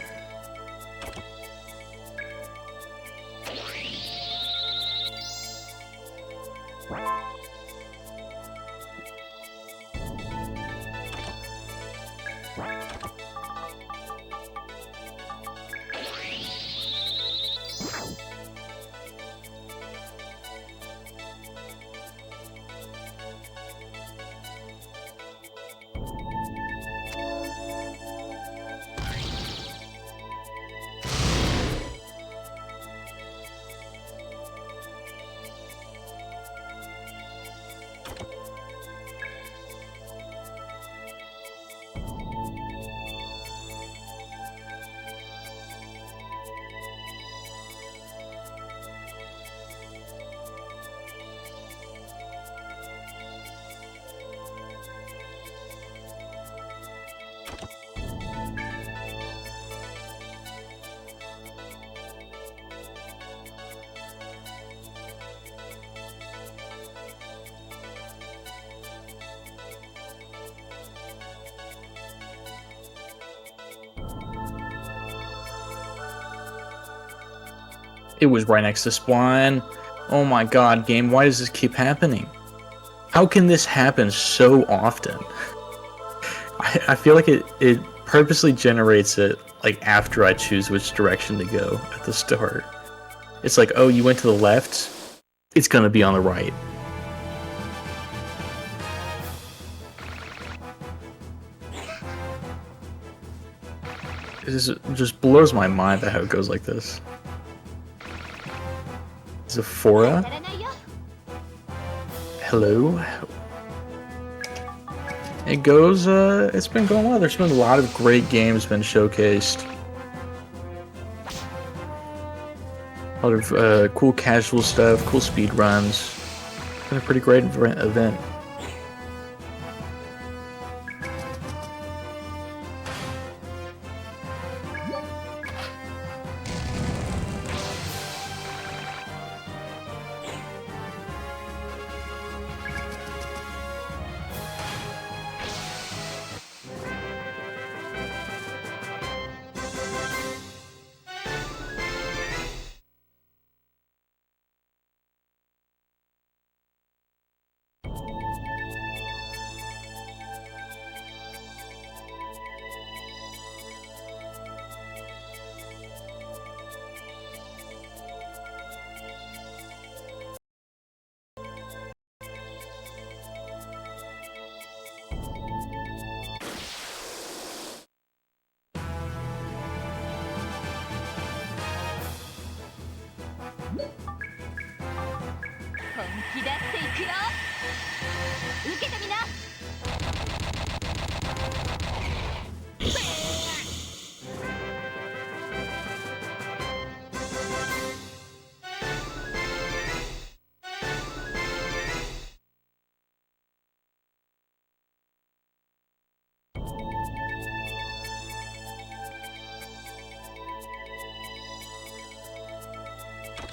It was right next to spawn. Oh my God, game, why does this keep happening? How can this happen so often? I feel like it purposely generates it like after I choose which direction to go at the start. It's like, oh, you went to the left, it's gonna be on the right. It just blows my mind that how it goes like this. Zephora? Hello? It goes, it's been going well. There's been a lot of great games been showcased. A lot of cool casual stuff, cool speed runs. It's been a pretty great event.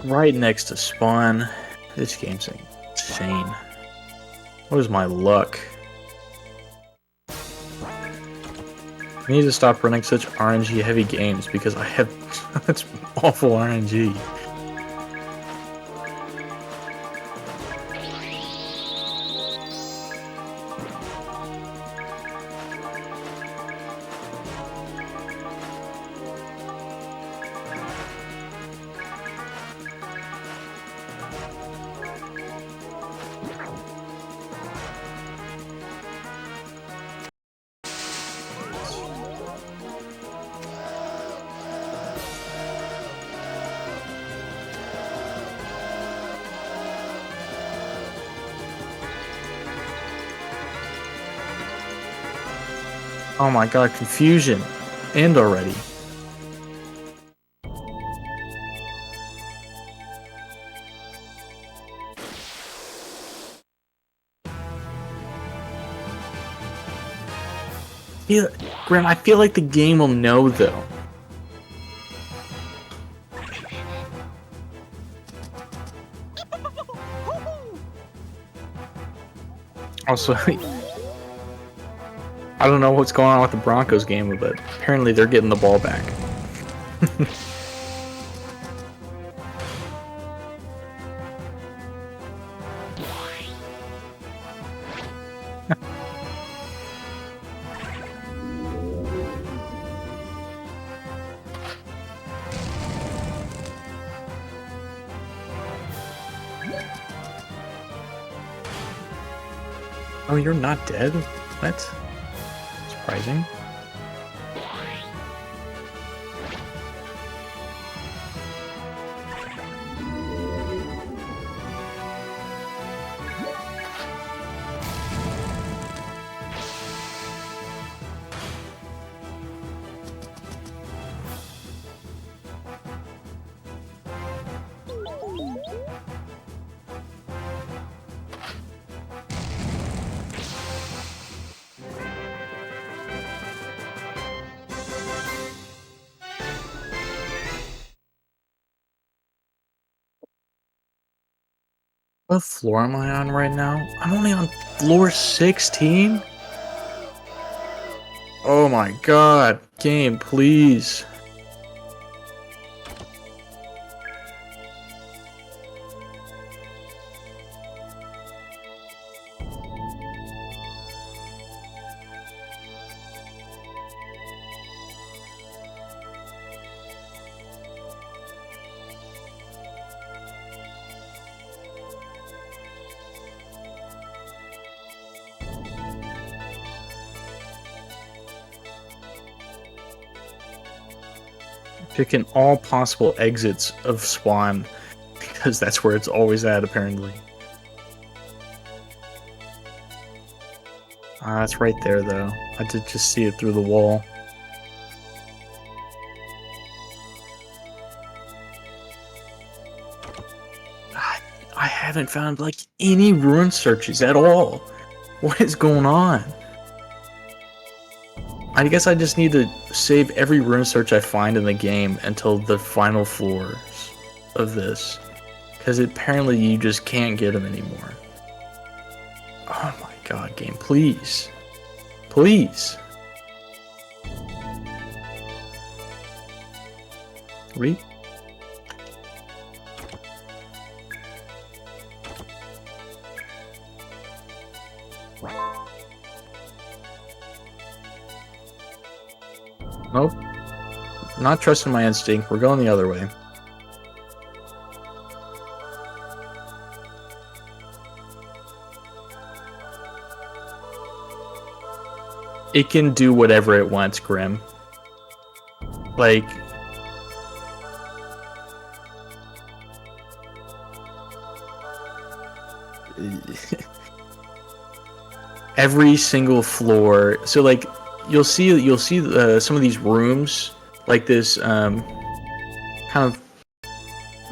Right next to spawn. This game's insane. What is my luck? I need to stop running such RNG heavy games because I have such awful RNG. Oh my God, confusion. End already. Yeah, Graham, I feel like the game will know though. Also, I don't know what's going on with the Broncos game, but apparently they're getting the ball back. Oh, you're not dead? What? Surprising. What floor am I on right now? I'm only on floor 16? Oh my god. Game, please. Picking all possible exits of spawn because that's where it's always at, apparently. Ah, it's right there, though. I did just see it through the wall. I haven't found, like, any ruin searches at all. What is going on? I guess I just need to save every ruin search I find in the game until the final floors of this. Because apparently you just can't get them anymore. Oh my god, game, please. Please. Read? Nope. Not trusting my instinct. We're going the other way. It can do whatever it wants, Grim. Like... every single floor. So, like... You'll see some of these rooms, like this kind of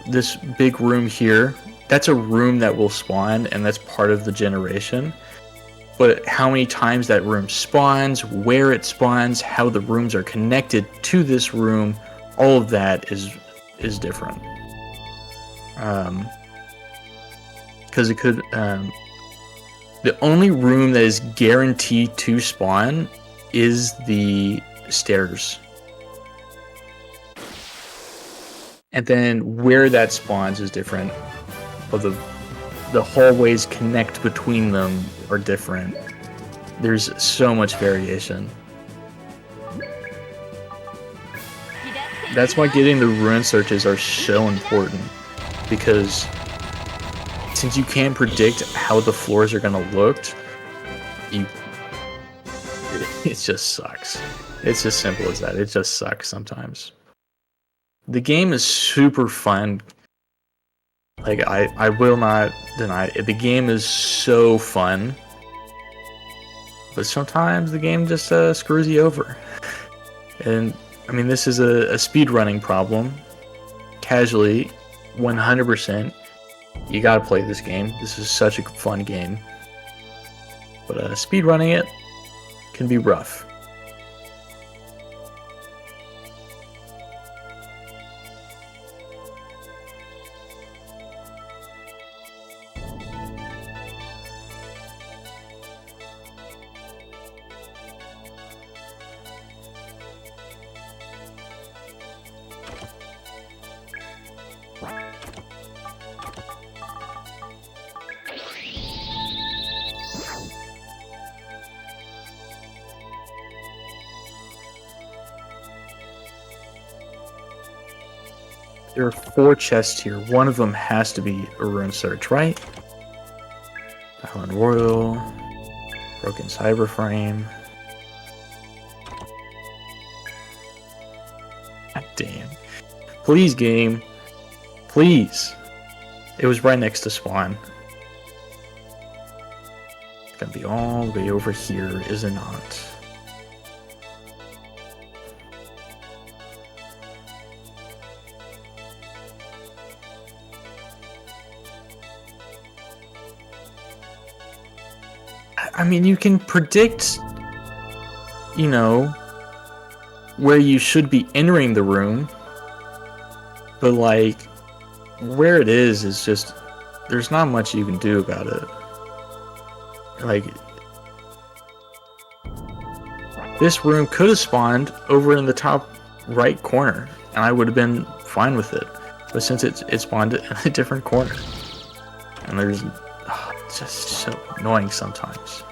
this big room here. That's a room that will spawn, and that's part of the generation. But how many times that room spawns, where it spawns, how the rooms are connected to this room, all of that is different. Because it could the only room that is guaranteed to spawn is the stairs. And then where that spawns is different. But the hallways connect between them are different. There's so much variation. That's why getting the ruin searches are so important. Because since you can't predict how the floors are gonna look, it just sucks. It's as simple as that. It just sucks sometimes. The game is super fun. Like, I will not deny it. The game is so fun. But sometimes the game just screws you over. And, I mean, this is a speedrunning problem. Casually, 100%. You gotta play this game. This is such a fun game. But speedrunning it can be rough. There are 4 chests here. One of them has to be a rune search, right? Island Royal, broken cyber frame. God damn. Please, game. Please. It was right next to spawn. It's gonna be all the way over here, is it not? I mean, you can predict, you know, where you should be entering the room, but like, where it is just, there's not much you can do about it. Like, this room could have spawned over in the top right corner, and I would have been fine with it. But since it spawned in a different corner, and there's, it's just so annoying sometimes.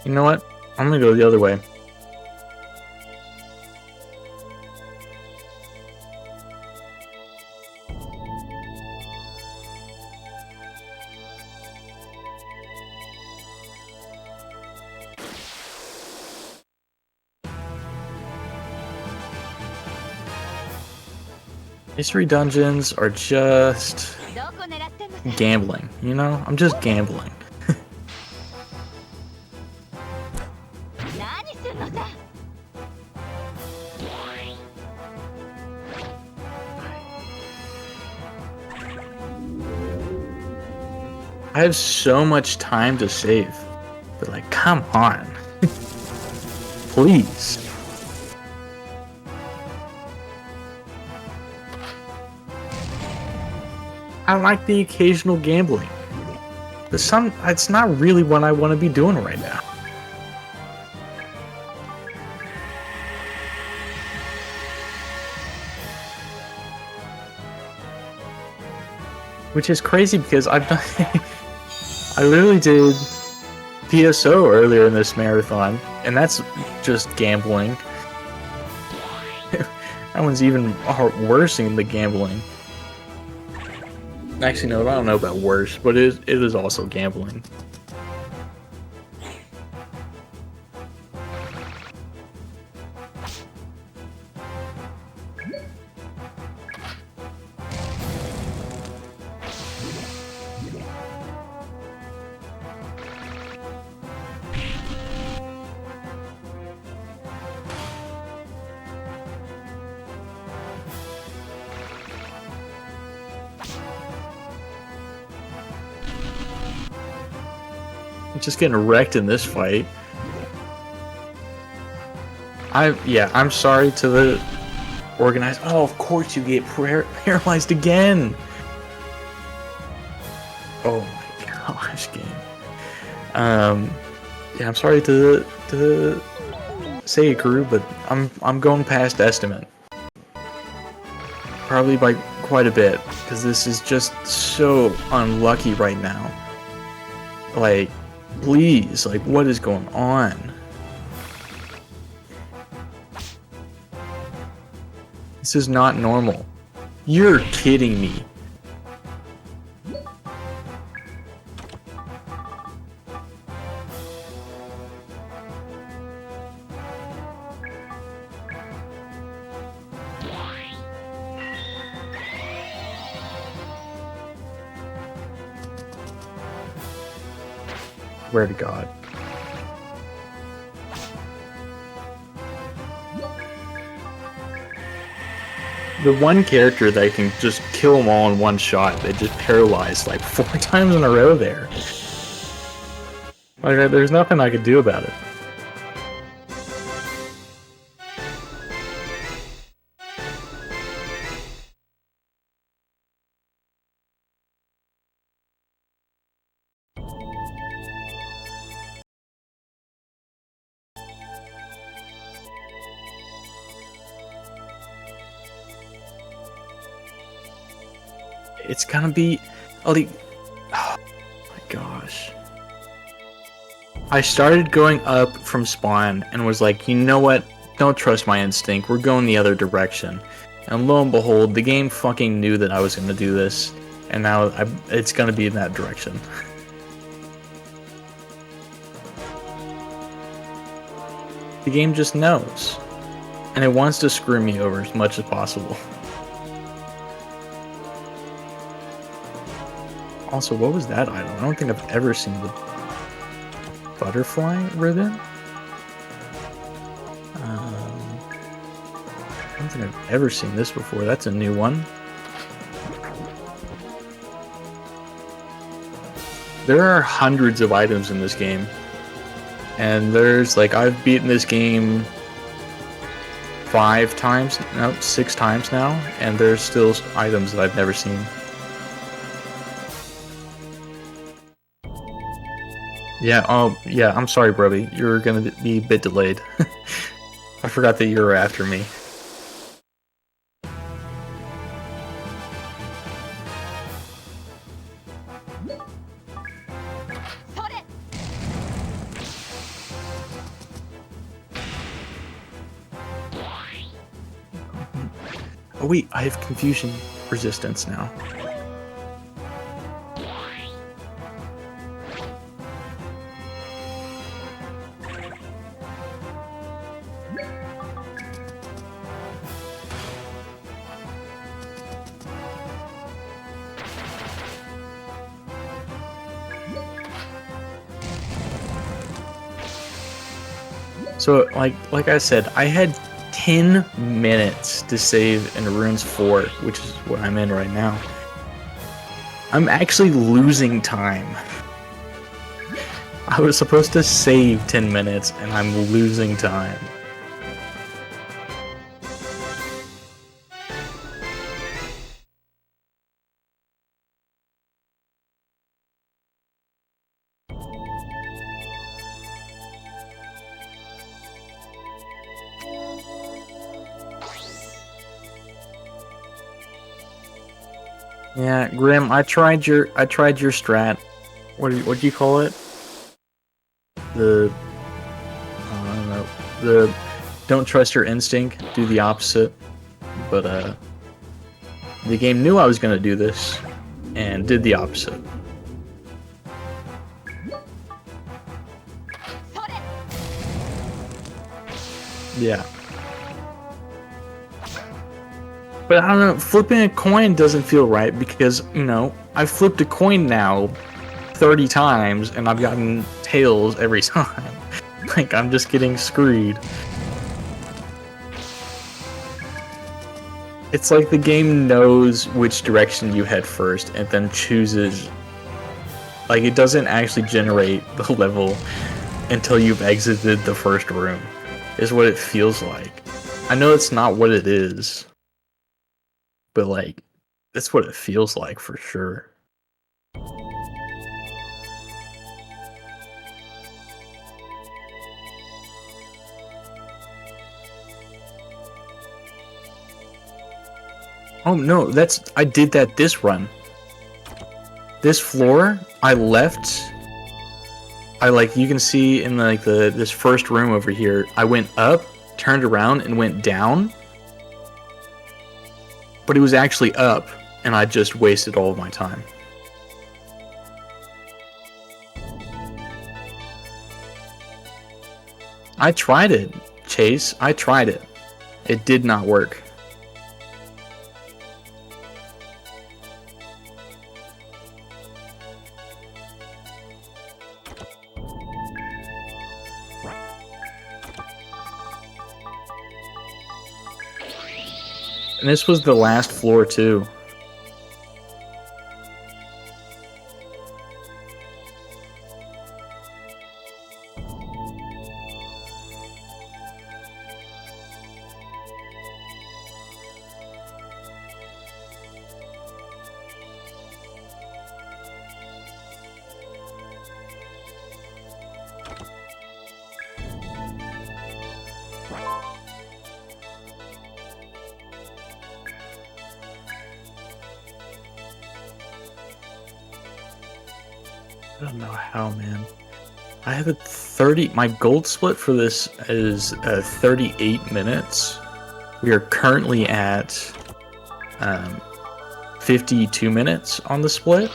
You know what? I'm gonna go the other way. Mystery dungeons are just gambling, you know? I'm just gambling. I have so much time to save, but like, come on. Please. I like the occasional gambling, but it's not really what I want to be doing right now. Which is crazy because I've done I literally did PSO earlier in this marathon, and that's just gambling. That one's even worse than the gambling. Actually, no, I don't know about worse, but it is also gambling. Just getting wrecked in this fight. I'm sorry to the organized. Oh, of course you get paralyzed again. Oh my gosh, game. Yeah, I'm sorry to the SegaCrew, but I'm going past estimate. Probably by quite a bit, because this is just so unlucky right now. Like, please, like, what is going on? This is not normal. You're kidding me. Swear to God. The one character that can just kill them all in one shot, they just paralyzed like 4 times in a row there. Like, there's nothing I could do about it. It's gonna be, like, oh my gosh. I started going up from spawn and was like, you know what? Don't trust my instinct. We're going the other direction. And lo and behold, the game fucking knew that I was going to do this. And now it's going to be in that direction. The game just knows. And it wants to screw me over as much as possible. Also, what was that item? I don't think I've ever seen the butterfly ribbon. I don't think I've ever seen this before. That's a new one. There are hundreds of items in this game. And there's, like, I've beaten this game 6 times now, and there's still items that I've never seen. Yeah, yeah, I'm sorry, Brody. You're gonna be a bit delayed. I forgot that you were after me. Oh wait, I have confusion resistance now. So, like I said, I had 10 minutes to save in Runes 4, which is what I'm in right now. I'm actually losing time. I was supposed to save 10 minutes, and I'm losing time. Yeah, Grim, I tried your strat. What do you call it? I don't know. The don't trust your instinct, do the opposite. But the game knew I was gonna do this and did the opposite. Yeah. But I don't know, flipping a coin doesn't feel right because, you know, I've flipped a coin now 30 times and I've gotten tails every time. Like, I'm just getting screwed. It's like the game knows which direction you head first and then chooses. Like, it doesn't actually generate the level until you've exited the first room, is what it feels like. I know it's not what it is. But, like, that's what it feels like for sure. Oh, no, I did that this run. This floor, I left. You can see in, like, this first room over here, I went up, turned around, and went down. But it was actually up, and I just wasted all of my time. I tried it, Chase. I tried it. It did not work. And this was the last floor, too. don't know how, man. I have a 30. My gold split for this is 38 minutes. We are currently at 52 minutes on the split.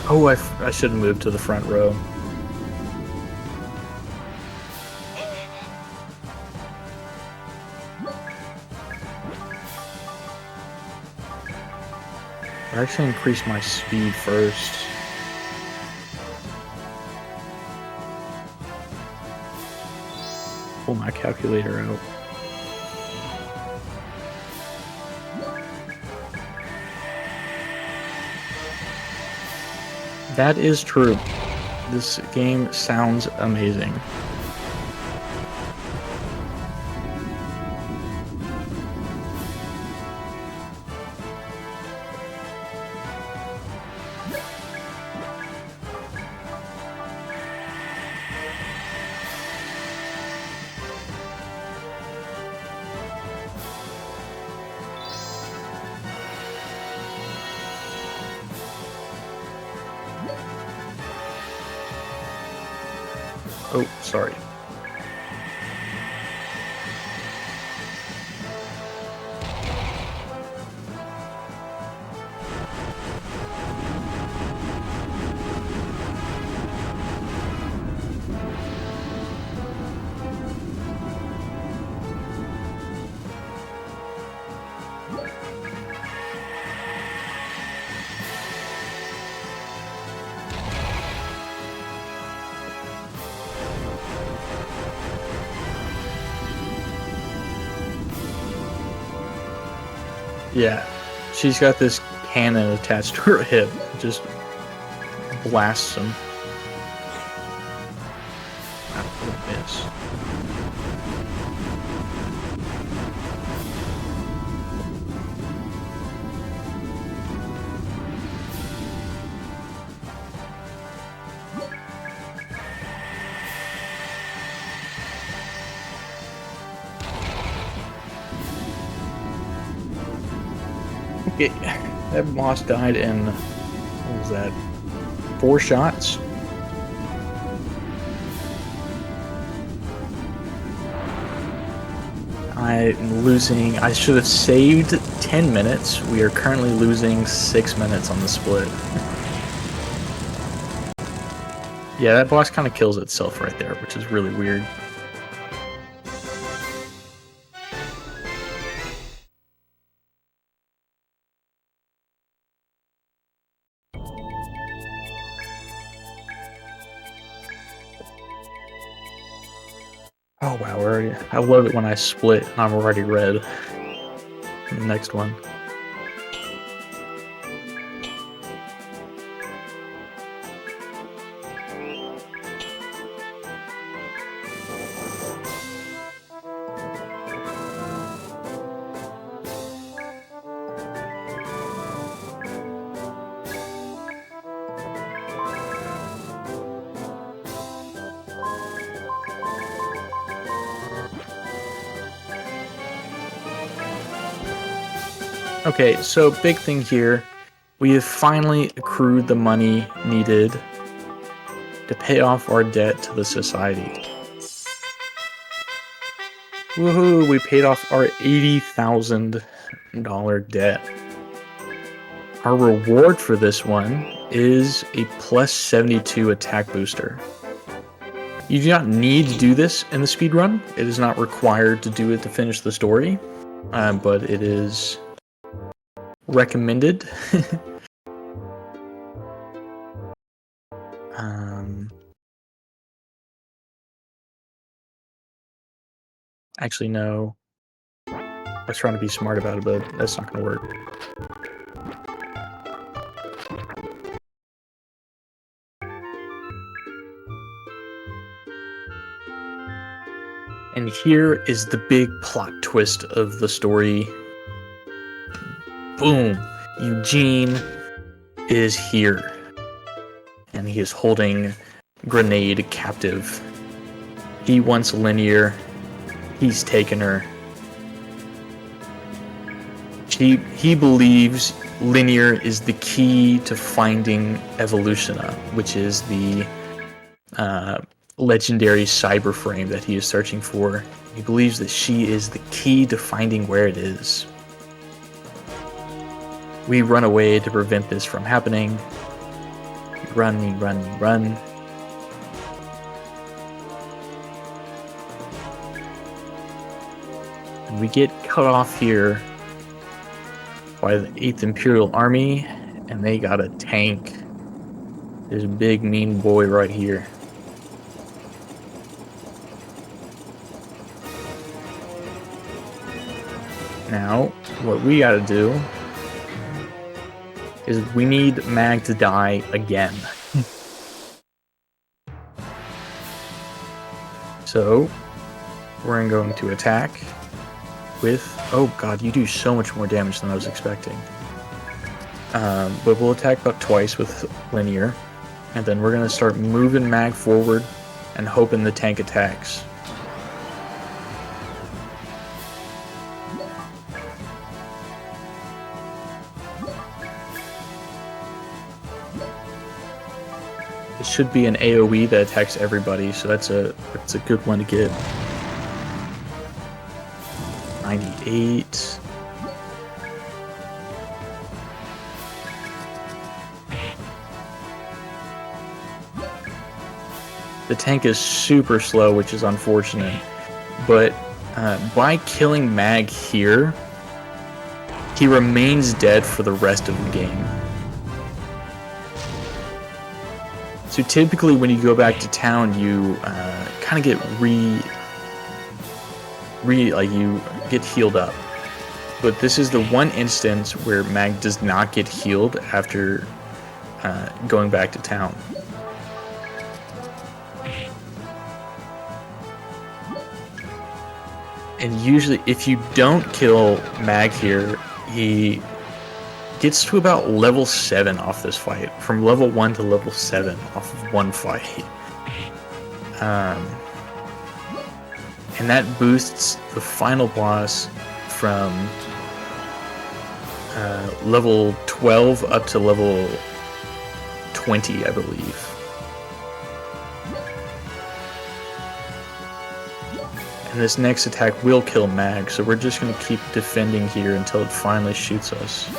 Oh, I should have moved to the front row. I actually increased my speed first. Pull my calculator out. That is true. This game sounds amazing. Oh, sorry. Yeah, she's got this cannon attached to her hip. Just blasts him. What a miss. Okay, that boss died in, what was that, 4 shots? I'm losing, I should have saved 10 minutes. We are currently losing 6 minutes on the split. Yeah, that boss kind of kills itself right there, which is really weird. Oh wow, I love it when I split and I'm already red. The next one. Okay, so big thing here. We have finally accrued the money needed to pay off our debt to the society. Woohoo! We paid off our $80,000 debt. Our reward for this one is a plus 72 attack booster. You do not need to do this in the speedrun. It is not required to do it to finish the story, but it is recommended. Actually, no. I was trying to be smart about it, but that's not going to work. And here is the big plot twist of the story. Boom! Eugene is here. And he is holding Grenade captive. He wants Linear. He's taken her. He believes Linear is the key to finding Evolutiona, which is the legendary cyber frame that he is searching for. He believes that she is the key to finding where it is. We run away to prevent this from happening. Run. And we get cut off here by the 8th Imperial Army, and they got a tank. There's a big mean boy right here. Now, what we gotta do is we need Mag to die again. So, we're going to attack with... Oh god, you do so much more damage than I was expecting. But we'll attack about twice with Linear, and then we're going to start moving Mag forward and hoping the tank attacks. It should be an AoE that attacks everybody, so that's a good one to get. 98. The tank is super slow, which is unfortunate, but by killing Mag here, he remains dead for the rest of the game. So typically when you go back to town, you kind of get you get healed up. But this is the one instance where Mag does not get healed after going back to town. And usually if you don't kill Mag here, he gets to about level 7 off this fight. From level 1 to level 7 off of one fight. And that boosts the final boss from level 12 up to level 20, I believe. And this next attack will kill Mag, so we're just going to keep defending here until it finally shoots us.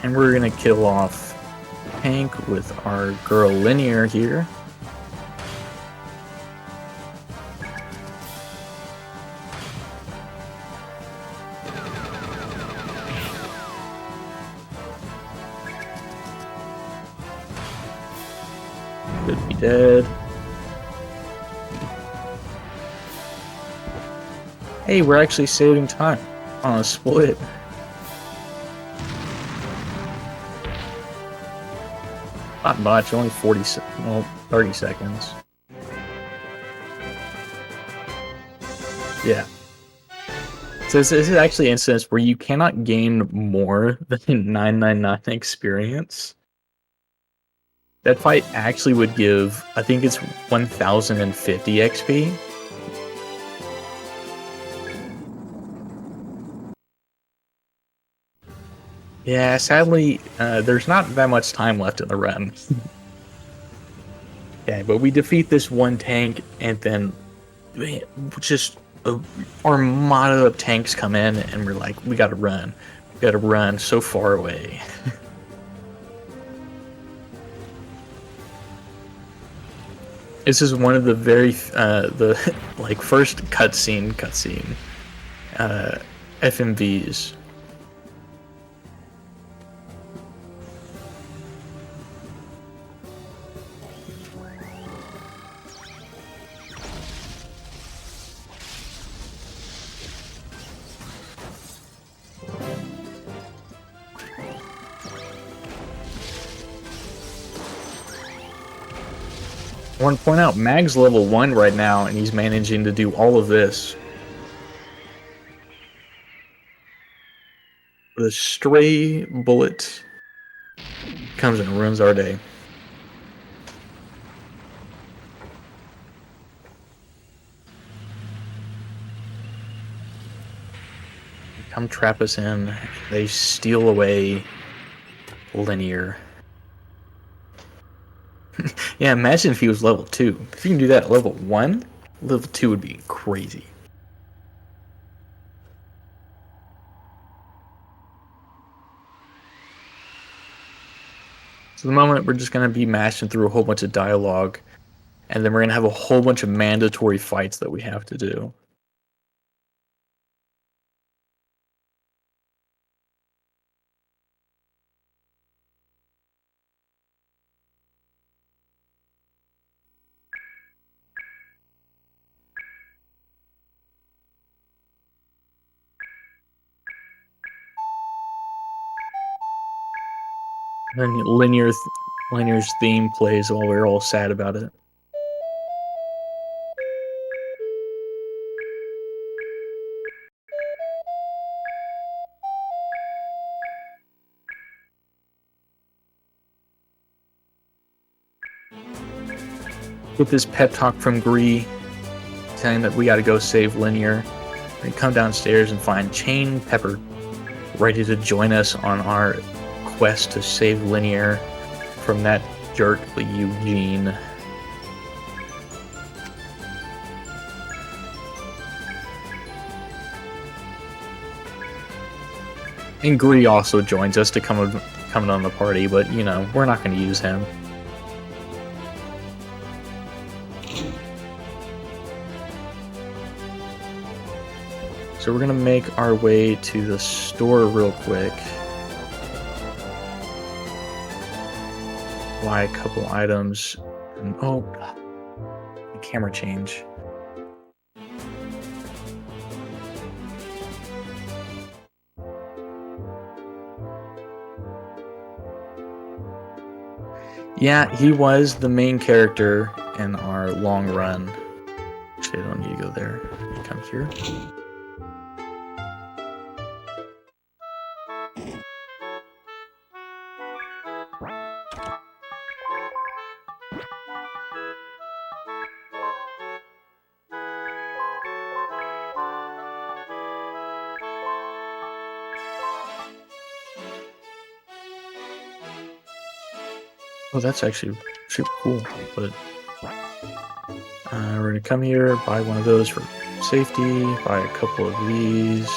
And we're going to kill off tank with our girl Linear here. Could be dead. Hey, we're actually saving time on a split. Not much, only 30 seconds. Yeah. So this is actually an instance where you cannot gain more than 999 experience. That fight actually would give, I think it's 1050 XP. Yeah, sadly, there's not that much time left in the run. Okay, but we defeat this one tank, and then just an armada of tanks come in, and we're like, we gotta run. We gotta run so far away. This is one of the very, first cutscene, FMVs. I want to point out, Mag's level 1 right now, and he's managing to do all of this. The stray bullet comes and ruins our day. Come trap us in. They steal away Linear. Yeah, imagine if he was level 2. If you can do that at level 1, level 2 would be crazy. So the moment we're just going to be mashing through a whole bunch of dialogue, and then we're going to have a whole bunch of mandatory fights that we have to do. And then Linear's theme plays while we're all sad about it. Get this pep talk from Gree, saying that we gotta go save Linear. And come downstairs and find Chain Pepper, ready to join us on our quest to save Linear from that jerk Eugene. And Gree also joins us to come on the party, but you know, we're not going to use him. So we're going to make our way to the store real quick. Buy a couple items. And, oh, the camera change. Yeah, he was the main character in our long run. Actually, I don't need to go there. Come here. Oh, that's actually super cool, but we're gonna come here, buy one of those for safety, buy a couple of these.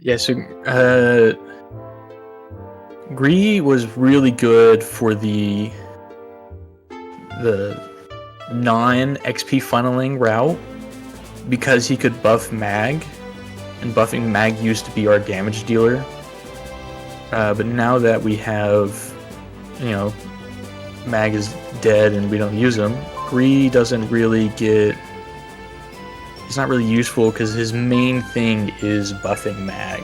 Yeah, so Gree was really good for the non-XP funneling route because he could buff Mag, and buffing Mag used to be our damage dealer. But now that we have, you know, Mag is dead and we don't use him, Gree doesn't really get... He's not really useful because his main thing is buffing Mag.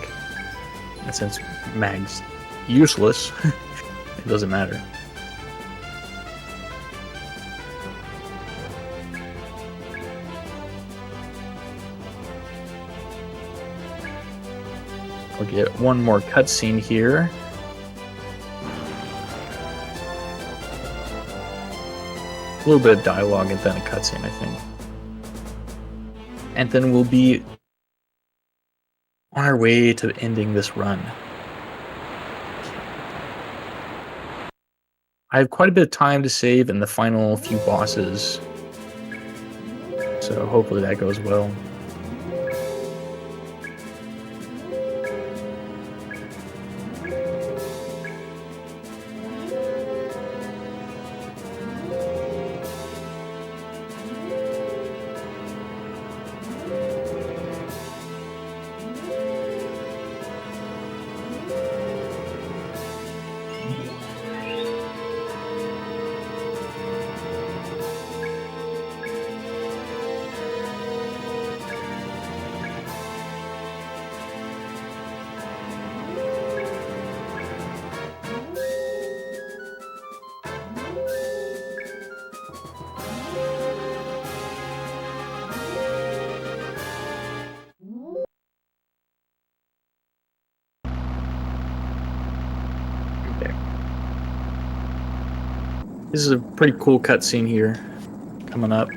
And since Mag's useless, it doesn't matter. We'll get one more cutscene here. A little bit of dialogue and then a cutscene, I think. And then we'll be on our way to ending this run. I have quite a bit of time to save in the final few bosses, so hopefully that goes well. This is a pretty cool cutscene here coming up.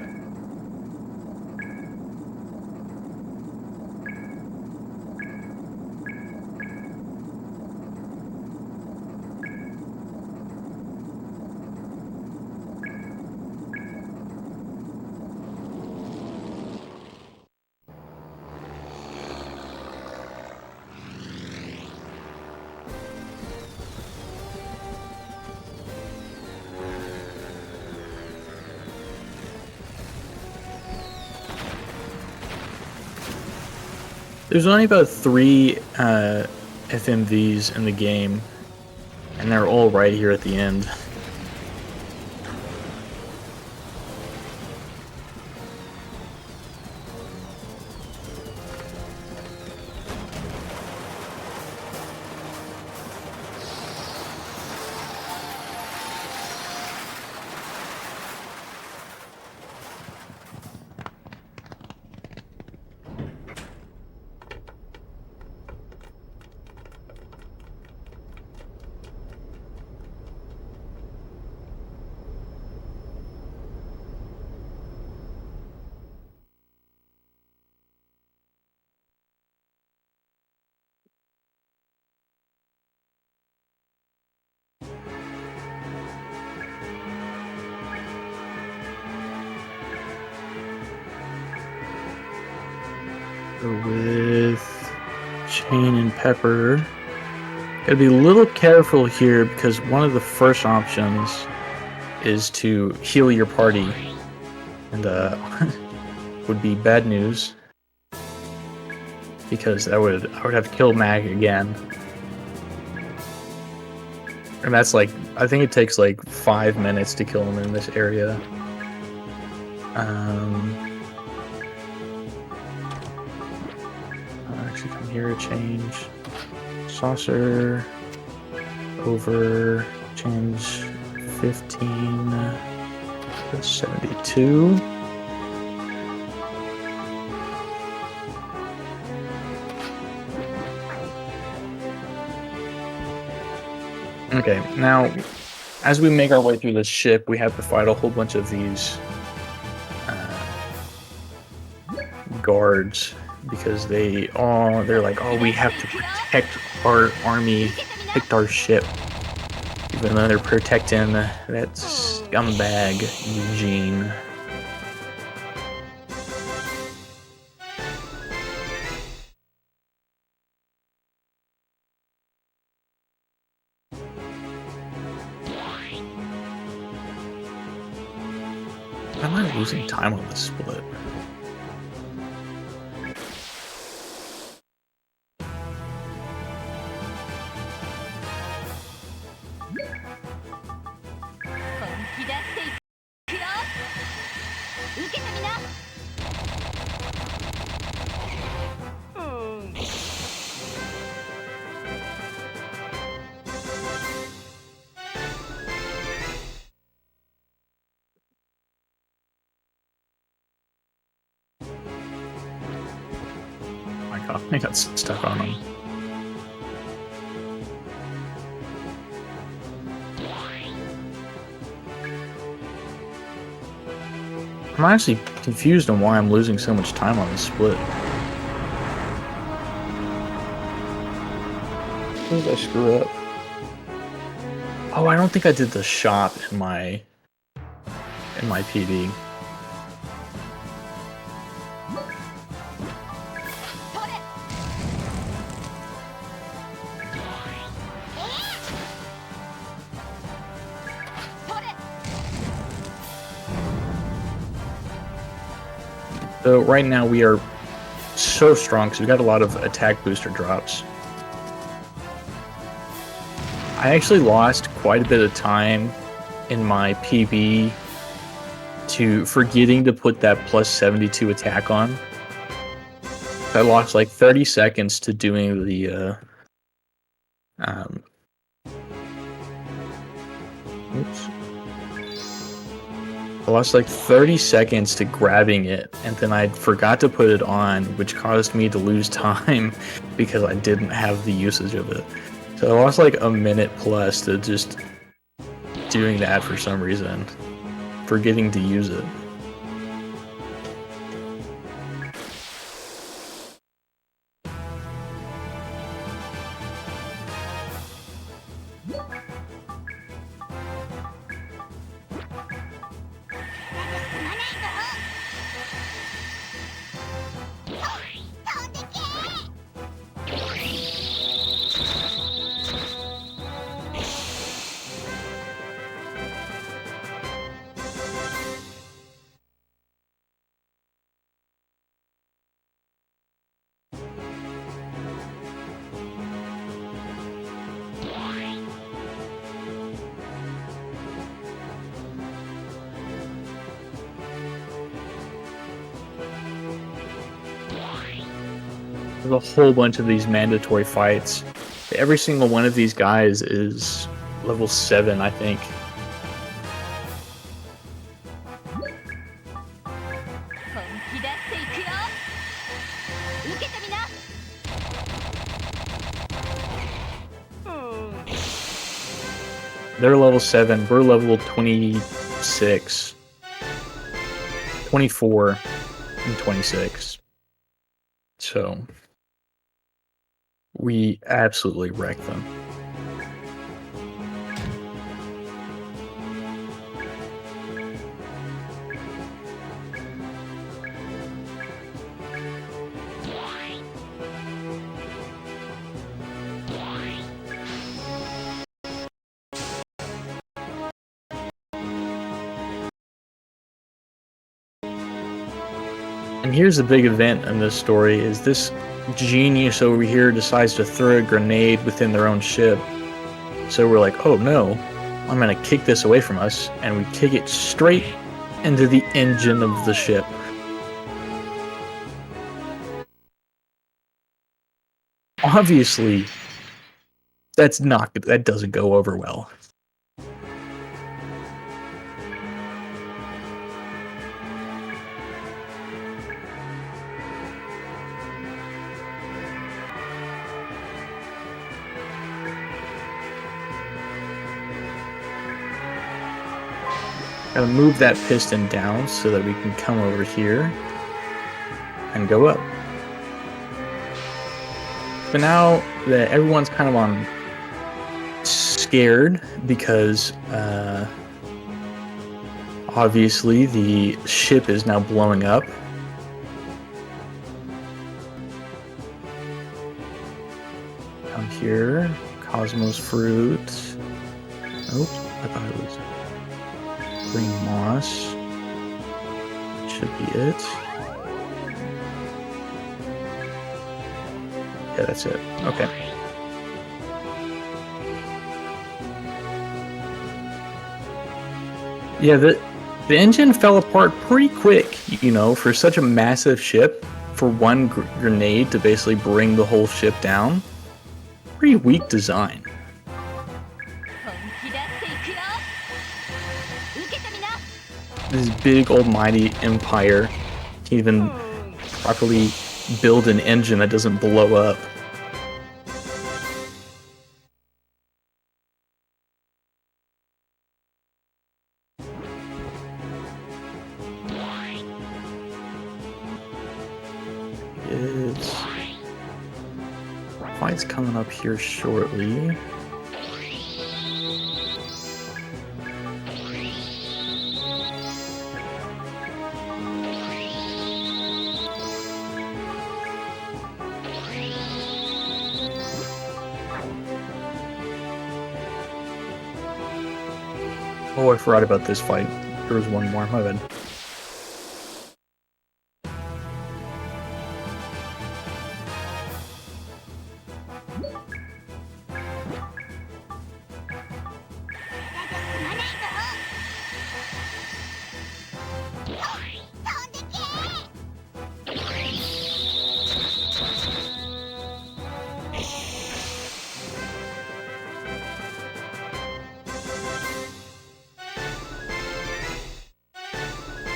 There's only about 3 FMVs in the game, and they're all right here at the end. With Chain and Pepper, gotta be a little careful here because one of the first options is to heal your party, and would be bad news because I would have to kill Mag again, and that's like, I think it takes like 5 minutes to kill him in this area. Actually, come here, change saucer over, change 15 to 72. Okay, now as we make our way through this ship, we have to fight a whole bunch of these guards, because they're like, oh, we have to protect our army, protect our ship, even though they're protecting that scumbag Eugene. Am I losing time on this split? I got stuck on him. I'm actually confused on why I'm losing so much time on this split. Where did I screw up? Oh, I don't think I did the shop in my PB. So right now we are so strong because we got a lot of attack booster drops. I actually lost quite a bit of time in my PB to forgetting to put that plus 72 attack on. I lost like 30 seconds to doing the oops. I lost like 30 seconds to grabbing it, and then I forgot to put it on, which caused me to lose time because I didn't have the usage of it. So I lost like a minute plus to just doing that for some reason. Forgetting to use it. There's a whole bunch of these mandatory fights. Every single one of these guys is level 7, I think. They're level 7, we're level 26, 24, and 26. So we absolutely wreck them. And here's the big event in this story, is this genius over here decides to throw a grenade within their own ship. So we're like, oh no, I'm gonna kick this away from us, and we kick it straight into the engine of the ship. Obviously, that doesn't go over well. Gotta move that piston down so that we can come over here and go up. So now that everyone's kind of on scared because obviously the ship is now blowing up. Down here, Cosmos Fruit. Nope, I thought it was green moss. Should be it. Yeah, that's it. Okay. Yeah, the engine fell apart pretty quick, you know, for such a massive ship. For one grenade to basically bring the whole ship down. Pretty weak design. This big almighty empire can't even properly build an engine that doesn't blow up. Fight's coming up here shortly. Oh, I forgot about this fight. There was one more, my bad.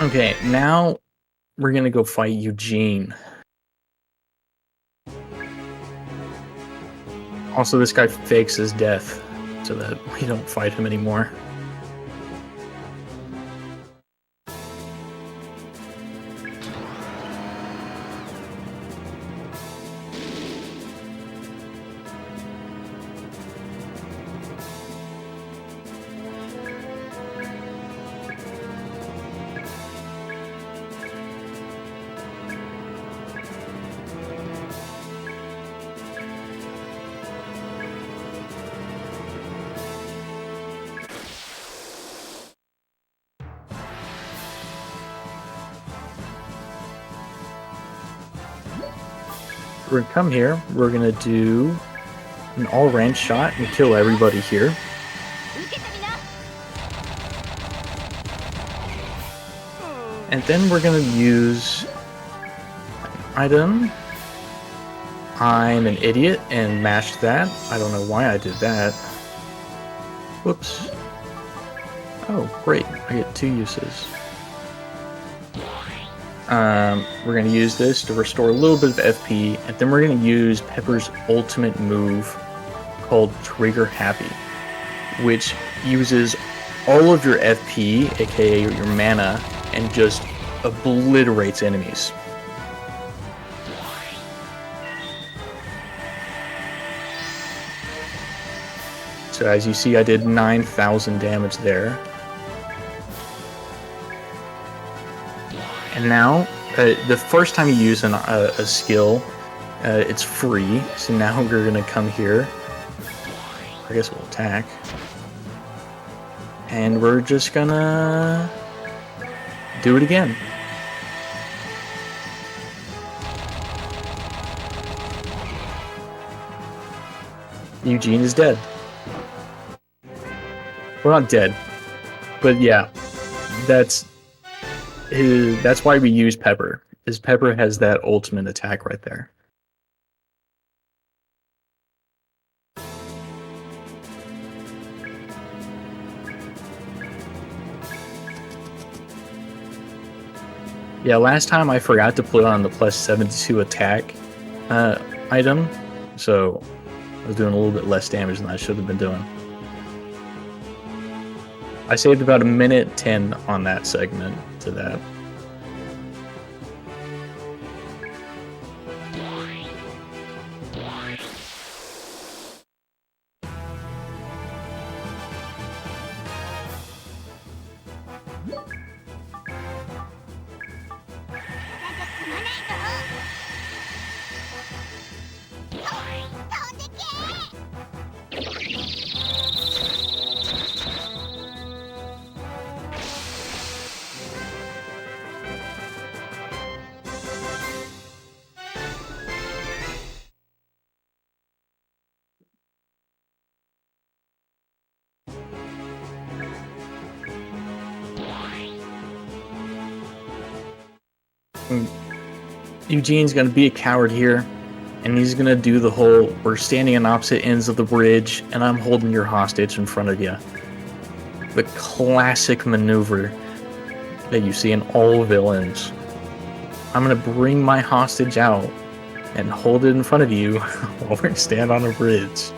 Okay, now we're gonna go fight Eugene. Also, this guy fakes his death so that we don't fight him anymore. We're gonna come here. We're gonna do an all-range shot and kill everybody here. And then we're gonna use an item. I'm an idiot and mashed that. I don't know why I did that. Whoops. Oh, great. I get 2 uses. We're going to use this to restore a little bit of FP, and then we're going to use Pepper's ultimate move called Trigger Happy, which uses all of your FP, aka your mana, and just obliterates enemies. So as you see, I did 9,000 damage there. And now, the first time you use a skill, it's free. So now we're gonna come here. I guess we'll attack. And we're just gonna do it again. Eugene is dead. Well, not dead, but yeah, that's why we use Pepper, is Pepper has that ultimate attack right there. Yeah, last time I forgot to put on the plus 72 attack item, so I was doing a little bit less damage than I should have been doing. I saved about 1:10 on that segment to that. Eugene's gonna be a coward here, and he's gonna do the whole, we're standing on opposite ends of the bridge, and I'm holding your hostage in front of you. The classic maneuver that you see in all villains. I'm gonna bring my hostage out and hold it in front of you while we stand on a bridge.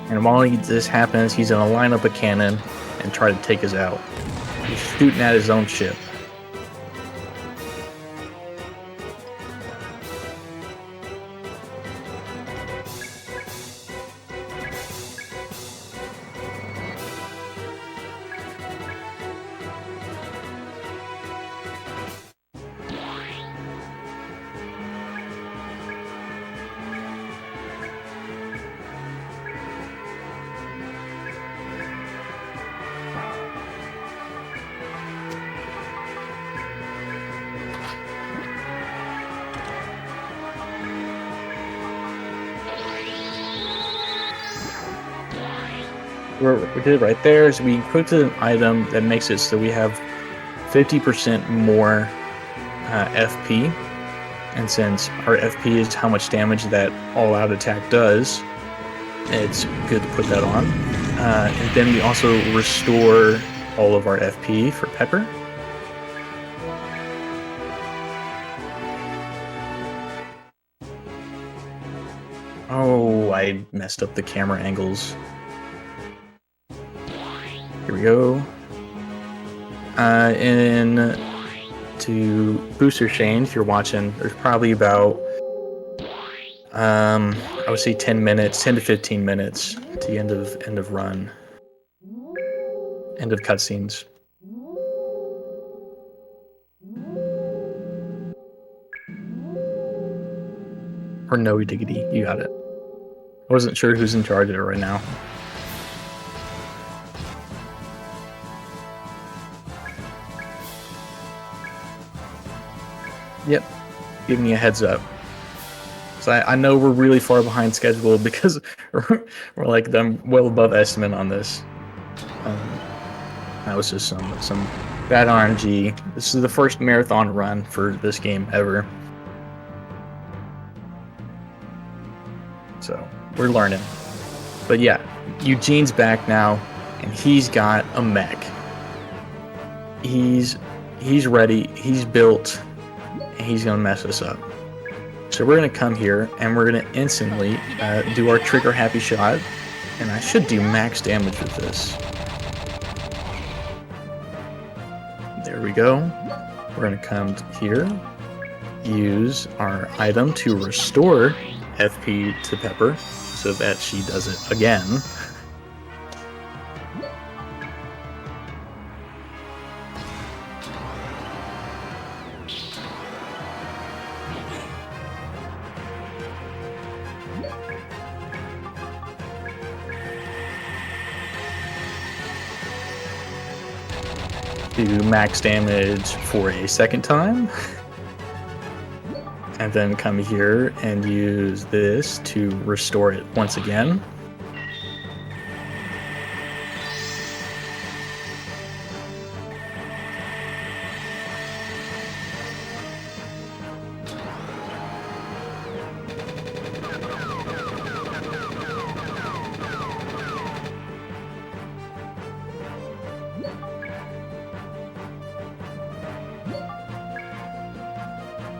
And while this happens, he's gonna line up a cannon and try to take us out. He's shooting at his own ship. What we did right there is we equipped an item that makes it so we have 50% more FP, and since our FP is how much damage that all-out attack does, it's good to put that on. And then we also restore all of our FP for Pepper. Oh, I messed up the camera angles. Here we go. In to booster chain, if you're watching, there's probably about I would say 10 to 15 minutes to the end of run. End of cutscenes. Or no diggity, you got it. I wasn't sure who's in charge of it right now. Yep, give me a heads up. So I know we're really far behind schedule because we're like them well above estimate on this. That was just some bad RNG. This is the first marathon run for this game ever. So we're learning. But yeah, Eugene's back now, and he's got a mech. He's ready, he's built, and he's gonna mess us up. So we're gonna come here, and we're gonna instantly do our trigger happy shot, and I should do max damage with this. There we go. We're gonna come here, use our item to restore FP to Pepper so that she does it again. Do max damage for a second time, and then come here and use this to restore it once again.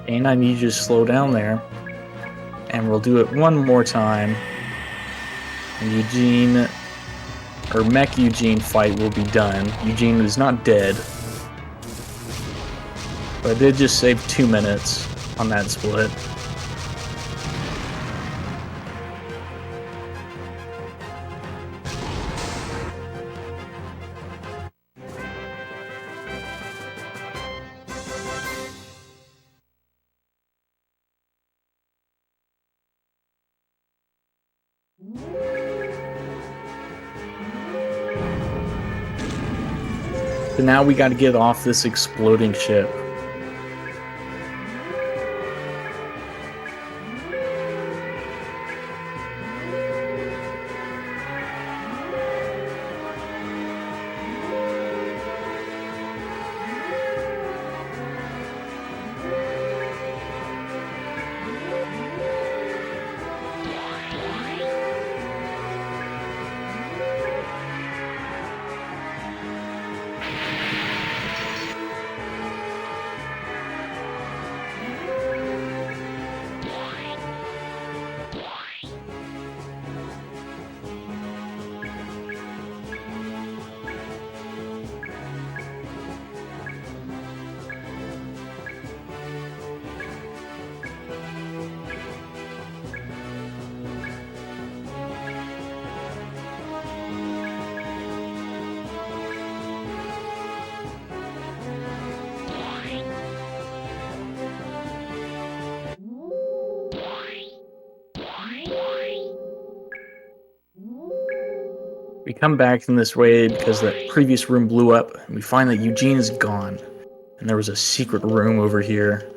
And I need you to slow down there. And we'll do it one more time. And Eugene, or Mech Eugene fight will be done. Eugene is not dead. But I did just save 2 minutes on that split. So now we got to get off this exploding ship. We come back in this raid because that previous room blew up, and we find that Eugene is gone. And there was a secret room over here.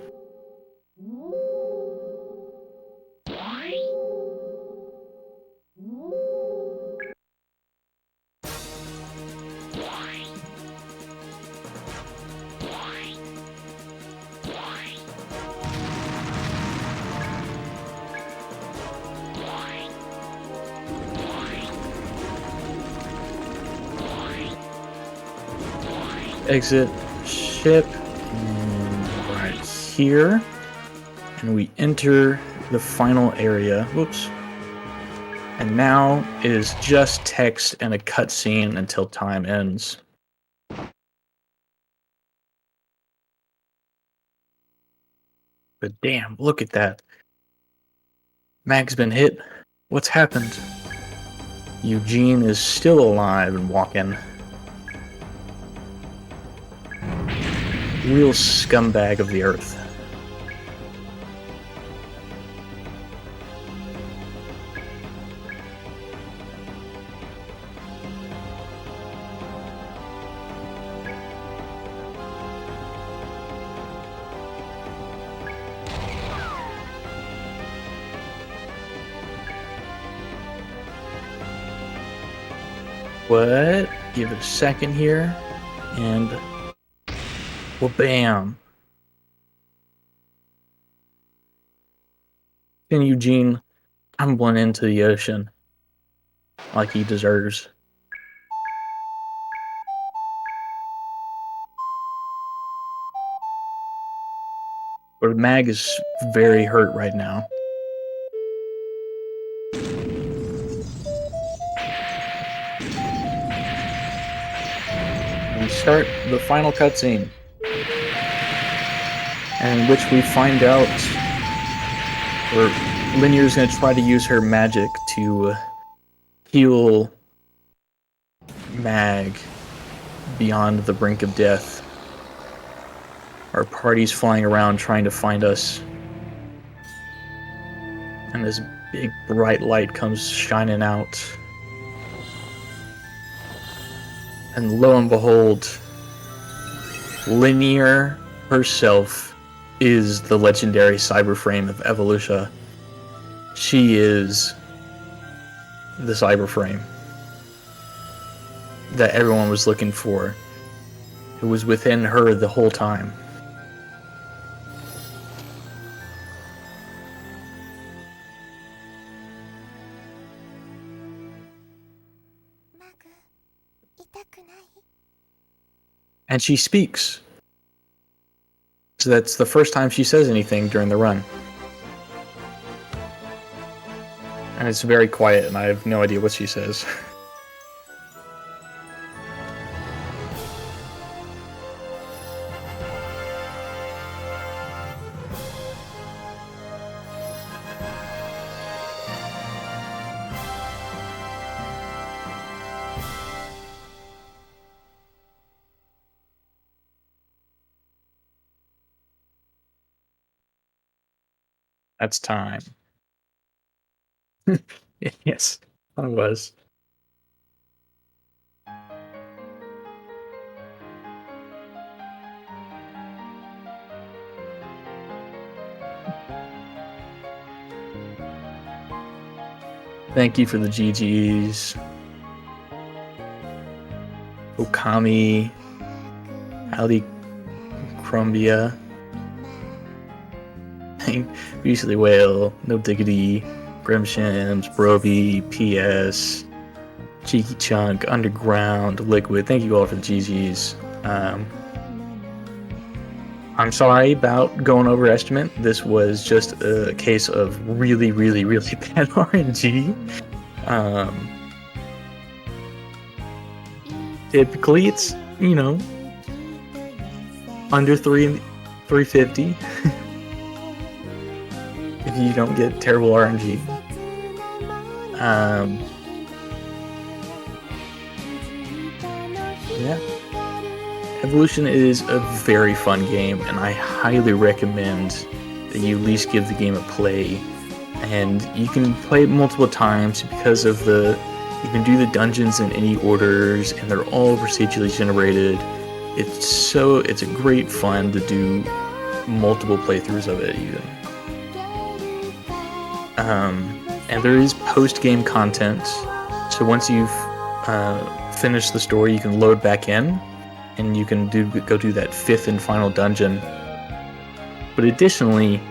Exit ship right here, and we enter the final area. Whoops. And now it is just text and a cutscene until time ends. But damn, look at that. Mag's been hit. What's happened? Eugene is still alive and walking. Real scumbag of the earth. What? Give it a second here. And... well, bam. And Eugene tumbling into the ocean like he deserves. But Mag is very hurt right now. We start the final cutscene, in which we find out where Linear is going to try to use her magic to heal Mag beyond the brink of death. Our party's flying around trying to find us, and this big bright light comes shining out. And lo and behold, Linear herself is the legendary cyberframe of Evolution. She is the cyberframe that everyone was looking for. It was within her the whole time. And she speaks. So that's the first time she says anything during the run. And it's very quiet, and I have no idea what she says. That's time. Yes, I was. Thank you for the GGs. Okami, Ali Crumbia, Beastly Whale, No Diggity, Grimshams, Broby, PS, Cheeky Chunk, Underground, Liquid. Thank you all for the GGs. I'm sorry about going over estimate. This was just a case of really, really, really bad RNG. Typically, it's, you know, under 350 if you don't get terrible RNG. Yeah. Evolution is a very fun game, and I highly recommend that you at least give the game a play. And you can play it multiple times because of you can do the dungeons in any orders, and they're all procedurally generated. It's a great fun to do multiple playthroughs of it even. And there is post-game content, so once you've finished the story, you can load back in, and you can go do that 5th and final dungeon. But additionally,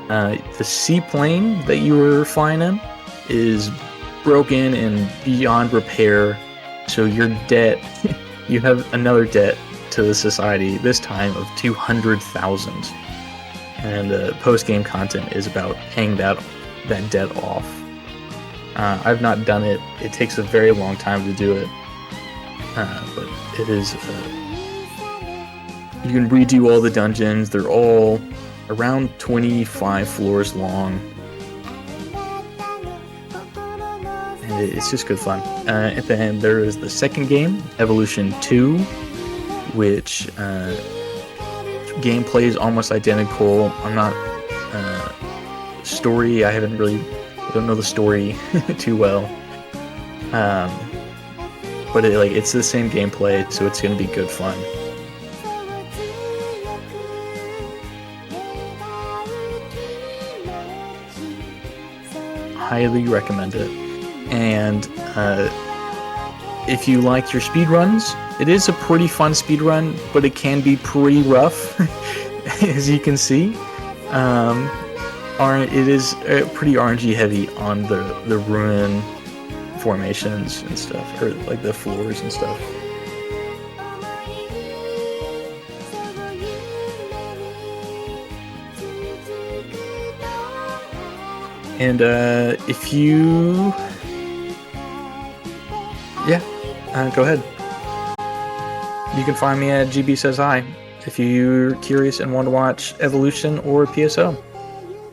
the seaplane that you were flying in is broken and beyond repair, so your debt, you have another debt to the society, this time of 200,000. And post-game content is about paying that debt off. I've not done it. It takes a very long time to do it. But it is... you can redo all the dungeons. They're all around 25 floors long. And it's just good fun. And then there is the second game, Evolution 2, which gameplay is almost identical. I'm not... story, I don't know the story too well. But it's the same gameplay, so it's going to be good fun. Highly recommend it. And if you like your speedruns, it is a pretty fun speedrun, but it can be pretty rough, as you can see. It is pretty RNG heavy on the ruin formations and stuff, or like the floors and stuff. And if you... Yeah, go ahead. You can find me at GBsaysHi if you're curious and want to watch Evolution or PSO.